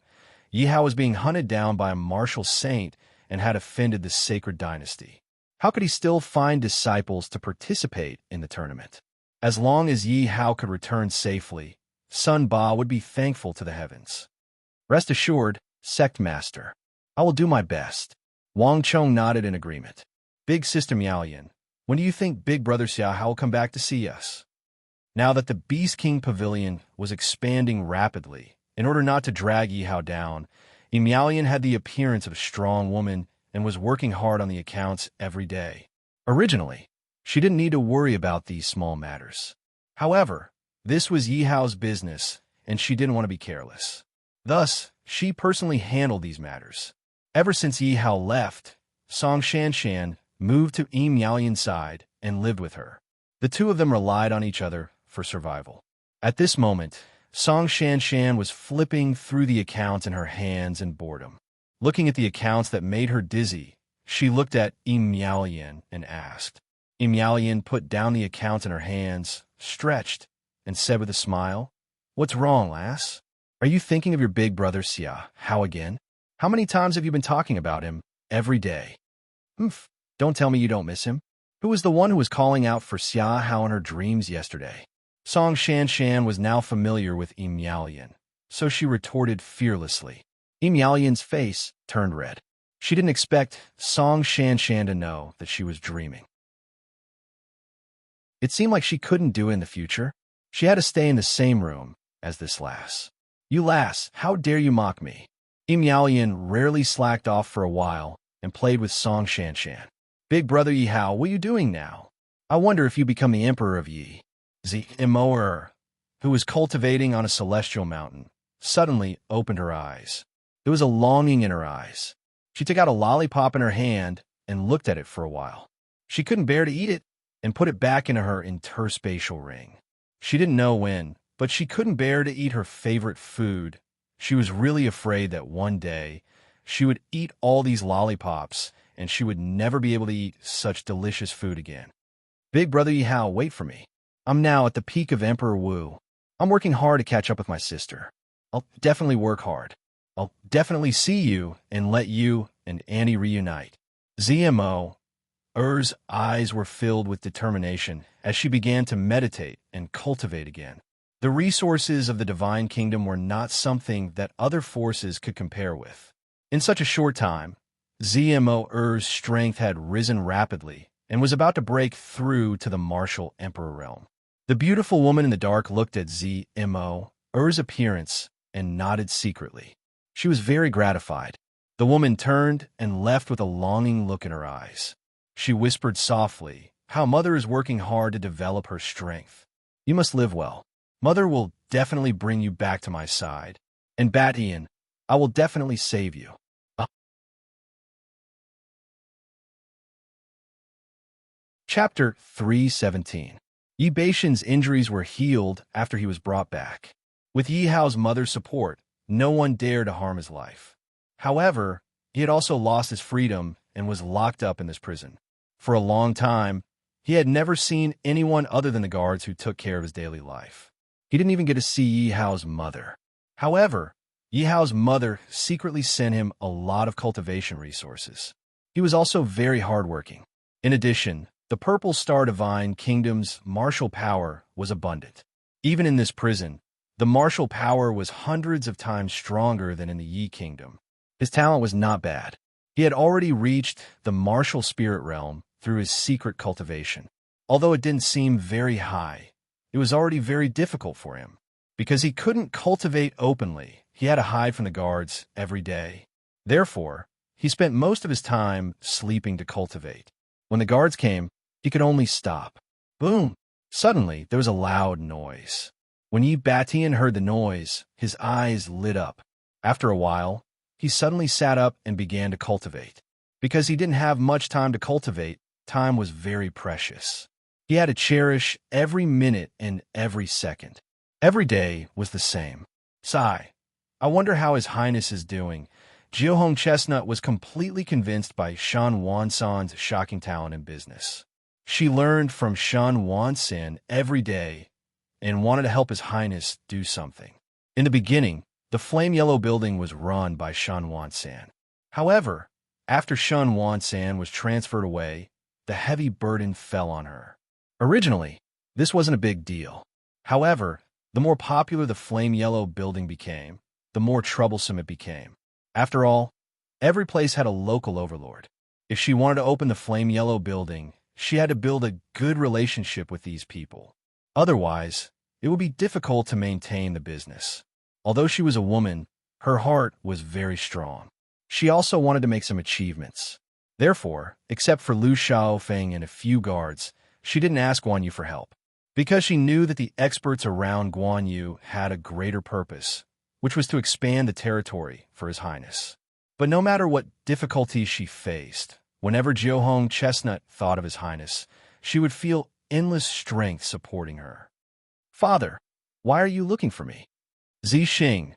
Yi Hao was being hunted down by a martial saint and had offended the sacred dynasty. How could he still find disciples to participate in the tournament? As long as Yi Hao could return safely, Sun Ba would be thankful to the heavens. Rest assured, Sect Master, I will do my best. Wang Chong nodded in agreement. Big Sister Miaoyan, when do you think Big Brother Xiahao will come back to see us? Now that the Beast King Pavilion was expanding rapidly, in order not to drag Yi Hao down, Miaoyan had the appearance of a strong woman and was working hard on the accounts every day. Originally, she didn't need to worry about these small matters. However, this was Yi Hao's business, and she didn't want to be careless. Thus, she personally handled these matters. Ever since Yi Hao left, Song Shanshan moved to Miaoyan's side and lived with her. The two of them relied on each other for survival. At this moment, Song Shanshan was flipping through the accounts in her hands in boredom. Looking at the accounts that made her dizzy, she looked at Miaoyan and asked. Miaoyan put down the accounts in her hands, stretched, and said with a smile, "What's wrong, lass? Are you thinking of your big brother Xia Hao again? How many times have you been talking about him every day?" "Humph, don't tell me you don't miss him. Who was the one who was calling out for Xia Hao in her dreams yesterday?" Song Shanshan was now familiar with Miaoyan, so she retorted fearlessly. Miaoyan's face turned red. She didn't expect Song Shanshan to know that she was dreaming. It seemed like she couldn't do it in the future. She had to stay in the same room as this lass. "You lass, how dare you mock me?" Miaoyan rarely slacked off for a while and played with Song Shanshan. "Big brother Yi Hao, what are you doing now? I wonder if you become the emperor of Yi." Zimoer, who was cultivating on a celestial mountain, suddenly opened her eyes. There was a longing in her eyes. She took out a lollipop in her hand and looked at it for a while. She couldn't bear to eat it and put it back into her interspatial ring. She didn't know when, but she couldn't bear to eat her favorite food. She was really afraid that one day she would eat all these lollipops and she would never be able to eat such delicious food again. "Big brother Yi Hao, wait for me. I'm now at the peak of Emperor Wu. I'm working hard to catch up with my sister. I'll definitely work hard. I'll definitely see you and let you and Annie reunite." Zmo's eyes were filled with determination as she began to meditate and cultivate again. The resources of the Divine Kingdom were not something that other forces could compare with. In such a short time, Zmo's strength had risen rapidly and was about to break through to the martial emperor realm. The beautiful woman in the dark looked at Zmo's appearance and nodded secretly. She was very gratified. The woman turned and left with a longing look in her eyes. She whispered softly, "How Mother is working hard to develop her strength. You must live well. Mother will definitely bring you back to my side. And Batian, I will definitely save you." Chapter 317. Yi Beishan's injuries were healed after he was brought back. With Yi Hao's mother's support, no one dared to harm his life. However, he had also lost his freedom and was locked up in this prison. For a long time, he had never seen anyone other than the guards who took care of his daily life. He didn't even get to see Yi Hao's mother. However, Yi Hao's mother secretly sent him a lot of cultivation resources. He was also very hardworking. In addition, the Purple Star Divine Kingdom's martial power was abundant. Even in this prison, the martial power was hundreds of times stronger than in the Yi Kingdom. His talent was not bad. He had already reached the martial spirit realm through his secret cultivation. Although it didn't seem very high, it was already very difficult for him. Because he couldn't cultivate openly, he had to hide from the guards every day. Therefore, he spent most of his time sleeping to cultivate. When the guards came, he could only stop. Boom! Suddenly, there was a loud noise. When Yi Batian heard the noise, his eyes lit up. After a while, he suddenly sat up and began to cultivate. Because he didn't have much time to cultivate, time was very precious. He had to cherish every minute and every second. Every day was the same. Sigh. I wonder how His Highness is doing. Jiuhong Chestnut was completely convinced by Shan Wansan's shocking talent in business. She learned from Shan Wansan every day, and wanted to help His Highness do something. In the beginning, the flame-yellow building was run by Shen Wansan. However, after Shen Wansan was transferred away, the heavy burden fell on her. Originally, this wasn't a big deal. However, the more popular the flame-yellow building became, the more troublesome it became. After all, every place had a local overlord. If she wanted to open the flame-yellow building, she had to build a good relationship with these people. Otherwise, it would be difficult to maintain the business. Although she was a woman, her heart was very strong. She also wanted to make some achievements. Therefore, except for Lu Xiaofeng and a few guards, she didn't ask Guan Yu for help. Because she knew that the experts around Guan Yu had a greater purpose, which was to expand the territory for His Highness. But no matter what difficulties she faced, whenever Jiuhong Chestnut thought of His Highness, she would feel endless strength supporting her. "Father, why are you looking for me?" Xing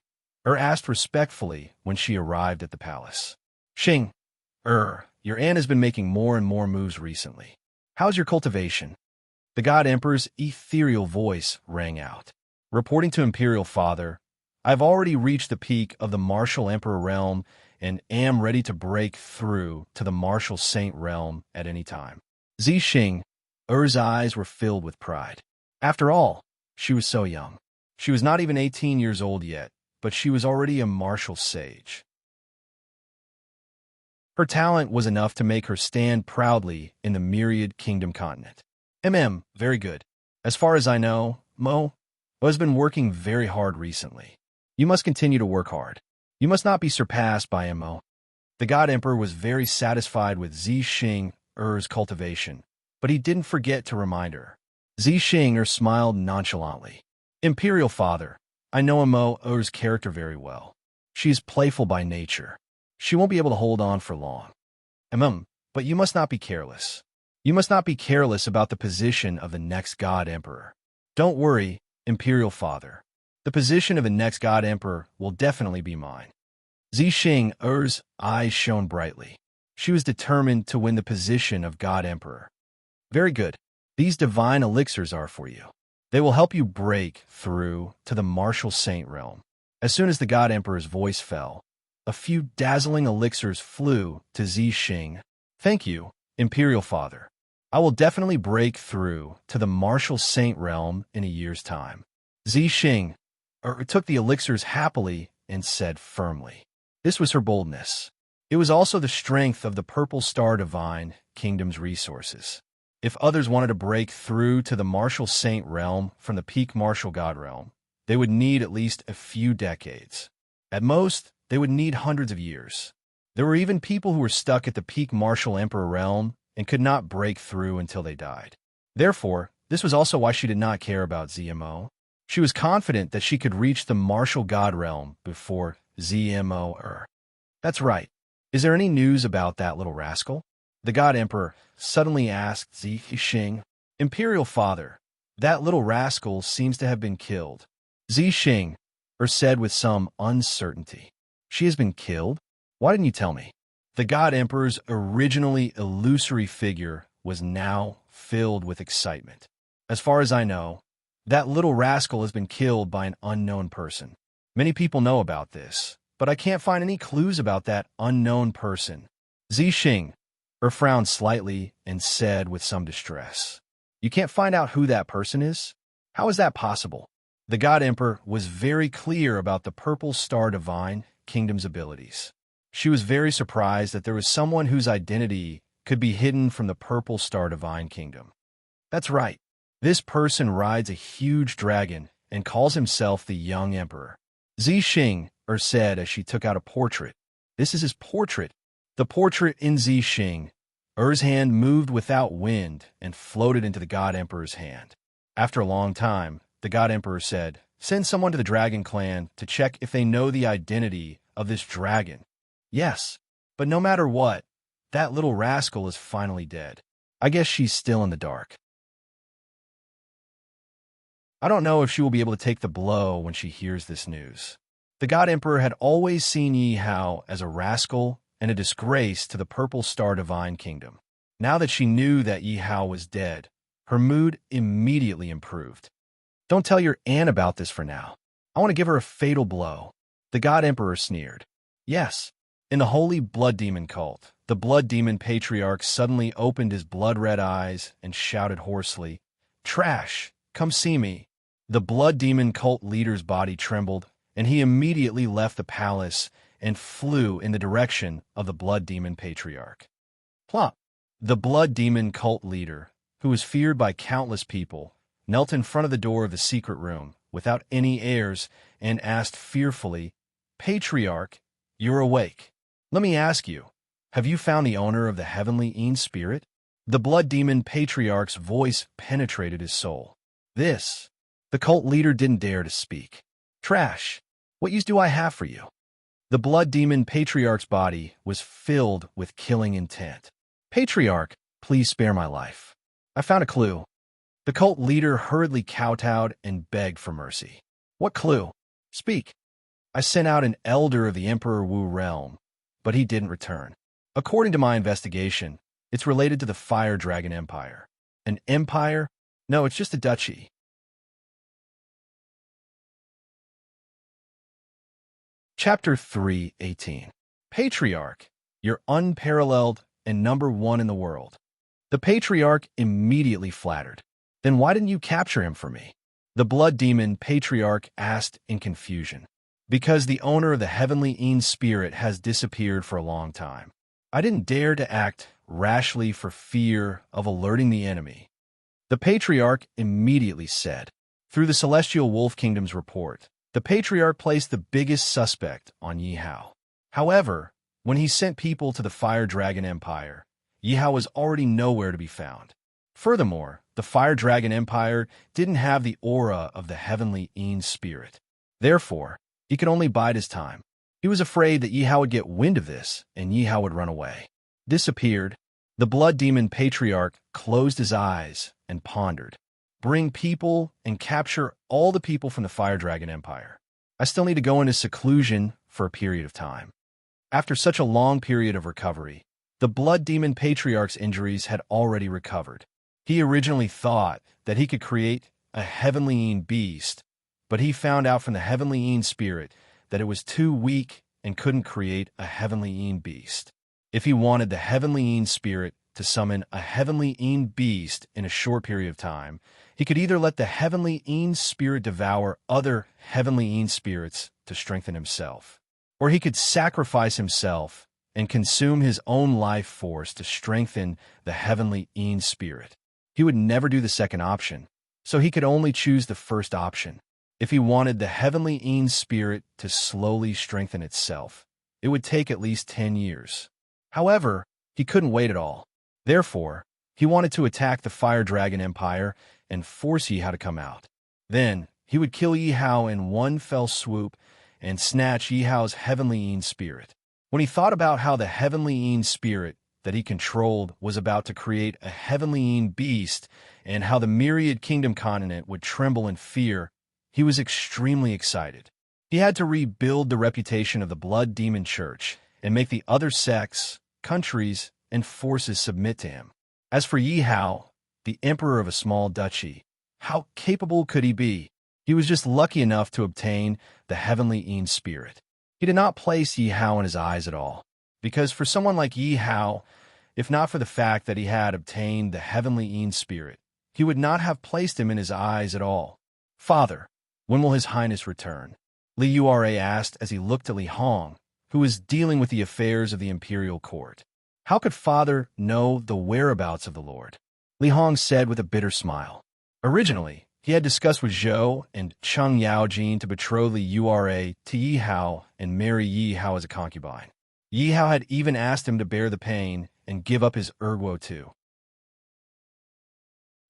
asked respectfully when she arrived at the palace. "Xing, your aunt has been making more and more moves recently. How's your cultivation?" The God Emperor's ethereal voice rang out. Reporting to Imperial Father, "I've already reached the peak of the Martial Emperor realm and am ready to break through to the Martial Saint realm at any time." Xing's eyes were filled with pride. After all, she was so young. She was not even 18 years old yet, but she was already a martial sage. Her talent was enough to make her stand proudly in the myriad kingdom continent. Very good. As far as I know, Mo has been working very hard recently. You must continue to work hard. You must not be surpassed by Mo. The God Emperor was very satisfied with Xing's cultivation, but he didn't forget to remind her. Xing smiled nonchalantly. "Imperial Father, I know Mo's character very well. She is playful by nature. She won't be able to hold on for long. But you must not be careless. You must not be careless about the position of the next God Emperor. Don't worry, Imperial Father. The position of the next God Emperor will definitely be mine." Xing's eyes shone brightly. She was determined to win the position of God Emperor. "Very good. These divine elixirs are for you. They will help you break through to the Martial Saint realm." As soon as the God Emperor's voice fell, a few dazzling elixirs flew to Xing. "Thank you, Imperial Father. I will definitely break through to the Martial Saint realm in a year's time." Xing took the elixirs happily and said firmly. This was her boldness. It was also the strength of the Purple Star Divine Kingdom's resources. If others wanted to break through to the Martial Saint realm from the Peak Martial God realm, they would need at least a few decades. At most, they would need hundreds of years. There were even people who were stuck at the Peak Martial Emperor realm and could not break through until they died. Therefore, this was also why she did not care about ZMO. She was confident that she could reach the Martial God realm before ZMO. That's right. Is there any news about that little rascal? The God Emperor suddenly asked Xing. "Imperial Father, that little rascal seems to have been killed." Xing said with some uncertainty. "She has been killed? Why didn't you tell me?" The God Emperor's originally illusory figure was now filled with excitement. "As far as I know, that little rascal has been killed by an unknown person. Many people know about this, but I can't find any clues about that unknown person." Xing frowned slightly and said with some distress, "You can't find out who that person is? How is that possible?" The God Emperor was very clear about the Purple Star Divine Kingdom's abilities. She was very surprised that there was someone whose identity could be hidden from the Purple Star Divine Kingdom. That's right. This person rides a huge dragon and calls himself the Young Emperor. Xing said as she took out a portrait. This is his portrait. The portrait in Xing's hand moved without wind and floated into the God Emperor's hand. After a long time, the God Emperor said, "Send someone to the Dragon Clan to check if they know the identity of this dragon." "Yes, but no matter what, that little rascal is finally dead. I guess she's still in the dark. I don't know if she will be able to take the blow when she hears this news." The God Emperor had always seen Yi Hao as a rascal and a disgrace to the Purple Star Divine Kingdom. Now that she knew that Yi Hao was dead, her mood immediately improved. Don't tell your aunt about this for now. I want to give her a fatal blow. The God Emperor sneered. Yes. In the holy blood demon cult, the blood demon patriarch suddenly opened his blood-red eyes and shouted hoarsely, "Trash, come see me." The blood demon cult leader's body trembled, and he immediately left the palace and flew in the direction of the blood demon patriarch. Plop. The blood demon cult leader, who was feared by countless people, knelt in front of the door of the secret room without any airs and asked fearfully, "Patriarch, you're awake. Let me ask you, have you found the owner of the heavenly Een spirit?" The blood demon patriarch's voice penetrated his soul. This. The cult leader didn't dare to speak. "Trash, what use do I have for you?" The blood demon patriarch's body was filled with killing intent. "Patriarch, please spare my life. I found a clue." The cult leader hurriedly kowtowed and begged for mercy. "What clue? Speak." "I sent out an elder of the Emperor Wu realm, but he didn't return. According to my investigation, it's related to the Fire Dragon Empire." "An empire? No, it's just a duchy." Chapter 3:18. Patriarch, you're unparalleled and #1 in the world. The patriarch immediately flattered. "Then why didn't you capture him for me?" The blood demon patriarch asked in confusion. "Because the owner of the heavenly Een spirit has disappeared for a long time. I didn't dare to act rashly for fear of alerting the enemy." The patriarch immediately said. Through the Celestial Wolf Kingdom's report, the patriarch placed the biggest suspect on Yi Hao. However, when he sent people to the Fire Dragon Empire, Yi Hao was already nowhere to be found. Furthermore, the Fire Dragon Empire didn't have the aura of the heavenly Een spirit. Therefore, he could only bide his time. He was afraid that Yi Hao would get wind of this and Yi Hao would run away. Disappeared. The blood demon patriarch closed his eyes and pondered. Bring people and capture all the people from the Fire Dragon Empire. I still need to go into seclusion for a period of time. After such a long period of recovery, the blood demon patriarch's injuries had already recovered. He originally thought that he could create a heavenly Een beast, but he found out from the heavenly Een spirit that it was too weak and couldn't create a heavenly Een beast. If he wanted the heavenly Een spirit to summon a heavenly Een beast in a short period of time, he could either let the heavenly Een spirit devour other heavenly Een spirits to strengthen himself, or he could sacrifice himself and consume his own life force to strengthen the heavenly Een spirit. He would never do the second option, so he could only choose the first option. If he wanted the heavenly Een spirit to slowly strengthen itself, it would take at least 10 years. However, he couldn't wait at all. Therefore, he wanted to attack the Fire Dragon Empire and force Yi Hao to come out. Then, he would kill Yi Hao in one fell swoop and snatch Yi Hao's heavenly Een spirit. When he thought about how the heavenly Een spirit that he controlled was about to create a heavenly Een beast and how the myriad kingdom continent would tremble in fear, he was extremely excited. He had to rebuild the reputation of the Blood Demon Church and make the other sects, countries, and forces submit to him. As for Yi Hao, the emperor of a small duchy, how capable could he be? He was just lucky enough to obtain the heavenly Een spirit. He did not place Yi Hao in his eyes at all, because for someone like Yi Hao, if not for the fact that he had obtained the heavenly Een spirit, he would not have placed him in his eyes at all. "Father, when will His Highness return?" Li Yura asked as he looked at Li Hong, who was dealing with the affairs of the imperial court. How could father know the whereabouts of the Lord? Li Hong said with a bitter smile. Originally, he had discussed with Zhou and Cheng Yaojin to betroth Li Yura to Yi Hao and marry Yi Hao as a concubine. Yi Hao had even asked him to bear the pain and give up his erguo too.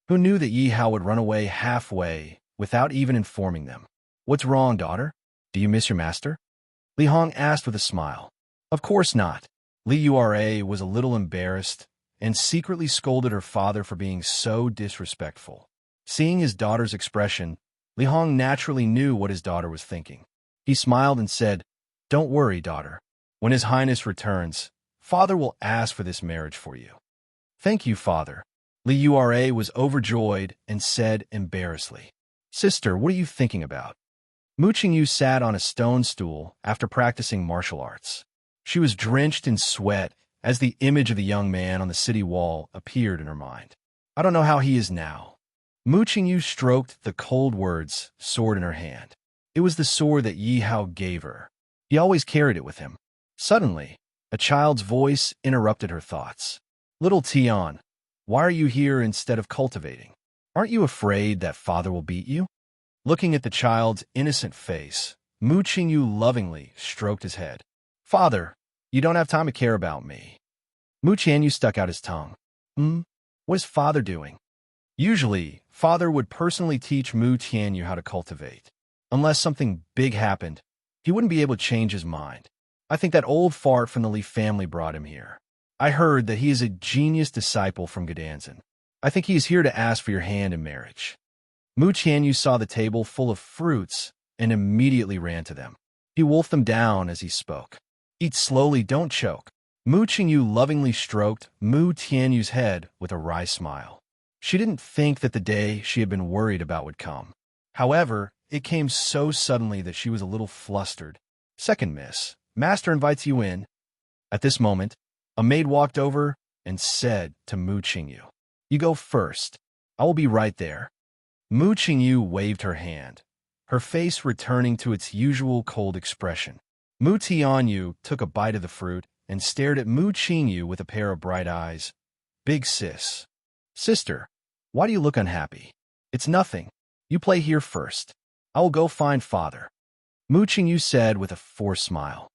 Who knew that Yi Hao would run away halfway without even informing them? "What's wrong, daughter? Do you miss your master?" Li Hong asked with a smile. Of course not. Li Yura was a little embarrassed and secretly scolded her father for being so disrespectful. Seeing his daughter's expression, Li Hong naturally knew what his daughter was thinking. He smiled and said, "Don't worry, daughter. When His Highness returns, father will ask for this marriage for you." "Thank you, father." Li Yura was overjoyed and said embarrassedly, Sister, what are you thinking about? Mu Qingyu sat on a stone stool after practicing martial arts. She was drenched in sweat as the image of the young man on the city wall appeared in her mind. I don't know how he is now. Mu Qingyu stroked the cold words, sword in her hand. It was the sword that Yi Hao gave her. He always carried it with him. Suddenly, a child's voice interrupted her thoughts. Little Tian, why are you here instead of cultivating? Aren't you afraid that father will beat you? Looking at the child's innocent face, Mu Qingyu lovingly stroked his head. Father, you don't have time to care about me. Mu Qianyu stuck out his tongue. What is father doing? Usually, father would personally teach Mu Qianyu how to cultivate. Unless something big happened, he wouldn't be able to change his mind. I think that old fart from the Li family brought him here. I heard that he is a genius disciple from Gedanzin. I think he is here to ask for your hand in marriage. Mu Qianyu saw the table full of fruits and immediately ran to them. He wolfed them down as he spoke. Eat slowly, don't choke. Mu Qingyu lovingly stroked Mu Tianyu's head with a wry smile. She didn't think that the day she had been worried about would come. However, it came so suddenly that she was a little flustered. Second miss, master invites you in. At this moment, a maid walked over and said to Mu Qingyu, You go first. I will be right there. Mu Qingyu waved her hand, her face returning to its usual cold expression. Mu Tianyu took a bite of the fruit and stared at Mu Qingyu with a pair of bright eyes. Big sis. Sister, why do you look unhappy? It's nothing. You play here first. I will go find father. Mu Qingyu said with a forced smile.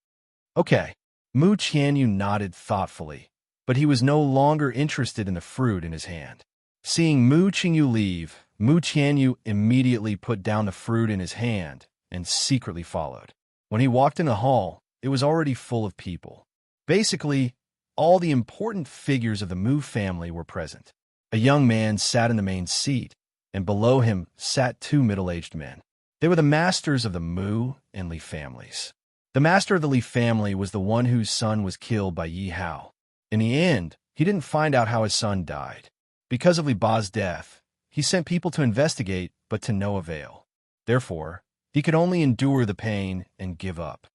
Okay. Mu Qianyu nodded thoughtfully, but he was no longer interested in the fruit in his hand. Seeing Mu Qingyu leave, Mu Qianyu immediately put down the fruit in his hand and secretly followed. When he walked in the hall, it was already full of people. Basically, all the important figures of the Mu family were present. A young man sat in the main seat, and below him sat two middle-aged men. They were the masters of the Mu and Li families. The master of the Li family was the one whose son was killed by Yi Hao. In the end, he didn't find out how his son died. Because of Li Ba's death, he sent people to investigate, but to no avail. Therefore, he could only endure the pain and give up.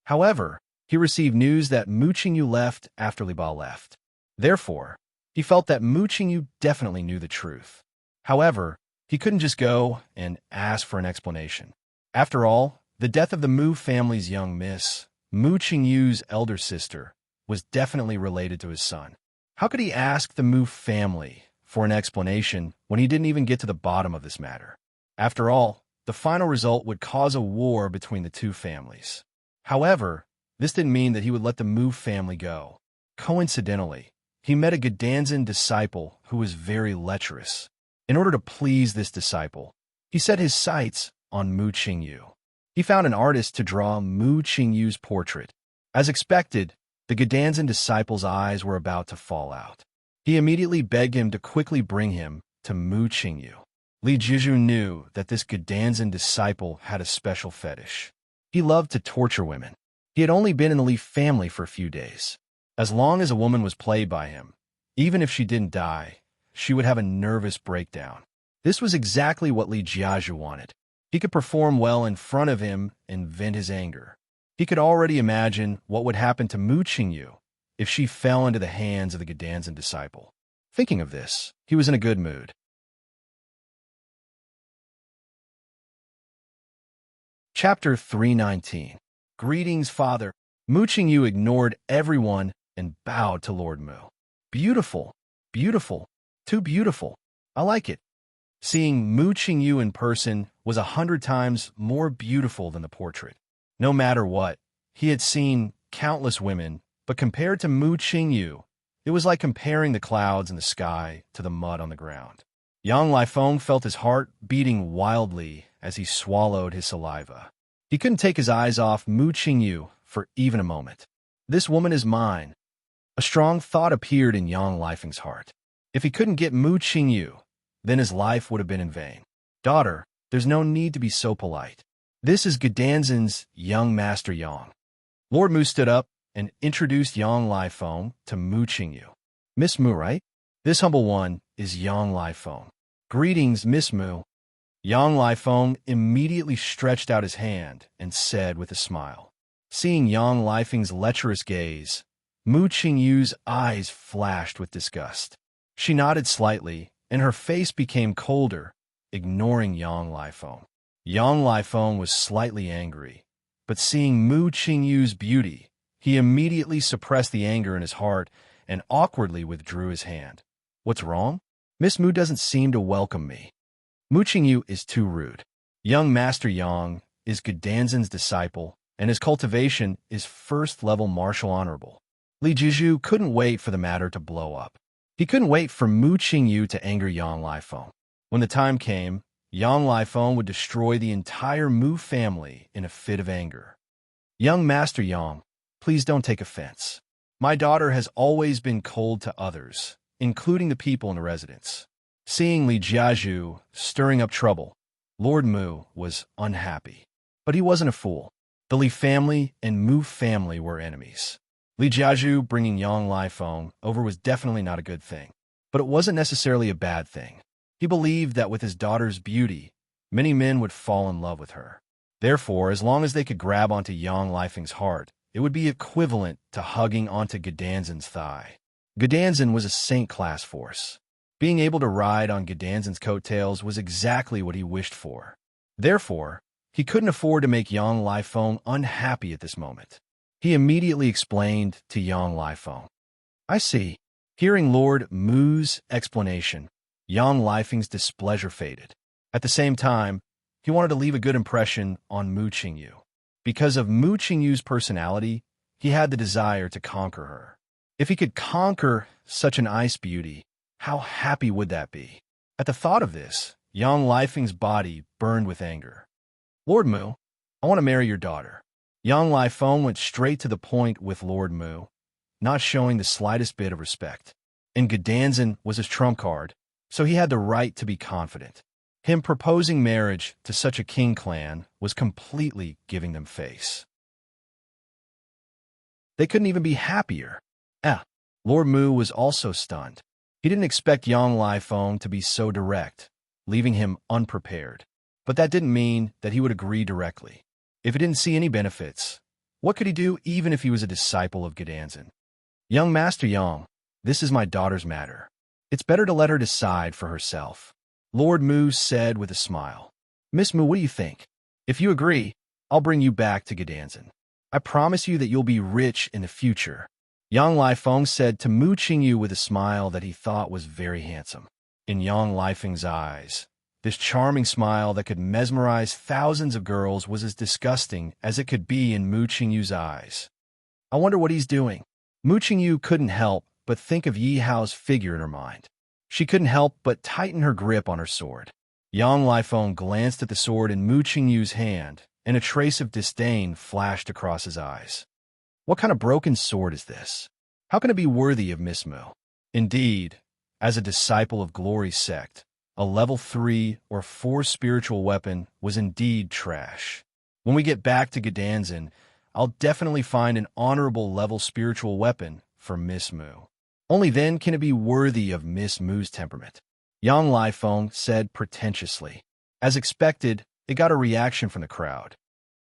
However, he received news that Mu Qingyu left after Li Ba left. Therefore, he felt that Mu Qingyu definitely knew the truth. However, he couldn't just go and ask for an explanation. After all, the death of the Mu family's young miss, Mu Qingyu's elder sister, was definitely related to his son. How could he ask the Mu family for an explanation when he didn't even get to the bottom of this matter? After all, the final result would cause a war between the two families. However, this didn't mean that he would let the Mu family go. Coincidentally, he met a Gedanzin disciple who was very lecherous. In order to please this disciple, he set his sights on Mu Qingyu. He found an artist to draw Mu Qingyu's portrait. As expected, the Gedanzin disciple's eyes were about to fall out. He immediately begged him to quickly bring him to Mu Qingyu. Li Jizhu knew that this Gedanzin disciple had a special fetish. He loved to torture women. He had only been in the Li family for a few days. As long as a woman was played by him, even if she didn't die, she would have a nervous breakdown. This was exactly what Li Jiazhu wanted. He could perform well in front of him and vent his anger. He could already imagine what would happen to Mu Qingyu if she fell into the hands of the Gedanzin disciple. Thinking of this, he was in a good mood. Chapter 319. Greetings, Father. Mu Qingyu ignored everyone and bowed to Lord Mu. Beautiful, beautiful, too beautiful. I like it. Seeing Mu Qingyu in person was 100 times more beautiful than the portrait. No matter what, he had seen countless women, but compared to Mu Qingyu, it was like comparing the clouds in the sky to the mud on the ground. Yang Lifeng felt his heart beating wildly as he swallowed his saliva. He couldn't take his eyes off Mu Qingyu for even a moment. This woman is mine. A strong thought appeared in Yang Lifeng's heart. If he couldn't get Mu Qingyu, then his life would have been in vain. Daughter, there's no need to be so polite. This is Gedanzin's young master Yang. Lord Mu stood up and introduced Yang Lifeng to Mu Qingyu. Miss Mu, right? This humble one is Yang Lifeng. "Greetings, Miss Mu." Yang Lifeng immediately stretched out his hand and said with a smile. Seeing Yang Lifeng's lecherous gaze, Mu Qingyu's eyes flashed with disgust. She nodded slightly, and her face became colder, ignoring Yang Lifeng. Yang Lifeng was slightly angry, but seeing Mu Qingyu's beauty, he immediately suppressed the anger in his heart and awkwardly withdrew his hand. "What's wrong? Miss Mu doesn't seem to welcome me. Mu Qingyu is too rude. Young Master Yang is Gedanzhen's disciple, and his cultivation is first-level martial honorable." Li Jizhu couldn't wait for the matter to blow up. He couldn't wait for Mu Qingyu to anger Yang Lifeng. When the time came, Yang Lifeng would destroy the entire Mu family in a fit of anger. "Young Master Yang, please don't take offense. My daughter has always been cold to others, including the people in the residence." Seeing Li Jiazhu stirring up trouble, Lord Mu was unhappy. But he wasn't a fool. The Li family and Mu family were enemies. Li Jiazhu bringing Yang Lifeng over was definitely not a good thing. But it wasn't necessarily a bad thing. He believed that with his daughter's beauty, many men would fall in love with her. Therefore, as long as they could grab onto Yang Lifeng's heart, it would be equivalent to hugging onto Gedanzhen's thigh. Gedanzhen was a saint-class force. Being able to ride on Gedanzhen's coattails was exactly what he wished for. Therefore, he couldn't afford to make Yang Lifeng unhappy at this moment. He immediately explained to Yang Lifeng. "I see." Hearing Lord Mu's explanation, Yang Lifeng's displeasure faded. At the same time, he wanted to leave a good impression on Mu Qingyu. Because of Mu Qingyu's personality, he had the desire to conquer her. If he could conquer such an ice beauty, how happy would that be? At the thought of this, Yang Lifeng's body burned with anger. "Lord Mu, I want to marry your daughter." Yang Lifeng went straight to the point with Lord Mu, not showing the slightest bit of respect. And Gedanzhen was his trump card, so he had the right to be confident. Him proposing marriage to such a king clan was completely giving them face. They couldn't even be happier. Lord Mu was also stunned. He didn't expect Yang Lifeng to be so direct, leaving him unprepared. But that didn't mean that he would agree directly. If he didn't see any benefits, what could he do even if he was a disciple of Gedanzhen? "Young Master Yang, this is my daughter's matter. It's better to let her decide for herself," Lord Mu said with a smile. "Miss Mu, what do you think? If you agree, I'll bring you back to Gedanzhen. I promise you that you'll be rich in the future." Yang Lifeng said to Mu Qingyu with a smile that he thought was very handsome. In Yang Lifeng's eyes, this charming smile that could mesmerize thousands of girls was as disgusting as it could be in Mu Qingyu's eyes. "I wonder what he's doing." Mu Qingyu couldn't help but think of Yi Hao's figure in her mind. She couldn't help but tighten her grip on her sword. Yang Lifeng glanced at the sword in Mu Qingyu's hand, and a trace of disdain flashed across his eyes. What kind of broken sword is this? How can it be worthy of Miss Mu? Indeed, as a disciple of Glory's sect, a level 3 or 4 spiritual weapon was indeed trash. When we get back to Gedanzhen, I'll definitely find an honorable level spiritual weapon for Miss Mu. Only then can it be worthy of Miss Mu's temperament. Yang Lifeng said pretentiously. As expected, it got a reaction from the crowd.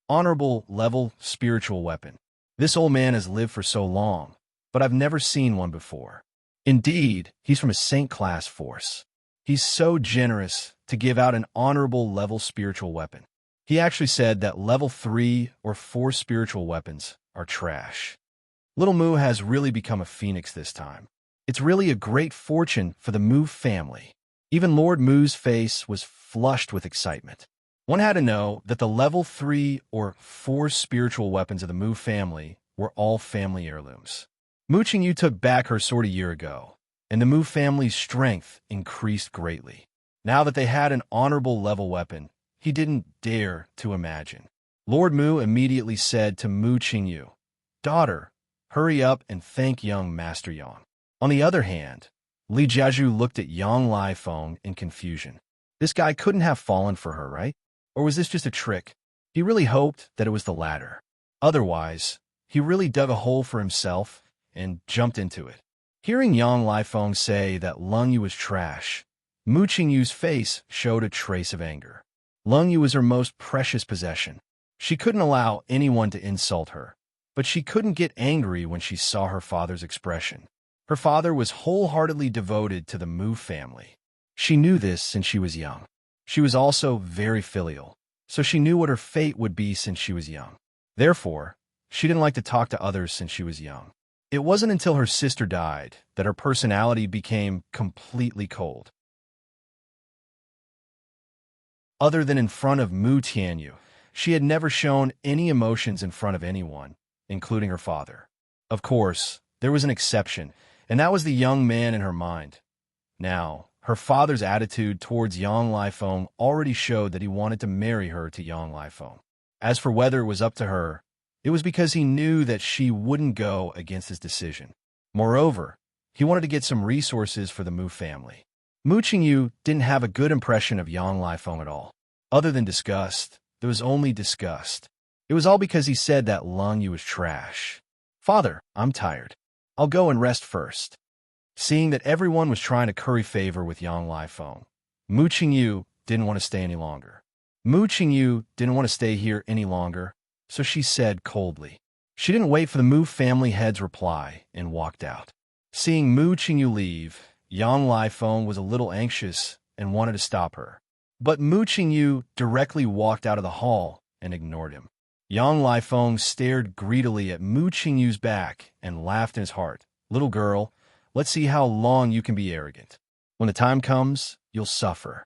Honorable level spiritual weapon. This old man has lived for so long, but I've never seen one before. Indeed, he's from a saint-class force. He's so generous to give out an honorable level spiritual weapon. He actually said that level 3 or 4 spiritual weapons are trash. Little Mu has really become a phoenix this time. It's really a great fortune for the Mu family. Even Lord Mu's face was flushed with excitement. One had to know that the level 3 or 4 spiritual weapons of the Mu family were all family heirlooms. Mu Qingyu took back her sword a year ago, and the Mu family's strength increased greatly. Now that they had an honorable level weapon, he didn't dare to imagine. Lord Mu immediately said to Mu Qingyu, "Daughter, hurry up and thank young Master Yang." On the other hand, Li Jiazhu looked at Yang Lifeng in confusion. This guy couldn't have fallen for her, right? Or was this just a trick? He really hoped that it was the latter. Otherwise, he really dug a hole for himself and jumped into it. Hearing Yang Lifeng say that Lung Yu was trash, Mu Qingyu's face showed a trace of anger. Lung Yu was her most precious possession. She couldn't allow anyone to insult her, but she couldn't get angry when she saw her father's expression. Her father was wholeheartedly devoted to the Mu family. She knew this since she was young. She was also very filial, so she knew what her fate would be since she was young. Therefore, she didn't like to talk to others since she was young. It wasn't until her sister died that her personality became completely cold. Other than in front of Mu Tianyu, she had never shown any emotions in front of anyone, including her father. Of course, there was an exception, and that was the young man in her mind. Now, her father's attitude towards Yang Lifeng already showed that he wanted to marry her to Yang Lifeng. As for whether it was up to her, it was because he knew that she wouldn't go against his decision. Moreover, he wanted to get some resources for the Mu family. Mu Qingyu didn't have a good impression of Yang Lifeng at all. Other than disgust, there was only disgust. It was all because he said that Lung Yu was trash. "Father, I'm tired. I'll go and rest first." Seeing that everyone was trying to curry favor with Yang Lifeng, Mu Qingyu didn't want to stay any longer. Mu Qingyu didn't want to stay here any longer, so she said coldly. She didn't wait for the Mu family head's reply and walked out. Seeing Mu Qingyu leave, Yang Lifeng was a little anxious and wanted to stop her. But Mu Qingyu directly walked out of the hall and ignored him. Yang Lifeng stared greedily at Mu Qingyu's back and laughed in his heart. "Little girl, let's see how long you can be arrogant. When the time comes, you'll suffer."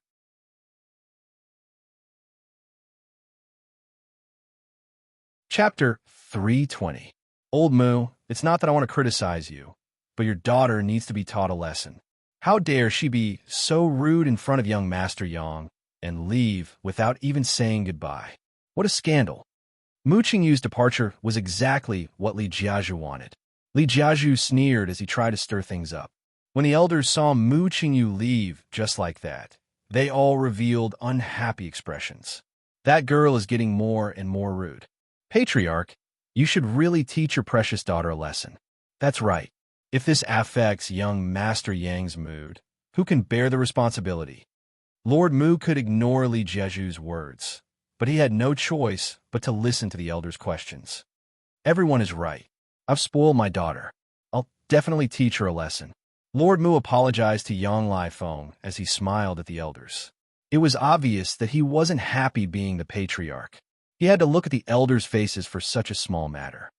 Chapter 320. Old Mu, it's not that I want to criticize you, but your daughter needs to be taught a lesson. How dare she be so rude in front of young Master Yang and leave without even saying goodbye? What a scandal. Mu Qingyu's departure was exactly what Li Jiazhu wanted. Li Jiazhu sneered as he tried to stir things up. When the elders saw Mu Qingyu leave just like that, they all revealed unhappy expressions. That girl is getting more and more rude. Patriarch, you should really teach your precious daughter a lesson. That's right. If this affects young Master Yang's mood, who can bear the responsibility? Lord Mu could ignore Li Jiazhu's words, but he had no choice but to listen to the elders' questions. Everyone is right. I've spoiled my daughter. I'll definitely teach her a lesson. Lord Mu apologized to Yang Lifeng as he smiled at the elders. It was obvious that he wasn't happy being the patriarch. He had to look at the elders' faces for such a small matter.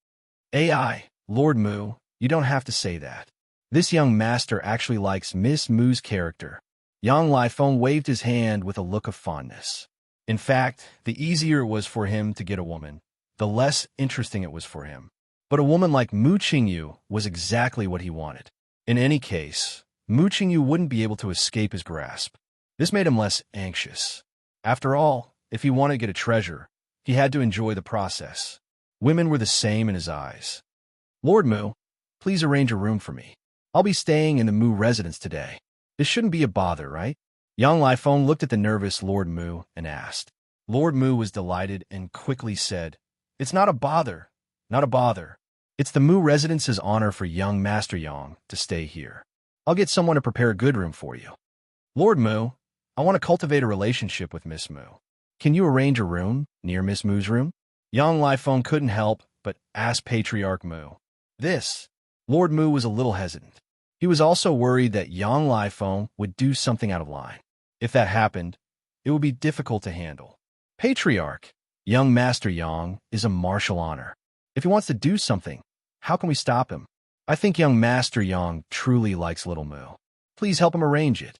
Lord Mu, you don't have to say that. This young master actually likes Miss Mu's character. Yang Lifeng waved his hand with a look of fondness. In fact, the easier it was for him to get a woman, the less interesting it was for him. But a woman like Mu Qingyu was exactly what he wanted. In any case, Mu Qingyu wouldn't be able to escape his grasp. This made him less anxious. After all, if he wanted to get a treasure, he had to enjoy the process. Women were the same in his eyes. Lord Mu, please arrange a room for me. I'll be staying in the Mu residence today. This shouldn't be a bother, right? Yang Lifeng looked at the nervous Lord Mu and asked. Lord Mu was delighted and quickly said, "It's not a bother, not a bother. It's the Mu residence's honor for young Master Yang to stay here. I'll get someone to prepare a good room for you." Lord Mu, I want to cultivate a relationship with Miss Mu. Can you arrange a room near Miss Mu's room? Yang Lifeng couldn't help but ask Patriarch Mu. Lord Mu was a little hesitant. He was also worried that Yang Lifeng would do something out of line. If that happened, it would be difficult to handle. Patriarch, young Master Yang is a martial honor. If he wants to do something, how can we stop him? I think young Master Yang truly likes little Mu. Please help him arrange it.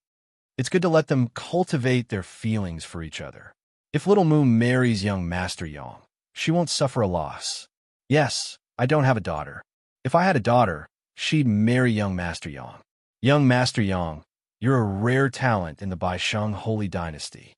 It's good to let them cultivate their feelings for each other. If little Mu marries young Master Yang, she won't suffer a loss. Yes, I don't have a daughter. If I had a daughter, she'd marry young Master Yang. Young Master Yang, you're a rare talent in the Baisheng Holy Dynasty.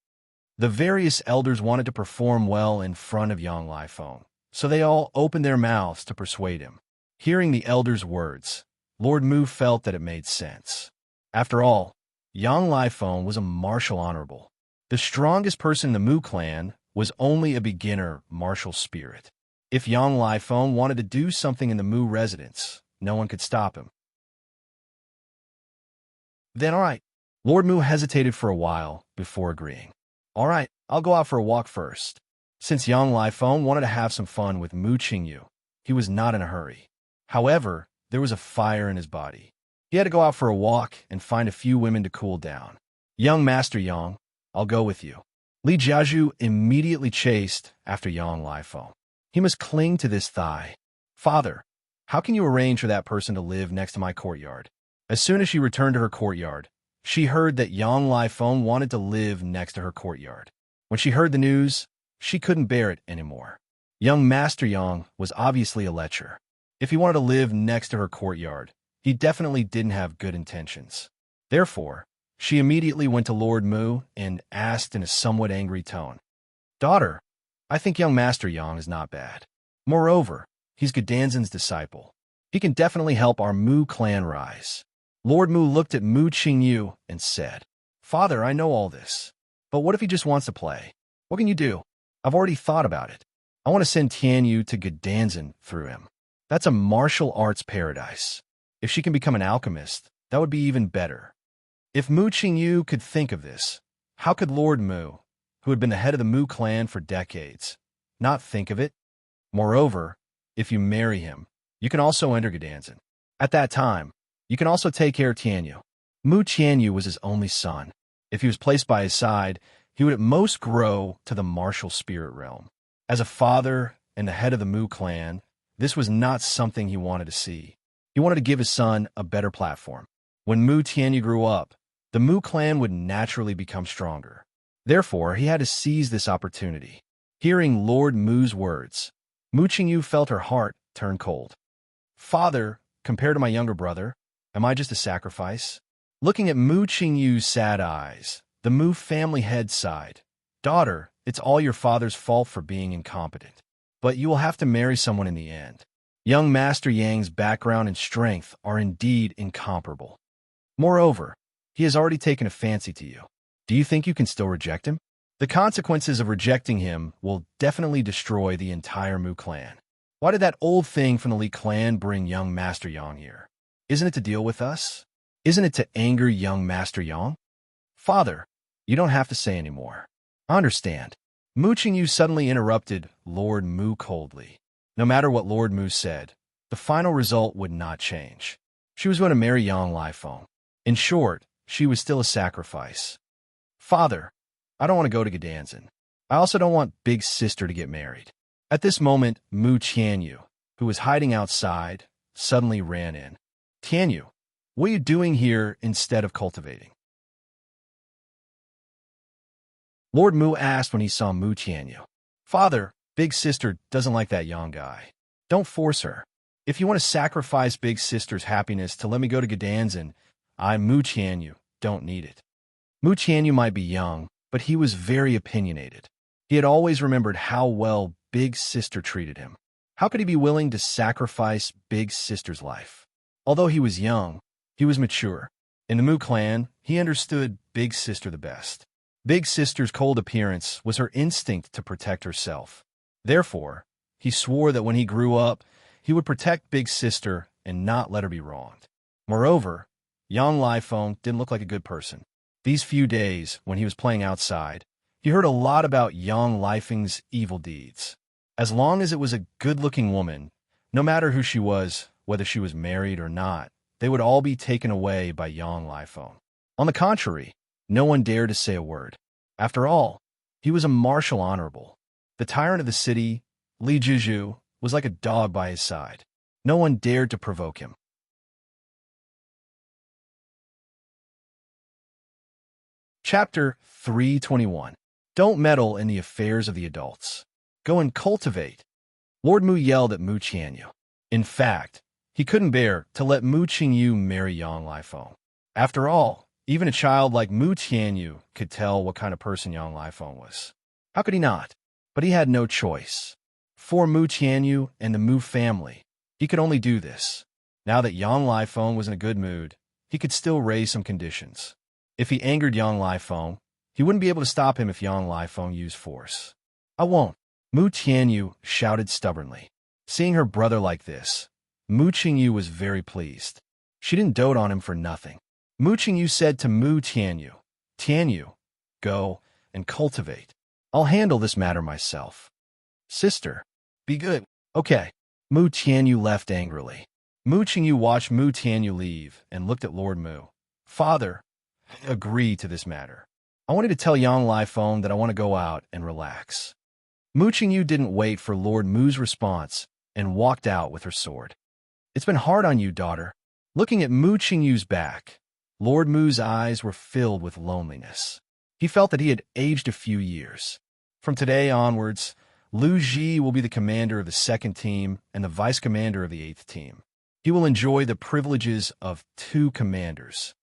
The various elders wanted to perform well in front of Yang Lifeng, so they all opened their mouths to persuade him. Hearing the elders' words, Lord Mu felt that it made sense. After all, Yang Lifeng was a martial honorable. The strongest person in the Mu clan was only a beginner martial spirit. If Yang Lifeng wanted to do something in the Mu residence, no one could stop him. Then all right, Lord Mu hesitated for a while before agreeing. All right, I'll go out for a walk first. Since Yang Lifeng wanted to have some fun with Mu Qingyu, he was not in a hurry. However, there was a fire in his body. He had to go out for a walk and find a few women to cool down. Young Master Yang, I'll go with you. Li Jiazhu immediately chased after Yang Lifeng. He must cling to this thigh. Father, how can you arrange for that person to live next to my courtyard? As soon as she returned to her courtyard, she heard that Yang Lifeng wanted to live next to her courtyard. When she heard the news, she couldn't bear it anymore. Young Master Yang was obviously a lecher. If he wanted to live next to her courtyard, he definitely didn't have good intentions. Therefore, she immediately went to Lord Mu and asked in a somewhat angry tone, Daughter, I think young Master Yang is not bad. Moreover, he's Gedanzan's disciple. He can definitely help our Mu clan rise. Lord Mu looked at Mu Qingyu and said, Father, I know all this, but what if he just wants to play? What can you do? I've already thought about it. I want to send Tianyu to Gedanzan through him. That's a martial arts paradise. If she can become an alchemist, that would be even better. If Mu Qingyu could think of this, how could Lord Mu, who had been the head of the Mu clan for decades, not think of it? Moreover, if you marry him, you can also enter Gedanzan. At that time, you can also take care of Tianyu. Mu Tianyu was his only son. If he was placed by his side, he would at most grow to the martial spirit realm. As a father and the head of the Mu clan, this was not something he wanted to see. He wanted to give his son a better platform. When Mu Tianyu grew up, the Mu clan would naturally become stronger. Therefore, he had to seize this opportunity. Hearing Lord Mu's words, Mu Qingyu felt her heart turn cold. Father, compared to my younger brother, am I just a sacrifice? Looking at Mu Qingyu's sad eyes, the Mu family head sighed. Daughter, it's all your father's fault for being incompetent. But you will have to marry someone in the end. Young Master Yang's background and strength are indeed incomparable. Moreover, he has already taken a fancy to you. Do you think you can still reject him? The consequences of rejecting him will definitely destroy the entire Mu clan. Why did that old thing from the Li clan bring young Master Yang here? Isn't it to deal with us? Isn't it to anger young Master Yang? Father, you don't have to say any more. I understand. Mu Qingyu suddenly interrupted Lord Mu coldly. No matter what Lord Mu said, the final result would not change. She was going to marry Yang Lifeng. In short, she was still a sacrifice. Father, I don't want to go to Gedanzan. I also don't want Big Sister to get married. At this moment, Mu Tianyu, who was hiding outside, suddenly ran in. Tianyu, what are you doing here instead of cultivating? Lord Mu asked when he saw Mu Tianyu. Father, Big Sister doesn't like that young guy. Don't force her. If you want to sacrifice Big Sister's happiness to let me go to Gedanzan, I, Mu Tianyu, don't need it. Mu Tianyu might be young, but he was very opinionated. He had always remembered how well Big Sister treated him. How could he be willing to sacrifice Big Sister's life? Although he was young, he was mature. In the Mu clan, he understood Big Sister the best. Big Sister's cold appearance was her instinct to protect herself. Therefore, he swore that when he grew up, he would protect Big Sister and not let her be wronged. Moreover, Yang Lifeng didn't look like a good person. These few days, when he was playing outside, he heard a lot about Yang Lifeng's evil deeds. As long as it was a good-looking woman, no matter who she was, whether she was married or not, they would all be taken away by Yang Lifeng. On the contrary, no one dared to say a word. After all, he was a martial honorable. The tyrant of the city, Li Jiazhu, was like a dog by his side. No one dared to provoke him. Chapter 321. Don't meddle in the affairs of the adults. Go and cultivate. Lord Mu yelled at Mu Tianyu. In fact, he couldn't bear to let Mu Qingyu marry Yang Lifeng. After all, even a child like Mu Tianyu could tell what kind of person Yang Lifeng was. How could he not? But he had no choice. For Mu Tianyu and the Mu family, he could only do this. Now that Yang Lifeng was in a good mood, he could still raise some conditions. If he angered Yang Lifeng, he wouldn't be able to stop him if Yang Lifeng used force. I won't. Mu Tianyu shouted stubbornly. Seeing her brother like this, Mu Qingyu was very pleased. She didn't dote on him for nothing. Mu Qingyu said to Mu Tianyu, Tianyu, go and cultivate. I'll handle this matter myself. Sister, be good. Okay. Mu Tianyu left angrily. Mu Qingyu watched Mu Tianyu leave and looked at Lord Mu. Father, agree to this matter. I wanted to tell Yang Lifeng that I want to go out and relax. Mu Qingyu didn't wait for Lord Mu's response and walked out with her sword. It's been hard on you, daughter. Looking at Mu Qingyu's back, Lord Mu's eyes were filled with loneliness. He felt that he had aged a few years. From today onwards, Lu Ji will be the commander of the 2nd team and the vice commander of the 8th team. He will enjoy the privileges of 2 commanders.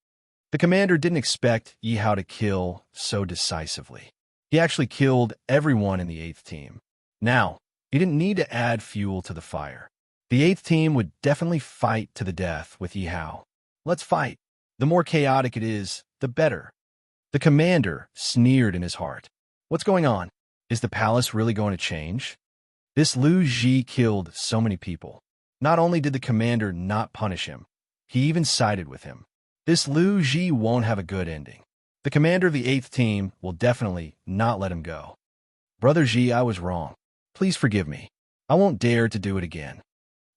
The commander didn't expect Yi Hao to kill so decisively. He actually killed everyone in the 8th team. Now, he didn't need to add fuel to the fire. The 8th team would definitely fight to the death with Yi Hao. Let's fight. The more chaotic it is, the better. The commander sneered in his heart. What's going on? Is the palace really going to change? This Lu Ji killed so many people. Not only did the commander not punish him, he even sided with him. This Lu Ji won't have a good ending. The commander of the 8th team will definitely not let him go. Brother Ji, I was wrong. Please forgive me. I won't dare to do it again.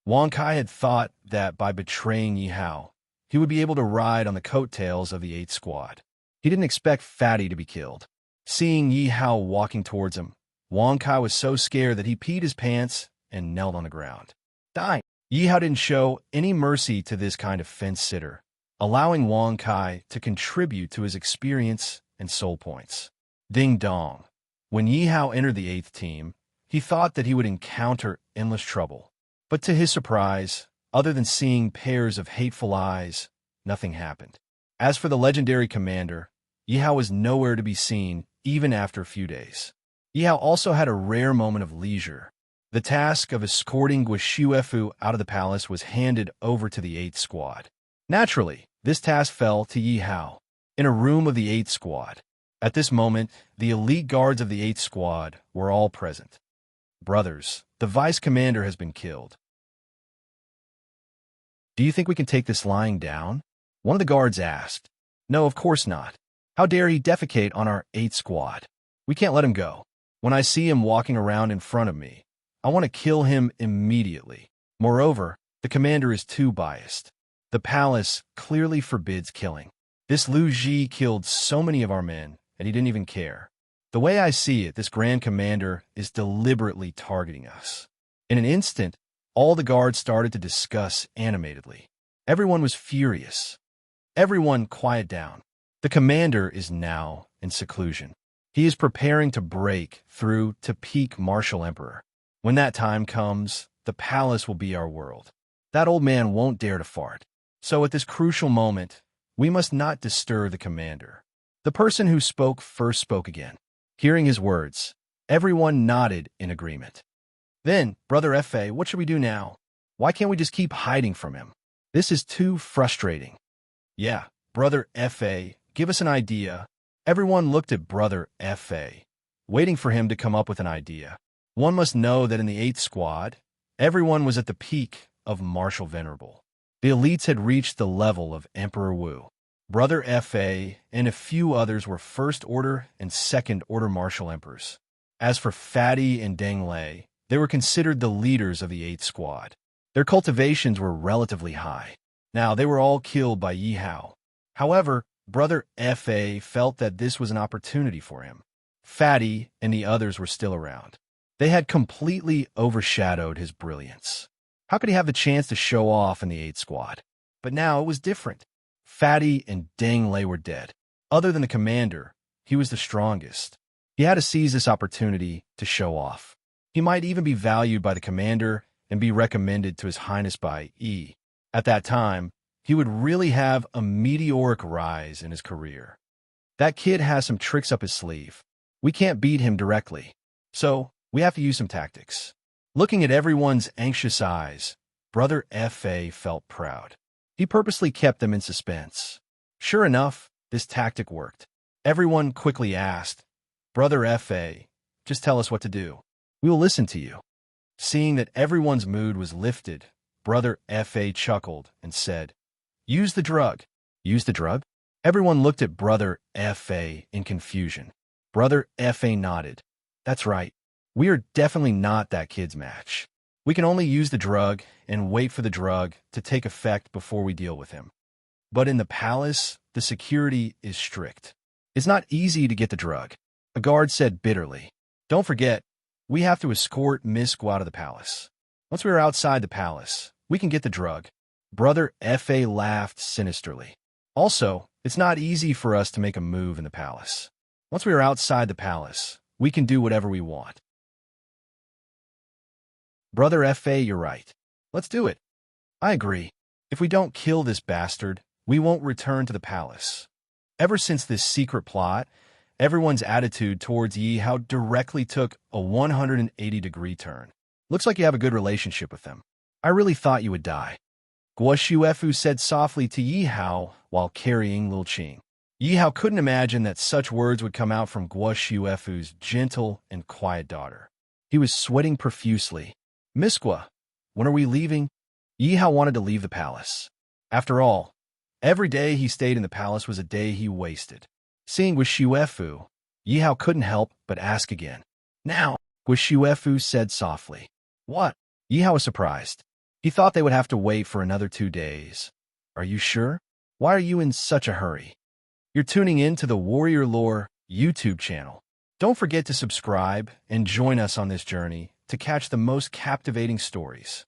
Wang Kai had thought that by betraying Yi Hao, he would be able to ride on the coattails of the 8th squad. He didn't expect Fatty to be killed. Seeing Yi Hao walking towards him, Wang Kai was so scared that he peed his pants and knelt on the ground. Dying. Yi Hao didn't show any mercy to this kind of fence-sitter, allowing Wang Kai to contribute to his experience and soul points. Ding dong. When Yi Hao entered the 8th team, he thought that he would encounter endless trouble. But to his surprise, other than seeing pairs of hateful eyes, nothing happened. As for the legendary commander, Yi Hao was nowhere to be seen even after a few days. Yi Hao also had a rare moment of leisure. The task of escorting Guishuefu out of the palace was handed over to the 8th squad. Naturally, this task fell to Yi Hao, in a room of the 8th squad. At this moment, the elite guards of the 8th squad were all present. Brothers, the vice commander has been killed. Do you think we can take this lying down? One of the guards asked. No, of course not. How dare he defecate on our 8th squad? We can't let him go. When I see him walking around in front of me, I want to kill him immediately. Moreover, the commander is too biased. The palace clearly forbids killing. This Lu Ji killed so many of our men, and he didn't even care. The way I see it, this Grand Commander is deliberately targeting us. In an instant, all the guards started to discuss animatedly. Everyone was furious. Everyone quiet down. The commander is now in seclusion. He is preparing to break through to peak Martial Emperor. When that time comes, the palace will be our world. That old man won't dare to fart. So at this crucial moment, we must not disturb the commander. The person who spoke first spoke again. Hearing his words, everyone nodded in agreement. Then, Brother F.A., what should we do now? Why can't we just keep hiding from him? This is too frustrating. Yeah, Brother F.A., give us an idea. Everyone looked at Brother F.A., waiting for him to come up with an idea. One must know that in the 8th squad, everyone was at the peak of Martial Venerable. The elites had reached the level of Emperor Wu. Brother F.A. and a few others were First Order and Second Order Martial Emperors. As for Fatty and Deng Lei, they were considered the leaders of the 8th squad. Their cultivations were relatively high. Now, they were all killed by Yi Hao. However, Brother F.A. felt that this was an opportunity for him. Fatty and the others were still around. They had completely overshadowed his brilliance. How could he have the chance to show off in the 8th squad? But now it was different. Fatty and Deng Lei were dead. Other than the commander, he was the strongest. He had to seize this opportunity to show off. He might even be valued by the commander and be recommended to His Highness by E. At that time, he would really have a meteoric rise in his career. That kid has some tricks up his sleeve. We can't beat him directly. So, we have to use some tactics. Looking at everyone's anxious eyes, Brother F.A. felt proud. He purposely kept them in suspense. Sure enough, this tactic worked. Everyone quickly asked, Brother F.A., just tell us what to do. We will listen to you. Seeing that everyone's mood was lifted, Brother F.A. chuckled and said, Use the drug. Use the drug? Everyone looked at Brother F.A. in confusion. Brother F.A. nodded. That's right. We are definitely not that kid's match. We can only use the drug and wait for the drug to take effect before we deal with him. But in the palace, the security is strict. It's not easy to get the drug, a guard said bitterly. Don't forget, we have to escort Misty out of the palace. Once we are outside the palace, we can get the drug. Brother F.A. laughed sinisterly. Also, it's not easy for us to make a move in the palace. Once we are outside the palace, we can do whatever we want. Brother F.A., you're right. Let's do it. I agree. If we don't kill this bastard, we won't return to the palace. Ever since this secret plot, everyone's attitude towards Yi Hao directly took a 180-degree turn. Looks like you have a good relationship with them. I really thought you would die. Guo Shuefu said softly to Yi Hao while carrying Lil Qing. Yi Hao couldn't imagine that such words would come out from Guo Shuefu's gentle and quiet daughter. He was sweating profusely. Miss Guo, when are we leaving? Yi Hao wanted to leave the palace. After all, every day he stayed in the palace was a day he wasted. Seeing Guo Shuefu, Yi Hao couldn't help but ask again. Now, Guo Shuefu said softly. What? Yi Hao was surprised. He thought they would have to wait for another 2 days. Are you sure? Why are you in such a hurry? You're tuning in to the Warrior Lore YouTube channel. Don't forget to subscribe and join us on this journey to catch the most captivating stories.